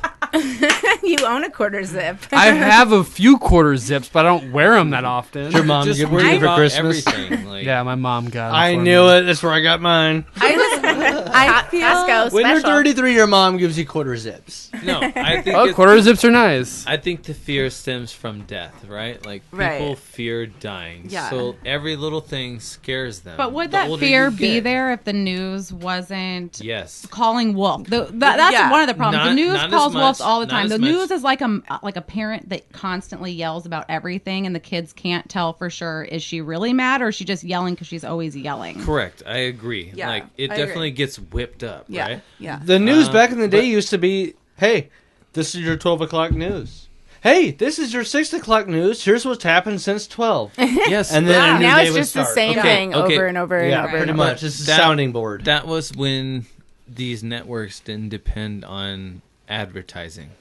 You own a quarter zip. I have a few quarter zips, but I don't wear them that often. Your mom Just give worry you for about Christmas. everything. Like, Yeah, my mom got it. I for knew me. it. That's where I got mine. I feel Costco When you're special. 33, your mom gives you quarter zips. No, I think Oh, quarter zips are nice. I think the fear stems from death, right? Like people Right. fear dying, Yeah. so every little thing scares them. But would The that older fear you be get. there if the news wasn't Yes. calling wolf? That's Yeah. one of the problems. Not- the news not as calls much, wolves all the not time. as The much. news is like a parent that constantly yells about everything, and the kids can't tell for sure is she really mad or is she just yelling because she's always yelling. Correct. I agree. Yeah, like it I definitely agree. gets whipped up, Yeah. right? Yeah. The news back in the day but- used to be, hey, this is your 12 o'clock news. Hey, this is your 6 o'clock news. Here's what's happened since 12. Yes. And then a new Now day it's would just the start. same Okay, thing okay. over and over and Yeah, over. pretty and much. over. It's a That- sounding board. That was when these networks didn't depend on advertising.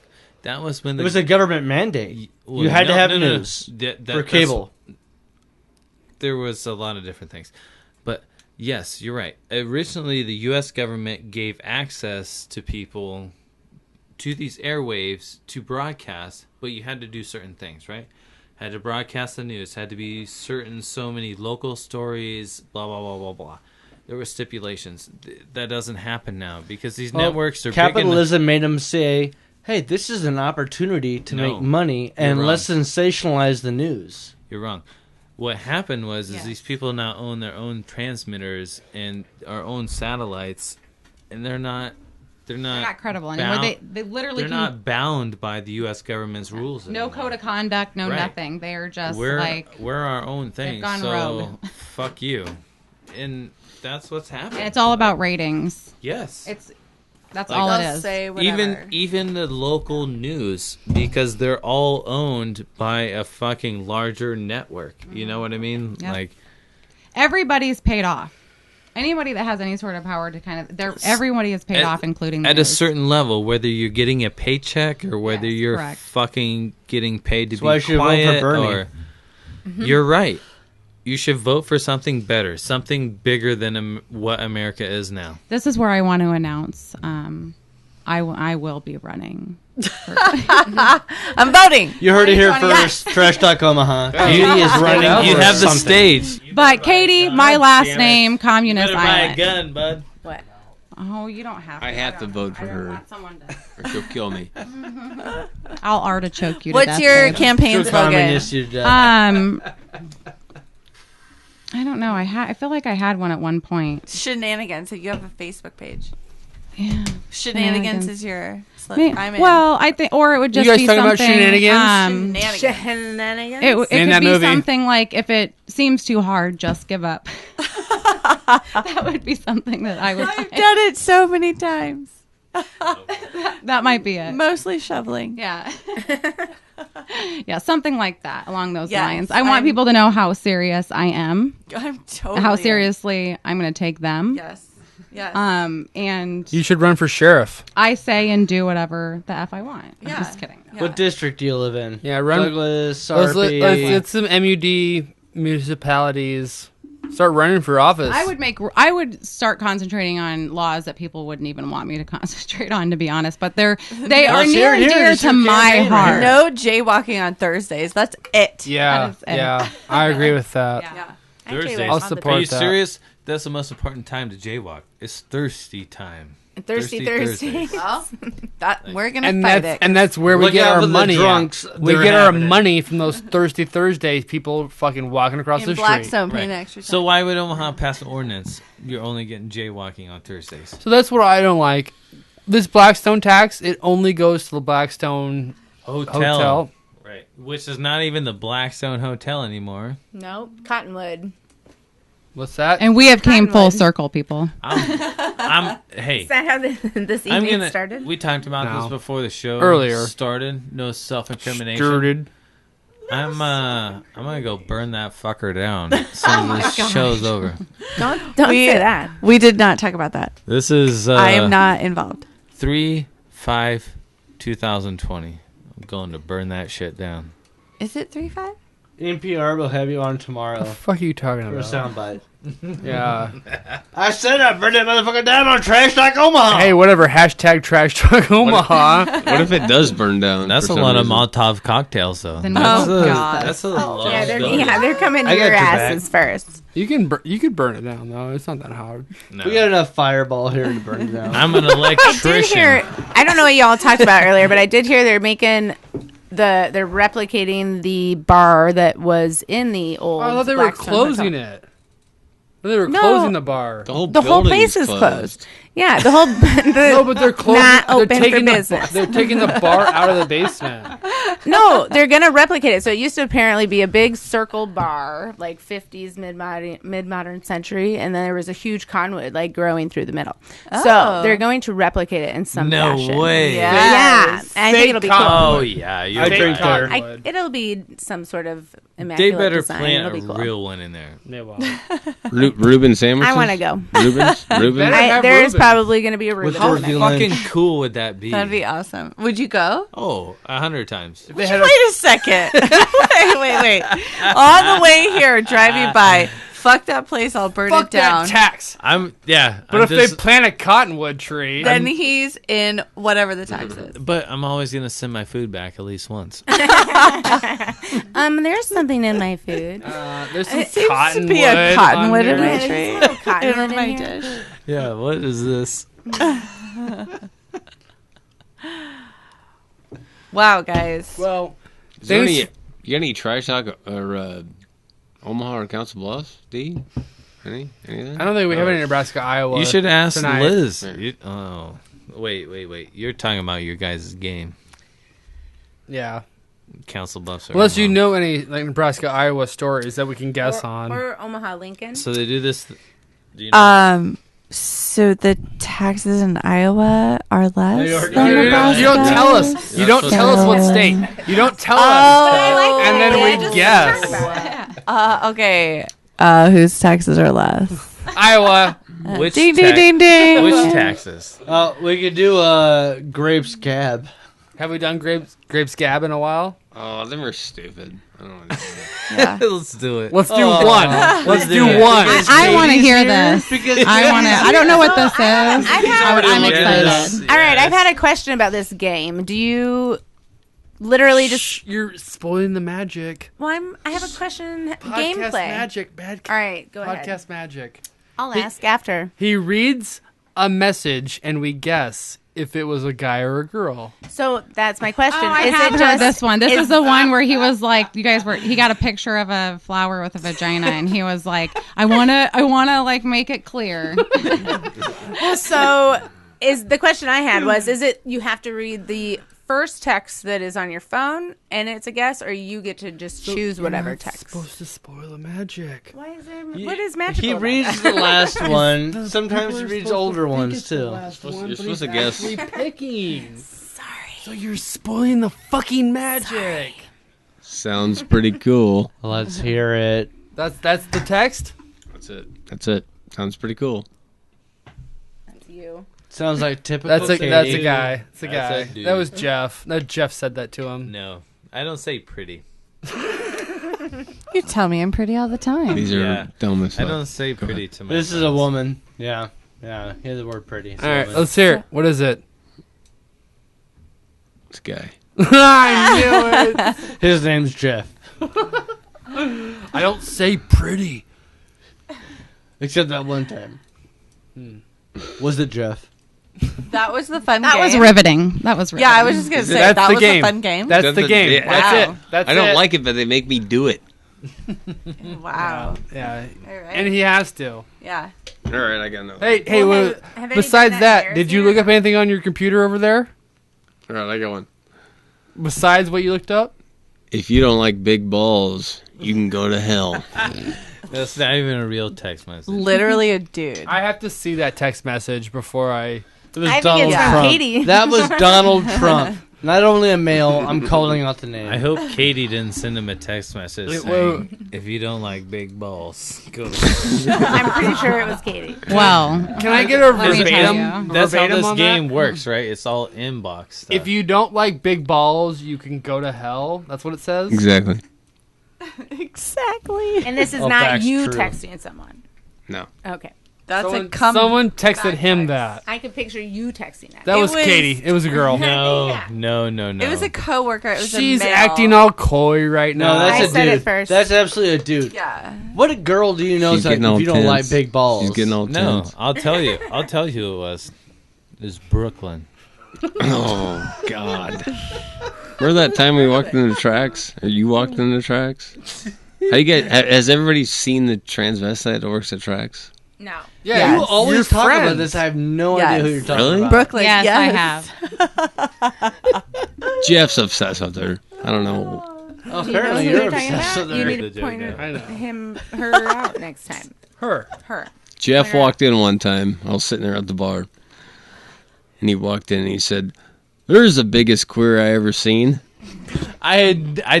That was when It was a government mandate. well, You had to no, have no, no. news That- for that's- cable. There was a lot of different things. But yes, you're right. Originally, the U.S. government gave access to people to these airwaves to broadcast, but you had to do certain things, right? Had to broadcast the news, had to be certain so many local stories, blah, blah, blah, blah, blah. There were stipulations. That doesn't happen now because these Well, networks are big enough. capitalism made them say, hey, this is an opportunity to No, make money you're and wrong. let's sensationalize the news. You're wrong. What happened was Yes. these people now own their own transmitters and our own satellites, and they're not not credible anymore. They literally they're can, not bound by the U.S. government's rules. no anymore. code of conduct, no Right. nothing. They are just We're like we're our own thing. gone So rogue. fuck you, and that's what's happening. it's all about ratings. Yes. That's Like- all it They'll is. say whatever. Even the local news, because they're all owned by a fucking larger network. You know what I mean? Yeah. Like Everybody's paid off. Anybody that has any sort of power to everybody is paid At- off, including the at a news. certain level, whether you're getting a paycheck or whether Yes, you're correct. fucking getting paid to That's why I be should vote for quiet, Bernie. or you're right. You should vote for something better, something bigger than what America is now. This is where I want to announce. I will be running. I'm voting. You heard it here 2020. first. Trash Talk Omaha. Katie is running. You for have the something. stage. But Katie, my last name, Communist Island. gun, bud. What? Oh, you don't have to. I have to vote for I don't her, want someone to. or she'll kill me. I'll artichoke you to What's death, your babe. campaign True slogan? communist, you dead. I don't know. I feel like I had one at one point. Shenanigans. So you have a Facebook page. Yeah. Shenanigans is your slogan. I'm in. Well, I think, or it would just guys be talking about something. shenanigans? Shenanigans. It Name could that be movie. something like, if it seems too hard, just give up. That would be something that I would. I've done it so many times. That might be it. Mostly shoveling. Yeah. Yeah, something like that along those Yes, lines. I want I'm- people to know how serious I am, I'm totally. how seriously I'm going to take them. Yes. Yes. And You should run for sheriff. I say and do whatever the F I want. Yeah. I'm just kidding. Yeah. What district do you live in? Yeah, run. Douglas, Let's RP. get some MUD municipalities. Start running for office. I would start concentrating on laws that people wouldn't even want me to concentrate on, to be honest. But they are Let's near hear and it here. dear It's to your my campaign right heart. here. No jaywalking on Thursdays. That's it. Yeah, That is it. yeah, I agree with that. Yeah. Thursdays. jaywalk I'll on the support Are you that. serious? That's the most important time to jaywalk. It's thirsty time. Thirsty Thursday. Well, we're gonna And fight that's it. and that's where we Look get out our for the money. drunks. We They're get our having it. money from those Thirsty Thursdays. People fucking walking across in the street. Blackstone paying Right. extra time. So why would Omaha pass an ordinance? You're only getting jaywalking on Thursdays. So that's what I don't like. this Blackstone tax, it only goes to the Blackstone Hotel. Right. Which is not even the Blackstone Hotel anymore. Nope. Cottonwood. What's that? And we have came full circle, people. Hey. Is that how this evening started? We talked about this before the show earlier started. No self-incrimination. Started. I'm gonna go burn that fucker down as soon as this show's over. Don't say that. We did not talk about that. This is I am not involved. 3/5/2020. I'm going to burn that shit down. Is it 3/5? NPR will have you on tomorrow. What the fuck are you talking for about? a soundbite. Yeah. I said I burned that motherfucker down on Trash Talk Omaha. Hey, whatever. Hashtag Trash Talk Omaha. What if it does burn down? That's a lot of Molotov cocktails, though. God. That's a lot. They're coming to your asses first. You could burn it down though. It's not that hard. No. We got enough fireball here to burn it down. I'm an electrician. I did hear. I don't know what y'all talked about earlier, but I did hear they're making they're replicating the bar that was in the old. I thought they were Blackstone closing Hotel. it. They were closing the bar. The whole The whole building place is closed. Yeah, the whole No, but they're closing. not open they're for taking business. They're taking the bar out of the basement. No, they're gonna replicate it. So it used to apparently be a big circle bar, like 50s mid-modern century, and then there was a huge conwood like growing through the middle. So Oh. they're going to replicate it in some No fashion. way. Yeah, and I think it'll be cool. Oh yeah, you're I right. drink there. It'll be some sort of They immaculate better design. plant It'll a be cool. real one in there. They will. Reuben sandwiches? I want to go. Reuben's? Better have There's Reuben. probably going to be a Reuben. How Turkey fucking lunch. cool would that be? That'd be awesome. Would you go? Oh, 100 times. They had Wait a second. wait. On the way here, driving by, fuck that place. I'll burn fuck it down. that tax. But But if they plant a cottonwood tree, Then he's in whatever the tax is. But I'm always gonna send my food back at least once. There's something in my food. there's some It seems cottonwood. to be a cottonwood in on my there. tree. Cottonwood In my in here. dish. Yeah, what is this? Wow, guys. Well, Is there thanks- any, you got any trash talk or Omaha or Council Bluffs? D? Anything? I don't think we have any Nebraska, Iowa. You should ask tonight. Liz. Wait. You're talking about your guys' game. Yeah. Council Bluffs. or Unless you Omaha. know any like Nebraska, Iowa stories that we can guess on. Or Omaha Lincoln. So they do this. Do you know? So the taxes in Iowa are less You than Nebraska? don't tell us. You don't tell us what state. You don't tell us. And then we guess. Okay. Whose taxes are less? Iowa. Which Ding, ding, ding, ding. Which taxes? We could do Grapes Cab. Have we done grapes gab in a while? Oh, them are stupid. I don't know. Yeah. Let's do it. Let's do one. Let's do one. I want to hear this. I don't know what this is. I'm Yes. excited. All right, I've had a question about this game. Do you literally just? You're spoiling the magic. Well, I have a question. Podcast Gameplay. magic. Bad. All right, go Podcast ahead. magic. I'll ask after. He reads a message and we guess if it was a guy or a girl. So that's my question. Oh, I is have it heard just this one. This is the one where he was like, he got a picture of a flower with a vagina, and he was like, I wanna like make it clear. Well, so is the question I had was, is it you have to read the first text that is on your phone and it's a guess, or you get to just choose whatever text? Supposed to spoil the magic. Why is there? What is magical? He about reads that? the last one. Sometimes he reads older ones too. You're supposed to guess. Picking. Sorry. So you're spoiling the fucking magic. Sounds pretty cool. Let's hear it. That's the text. That's it. Sounds pretty cool. That's you. Sounds like typical. That's a Katie. guy. It's a That's guy. a dude. That was Jeff. No, Jeff said that to him. No, I don't say pretty. You tell me I'm pretty all the time. These are Yeah. dumb as I fuck. don't say pretty to my This is a friends. woman. Yeah. Hear the word pretty. It's a All right, woman. let's hear it. What is it? This guy. I knew it. His name's Jeff. I don't say pretty. Except that one time. Was it Jeff? That was the fun That game. was riveting. That was riveting. Yeah, I was just going to say, That's that the was game. a fun game. That's the game. Yeah. That's Wow. it. That's I don't it. like it, but they make me do it. Wow. Yeah. All right. And he has to. Yeah. All right, I got no. Hey, Well, have any besides been that, did you embarrassing look or- up anything on your computer over there? All right, I got one. Besides what you looked up? If you don't like big balls, you can go to hell. That's not even a real text message. Literally a dude. I have to see that text message before I... It was I think Donald it's from Trump. Katie. That was Donald Trump. Not only a male, I'm calling out the name. I hope Katie didn't send him a text message Wait, saying, if you don't like big balls, go to I'm pretty sure it was Katie. Well, Can I get a Let me tell verbatim? you. That's how verbatim this on game that? works, right? It's all inbox stuff. If you don't like big balls, you can go to hell. That's what it says? Exactly. Exactly. And this is Oh, not facts, you true. texting someone. No. Okay. That's Someone texted him that. I could picture you texting that. That It was was- Katie. It was a girl. No, Yeah. no. It was a coworker. It was She's a male. acting all coy right now. No, that's I a said dude. it first. That's absolutely a dude. Yeah. What girl do you know She's that if getting all you don't tense. like big balls? She's getting all No, tense. I'll tell you. I'll tell you who it was. It was Brooklyn. Oh, God. Remember that time we walked in the tracks? Or you walked in the tracks? How you get? Has everybody seen the transvestite that works at tracks? No. Yeah, You always your talk friends. about this. I have no Yes. idea who you're talking Really? about. Brooklyn. yes, Yes, I have. Jeff's obsessed with her. I don't know. Oh, Do you know apparently who you're you're talking obsessed about? with You her. need The to joke point guy. I know. her out next time. Her. Her. Jeff walked in one time. I was sitting there at the bar. And he walked in and he said, "There's the biggest queer I ever seen." I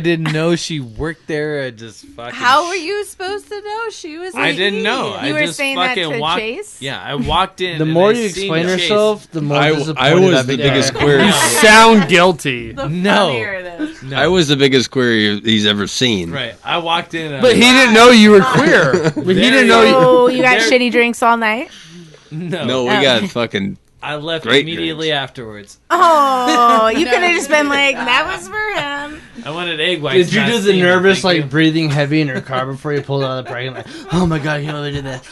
didn't know she worked there. I just fucking. How were you supposed to know she was? I a didn't he? know. You I were just saying that fucking to walked. Chase? Yeah, I walked in. The and more I you seen explain Chase. yourself, the more I disappointed was I the become. biggest queer. You sound guilty. The No. funnier it is. No. I was the biggest queer he's ever seen. right. I walked in. And But I he was didn't know you were queer. But he didn't know you... Oh, you got There- shitty drinks all night? no. No, we got fucking. I left Great immediately drinks. afterwards. Oh, you could have just been like, that was for him. I wanted egg whites. Did you not do the steamed, nervous, thank like, breathing heavy in her car before you pulled out of the parking lot? Oh my god, you know they did that.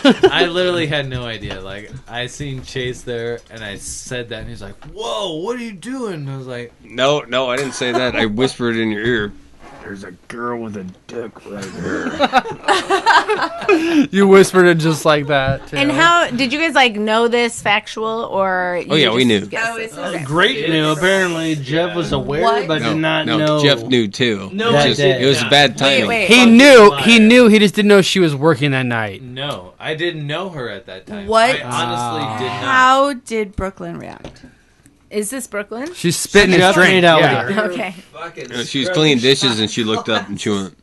you? I literally had no idea. Like, I seen Chase there, and I said that, and he's like, "Whoa, what are you doing?" And I was like, No, I didn't say that. I whispered in your ear. There's a girl with a dick right here. You whispered it just like that, too. And how did you guys like know this factual or? Oh, yeah, we knew. guessed Oh, it? it's Okay. Great knew. Apparently, Jeff was aware, What? but did not no, know. Jeff knew too. No, It that just- day. it was bad timing. wait. He knew. He just didn't know she was working that night. "No, I didn't know her at that time. What? I honestly did not." How did Brooklyn react? Is this Brooklyn? She's spitting his Jeff drink. made out Yeah. with her. Okay. She was cleaning dishes and she looked up and she went,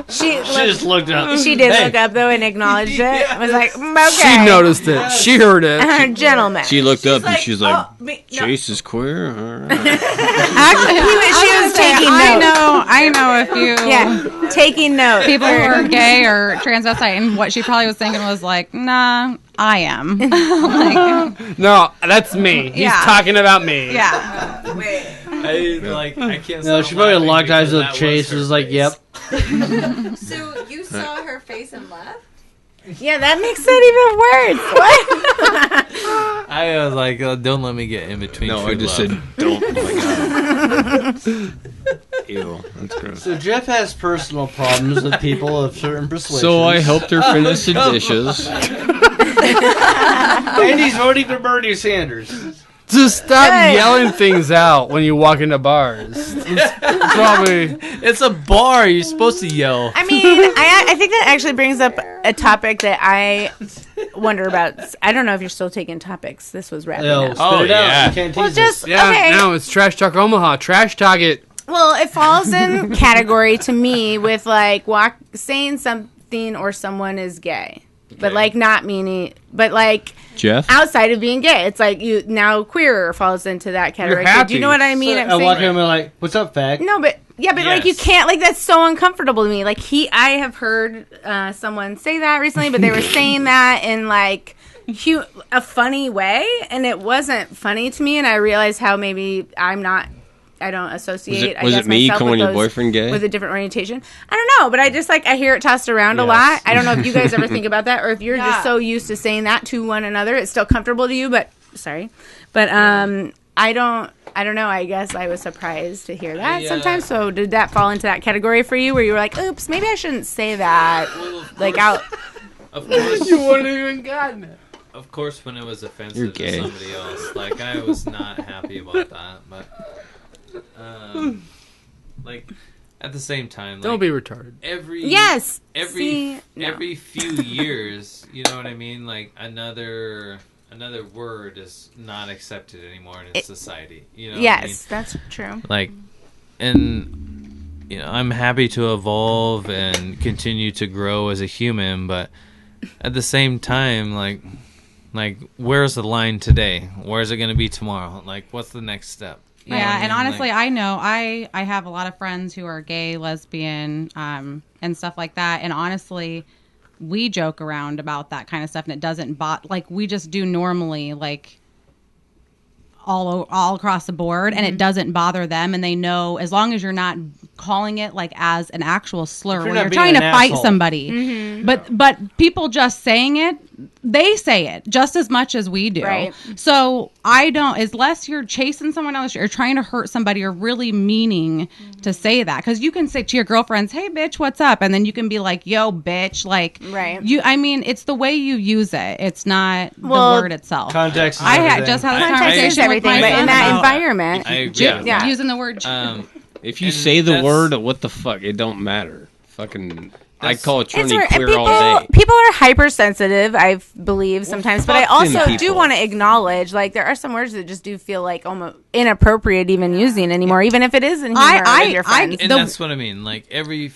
She She just looked up. She did Hey. look up though and acknowledged it. I was like, okay. She noticed it. She heard it. Gentleman. she looked up and she's like, no. Chase is queer? All right. Actually, She was taking notes. I know a few Yeah, taking notes. people who are gay or transvestite, and what she probably was thinking was like, "Nah, I am." Like, No, that's me. He's Yeah. talking about me. yeah. I can't. No, stop she probably laughing locked eyes because with that Chase. her Was like, face. yep. So you saw her face and left? Yeah, that makes it even worse. What? I was like, "Don't let me get in between." No, true I just love. said, don't. Oh my God. Ew, that's gross. So Jeff has personal problems with people of certain persuasions. So I helped her finish the dishes. And he's voting for Bernie Sanders. Just stop Hey. yelling things out when you walk into bars. It's probably... It's a bar. You're supposed to yell. I mean, I think that actually brings up a topic that I wonder about. I don't know if you're still taking topics. This was wrapping Yo, up. spit it out. yeah. You can't Well, tease just Yeah, okay. no, it's Trash Talk Omaha. Trash Talk it. Well, it falls in category to me with like saying something or someone is gay, but like not meaning, but like Jeff? outside of being gay, it's like you now queer falls into that category. You're Do you know what I mean? So I'm I saying- walk in and I'm like, what's up, fag? No, but yeah, but like you Yes. can't, like that's so uncomfortable to me. Like I have heard someone say that recently, but they were saying that in like a funny way, and it wasn't funny to me. And I realized how maybe I don't associate. Was I it guess, me myself calling with your those- boyfriend gay? with a different orientation? I don't know, but I just like I hear it tossed around a lot. I don't know if you guys ever think about that, or if you're Yeah. just so used to saying that to one another, it's still comfortable to you. But sorry, but I don't. I don't know. I guess I was surprised to hear that sometimes. So did that fall into that category for you where you were like, oops, maybe I shouldn't say that? Like out. Of course. You wouldn't have even gotten it. Of course, when it was You're offensive gay. to somebody else, like I was not happy about that. But, like, at the same time, like, Don't be retarded. every few years, you know what I mean? Like another word is not accepted anymore in society. You know? Yes, what I mean? that's true. Like, and I'm happy to evolve and continue to grow as a human, but at the same time, like where's the line today? Where's it going to be tomorrow? Like, what's the next step? You know what I Yeah, mean? and honestly, Like, I know I have a lot of friends who are gay, lesbian, and stuff like that. And honestly, we joke around about that kind of stuff, and it doesn't like we just do normally, like all across the board, and it doesn't bother them, and they know as long as you're not calling it like as an actual slur If when you're you're not trying being to an fight asshole. somebody. But people just saying it, they say it just as much as we do. Right. So I don't, unless you're chasing someone else or trying to hurt somebody or really meaning to say that, because you can say to your girlfriends, "Hey, bitch, what's up?" and then you can be like, "Yo, bitch," like Right. I mean, it's the way you use it. It's not Well, the word itself. Context is I everything. just had a Context conversation is with everything, my but in son that about environment, I agree. yeah. using the word. If you And say the that's- word, what the fuck? It don't matter. Fucking, I call it It's Trini weird. queer And all day. people are hypersensitive, I believe, sometimes. But I fuck them also do people. want to acknowledge, like, there are some words that just do feel like almost inappropriate even using anymore, even if it is in humor with your friends. And that's what I mean. Like every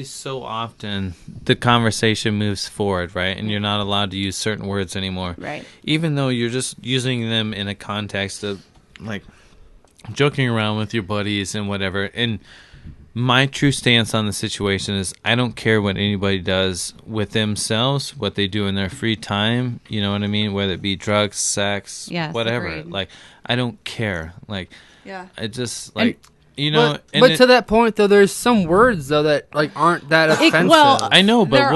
so often, the conversation moves forward, right? And you're not allowed to use certain words anymore, Right. Even though you're just using them in a context of like joking around with your buddies and whatever. And my true stance on the situation is I don't care what anybody does with themselves, what they do in their free time, you know what I mean? Whether it be drugs, sex, Yes, whatever. agreed. Like, I don't care. Like, Yeah. I just, like, you know. But to that point, though, there's some words, though, that, like, aren't that offensive. well, I know, but There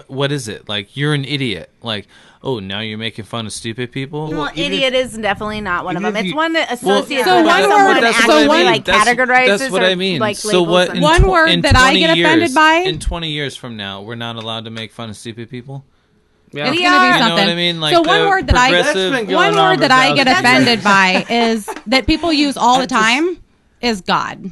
what is it? Like, you're an idiot. Like, oh, now you're making fun of stupid people? Well, even idiot is definitely not one of even them. if It's you- one that Well, associates so with one someone word- and that's actually what I mean. like categorizes That's what or I mean. like So labels what? them. In One word in that I 20 get offended years- by- in 20 years from now, we're not allowed to make fun of stupid people. Yeah. It's We gonna are- be You know something. what I mean? Like so one the word that I progressive- That's been one going on word for that I get 1,000 offended years. by is that people use all the time is God.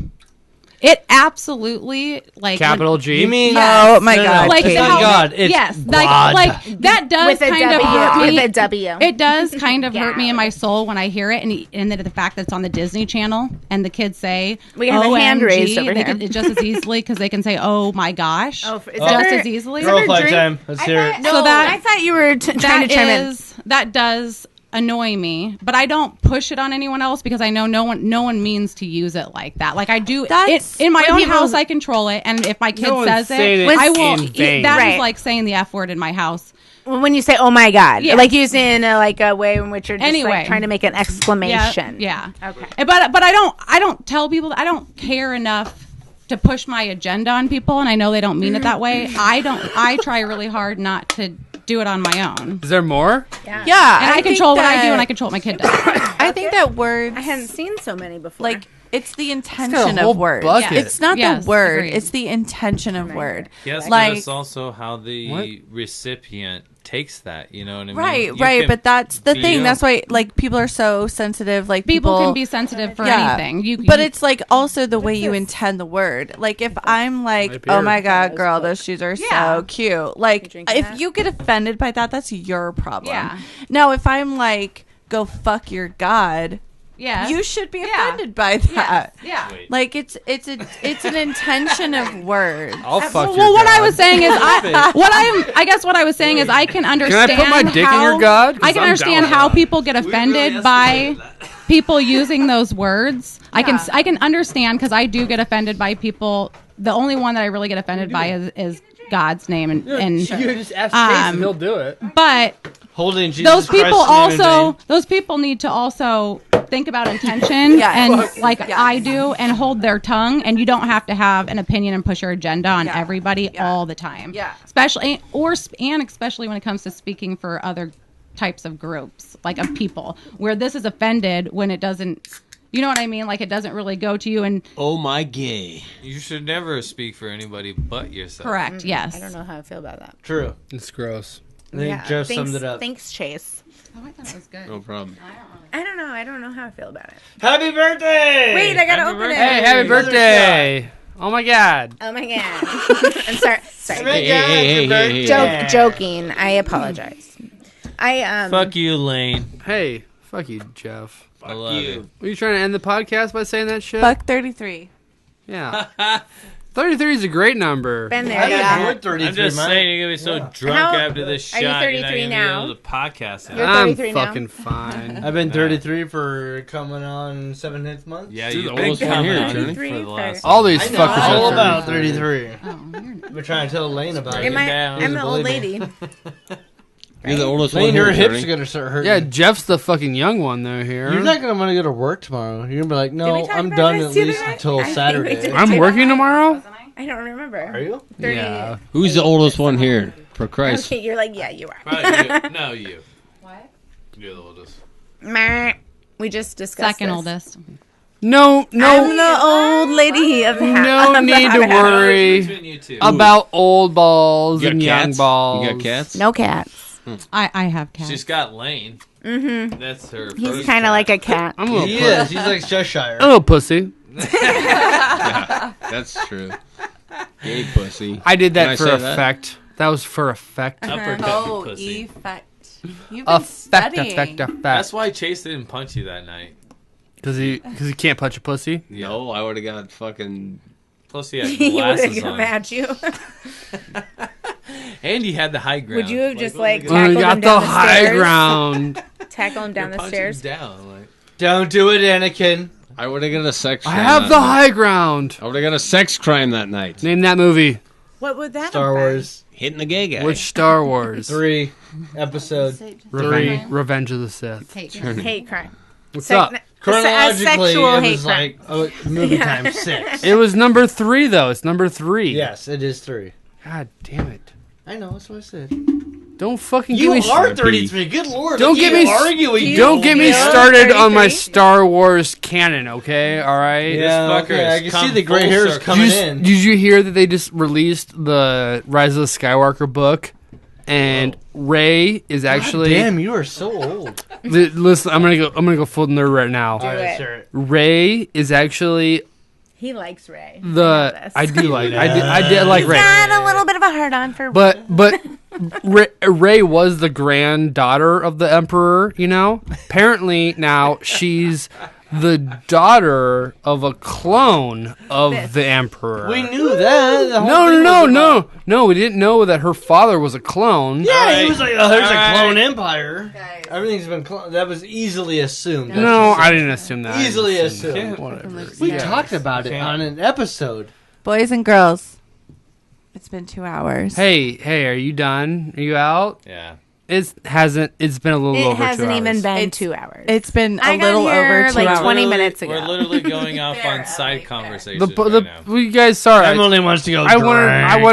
It absolutely like Capital G. You mean? Oh, my God, like it's the not how- God. It's yes, God. like that does with a kind of W. hurt me. With a W. It does kind of hurt me in God. my soul when I hear it, and then the fact that it's on the Disney Channel and the kids say, We have a hand OMG, raised over they here. can, just as easily because they can say, "Oh my gosh," Oh, is just that for- as easily. Girl for fight drink? time. Let's hear it. No, So that- I thought you were trying to chime in. That does annoy me, but I don't push it on anyone else because I know no one means to use it like that. Like I do it That's- in my when own people- house. I control it, and if my kid No one's says saying it, it I will. in vain. That is Right. like saying the F word in my house. When you say "Oh my God," Yeah. like using in a way in which you're just Anyway. like trying to make an exclamation. Yeah. Okay. But I don't tell people that I don't care enough to push my agenda on people, and I know they don't mean it that way. I try really hard not to do it on my own. Is there more? Yeah. And I think control what I that- do, and I control what my kid does. I think that words. I hadn't seen so many before. Like, it's the got intention a whole of words. bucket. It's not Yes, the word. agreed. It's the intention of word. Yes, Like- but it's also how the recipient takes that. You know what I mean? Right, You right. can But that's the feel- thing. That's why, like, people are so sensitive. Like, People can be sensitive for anything. But it's like also the way you intend the word. Like, if I'm like, Right oh here. my God, girl, those shoes are Yeah. so cute. Like, drinking if that? you get offended by that, that's your problem. Yeah. Now, if I'm like, go fuck your God, yeah, you should be Yeah. offended by that. yeah. Like, it's an intention of words. I'll fuck your Well, what I God. was saying is, I guess what I was saying is, I can understand. Can I put my dick in how- your God? 'Cause I can I'm understand down with how that. people get offended by people using those words. I can understand because I do get offended by people. The only one that I really get offended by is God's name, and You just ask Chase and he'll do it. but Holding Jesus those people Christ's name in also vain. those people need to also think about intention Yes. and like Yes. I do and hold their tongue, and you don't have to have an opinion and push your agenda on Yeah. everybody Yeah. all the time. Yeah. Especially when it comes to speaking for other types of groups, like of people, where this is offended when it doesn't. You know what I mean? Like it doesn't really go to you. And oh my gay. You should never speak for anybody but yourself. correct. Yes. I don't know how I feel about that. True. It's gross. I think Jeff summed it up. Thanks, Chase. Oh, I thought it was good. No problem. I don't know. I don't know how I feel about it. Happy birthday! Wait, I gotta open it. Hey, happy birthday! Oh my god. Oh my god. I'm sorry. Sorry. Hey. Joking. I apologize. Fuck you, Lane. Hey, fuck you, Jeff. I love you. Were you trying to end the podcast by saying that shit? Fuck 33. Yeah. 33 is a great number. Been there. I Yeah. enjoyed 33, I'm just man. saying you're gonna be so drunk How- after this are shot. you You're 33 not gonna now? be able to podcast it. You're I'm 33 now? fucking fine. I've been 33 for coming on 7th month. Yeah, Dude, you've the been oldest one coming here, on Johnny. for the last. All these I know fuckers all are about 33. 33. We're trying to tell Lane about it. Am I? down. I'm the old Believe me. lady. You're the oldest Lane, one your here, hips Johnny. are gonna start hurting. Yeah, Jeff's the fucking young one though here. You're not gonna want to go to work tomorrow. You're gonna be like, Did no, we talk I'm about done this at the other least night? until I think we Saturday. did. I'm working tomorrow? I don't remember. Are you? 30. Yeah. Who's the oldest one here? For Christ. Okay, you're like, yeah, you are. No, you. What? You're the oldest. Meh. We just discussed Second this. oldest. No, I'm the old lady of the house. no need to worry Between you two. about old balls You got and young cats? balls. You got cats? No cats. I have cats. She's got Lane. Mm-hmm. That's her. He's first kind of cat. like a cat. I'm a little, He is. He's like Cheshire. a little pussy. Yeah, that's true. Gay pussy. I did Can I that for say that? effect. That was for effect. uppercut Oh, pussy. effect. You've been Effect, studying. effect. That's why Chase didn't punch you that night. Because he can't punch a pussy. No, I would have got fucking. Plus he had He would have glasses come on. at you. And he had the high ground. Would you have just like We tackled got him the down the high stairs? ground. Tackle him down the punch stairs. him down? Like, Don't do it, Anakin. I would have got a sex I crime. have that the night. high ground. I would have got a sex crime that night. Name that movie. What would that Star have been? Wars Hitting the gay guy. Which Star Wars? 3 episode. Revenge of the Sith. Hate crime. What's Sec- up? Chronologically, sexual it hate was crime. like movie time 6. It was number 3 though. It's number 3. Yes, it is 3. God damn it! I know. That's what I said. Don't fucking You get me. are 33. Good lord. Don't I get can't me. argue with you. Don't get me Yeah. started on my 33? Star Wars canon. Okay, all right. Yeah, fucker okay, I has can come see the gray full hairs circle. coming Did in. you hear that they just released the Rise of the Skywalker book, and Rey is actually. Damn, you are so old. Listen, I'm gonna go full nerd right now. All right, it. sure. Rey is actually He likes Ray. I do like I did like Rey, Got a little bit of a hard on for but Rey was the granddaughter of the Emperor. You know, apparently now she's the daughter of a clone of the Emperor. We knew that. The whole No, thing no, was no, about- no. We didn't know that her father was a clone. Yeah, he was like, oh, there's a Alright. clone empire. Everything's been that was easily assumed. No, I didn't assume that. Easily I assumed assumed. that. Whatever. We Yeah. talked about it on an episode. Boys and girls, it's been 2 hours. Hey, are you done? Are you out? yeah. It's been a little It over 2 hasn't hours. even been It's- 2 hours. It's been I a got little here, over 2 like, hours. 20 Literally- minutes ago. We're literally going off on side conversations right now. You guys, sorry. Emily wants to go. I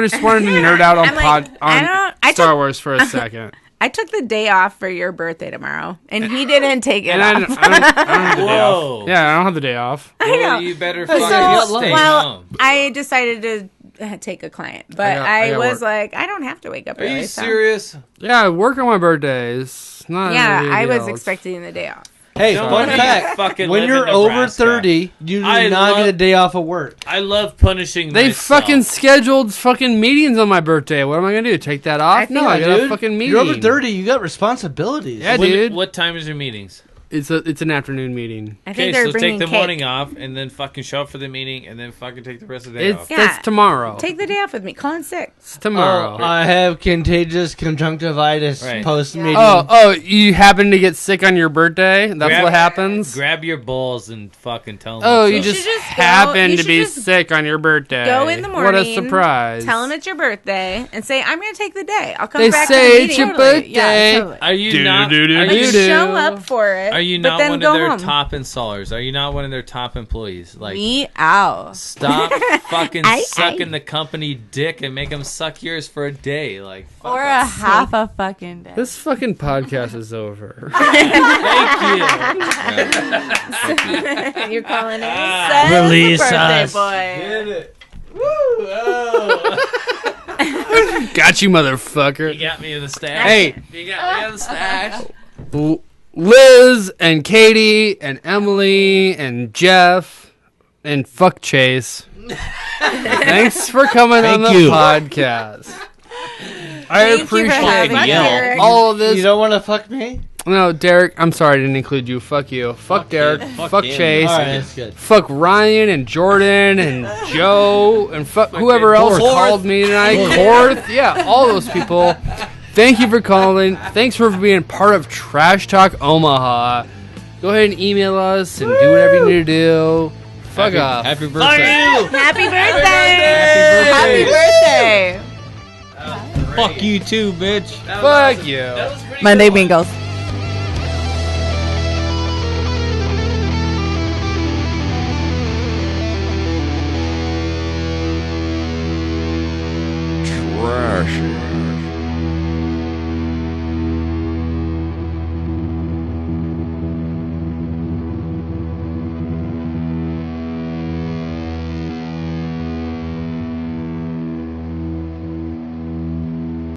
just wanted to nerd out on I'm like, I Star took- Wars for a second. I took the day off for your birthday tomorrow, and he didn't take it And I off. don't have the day off. Whoa. Yeah, I don't have the day off. I know. Well, you better So, fucking stay well, home. I decided to take a client, but I I got was work. like, I don't have to wake up Are early. you so- serious? Yeah, I work on my birthdays. Not Yeah, really I was else. expecting the day off. Hey, Don't fun let me fact: fucking when live you're in over Nebraska. 30, you do I not love- get a day off of work. I love punishing They myself. fucking scheduled fucking meetings on my birthday. What am I gonna do? Take that off? No, I got a Dude, fucking meeting. you're over 30. You got responsibilities. Yeah, dude. What time is your meetings? It's an afternoon meeting. I Okay, think they're so bringing take the cake. morning off and then fucking show up for the meeting and then fucking take the rest of the day It's off. Yeah. that's tomorrow. Take the day off with me. Call in sick. It's tomorrow. Oh, I have contagious conjunctivitis Right. post meeting. Oh, you happen to get sick on your birthday? That's what happens? Grab your balls and fucking tell them. Oh, what's you up. just should just happen you to should be just sick on your birthday. Go in the What a morning. surprise. Tell them it's your birthday and say, I'm going to take the day. I'll come They back say to the it's meeting. your birthday. Yeah, totally. Are you Do, not? do, do, are do, you do. Show up for it. Are you but not then one go of their home. top installers? Are you not one of their top employees? Like, Meow. stop fucking Aye, sucking aye. the company dick and make them suck yours for a day. Like, fuck Or off. a half a fucking day. This fucking podcast is over. Thank you. You're calling it? Says the Release birthday us. boy. Get it. Woo! Oh. Got you, motherfucker. You got me in the stash. Hey. You got me in the stash. Liz and Katie and Emily and Jeff and fuck Chase. Thanks for coming on the you. podcast. I Thank you for appreciate having me, Derek. all of this. You don't want to fuck me? No, Derek, I'm sorry I didn't include you. Fuck you. Fuck Derek. him. Fuck, Fuck him. Chase. All right, that's good. Fuck Ryan and Jordan and Joe and fuck whoever else called me tonight. Korth. Yeah, all those people. Thank you for calling. Thanks for being part of Trash Talk Omaha. Go ahead and email us and do whatever you need to do. Fuck off. Happy birthday. Happy birthday! Happy birthday. Fuck you too, bitch. Fuck you. Monday Bingos.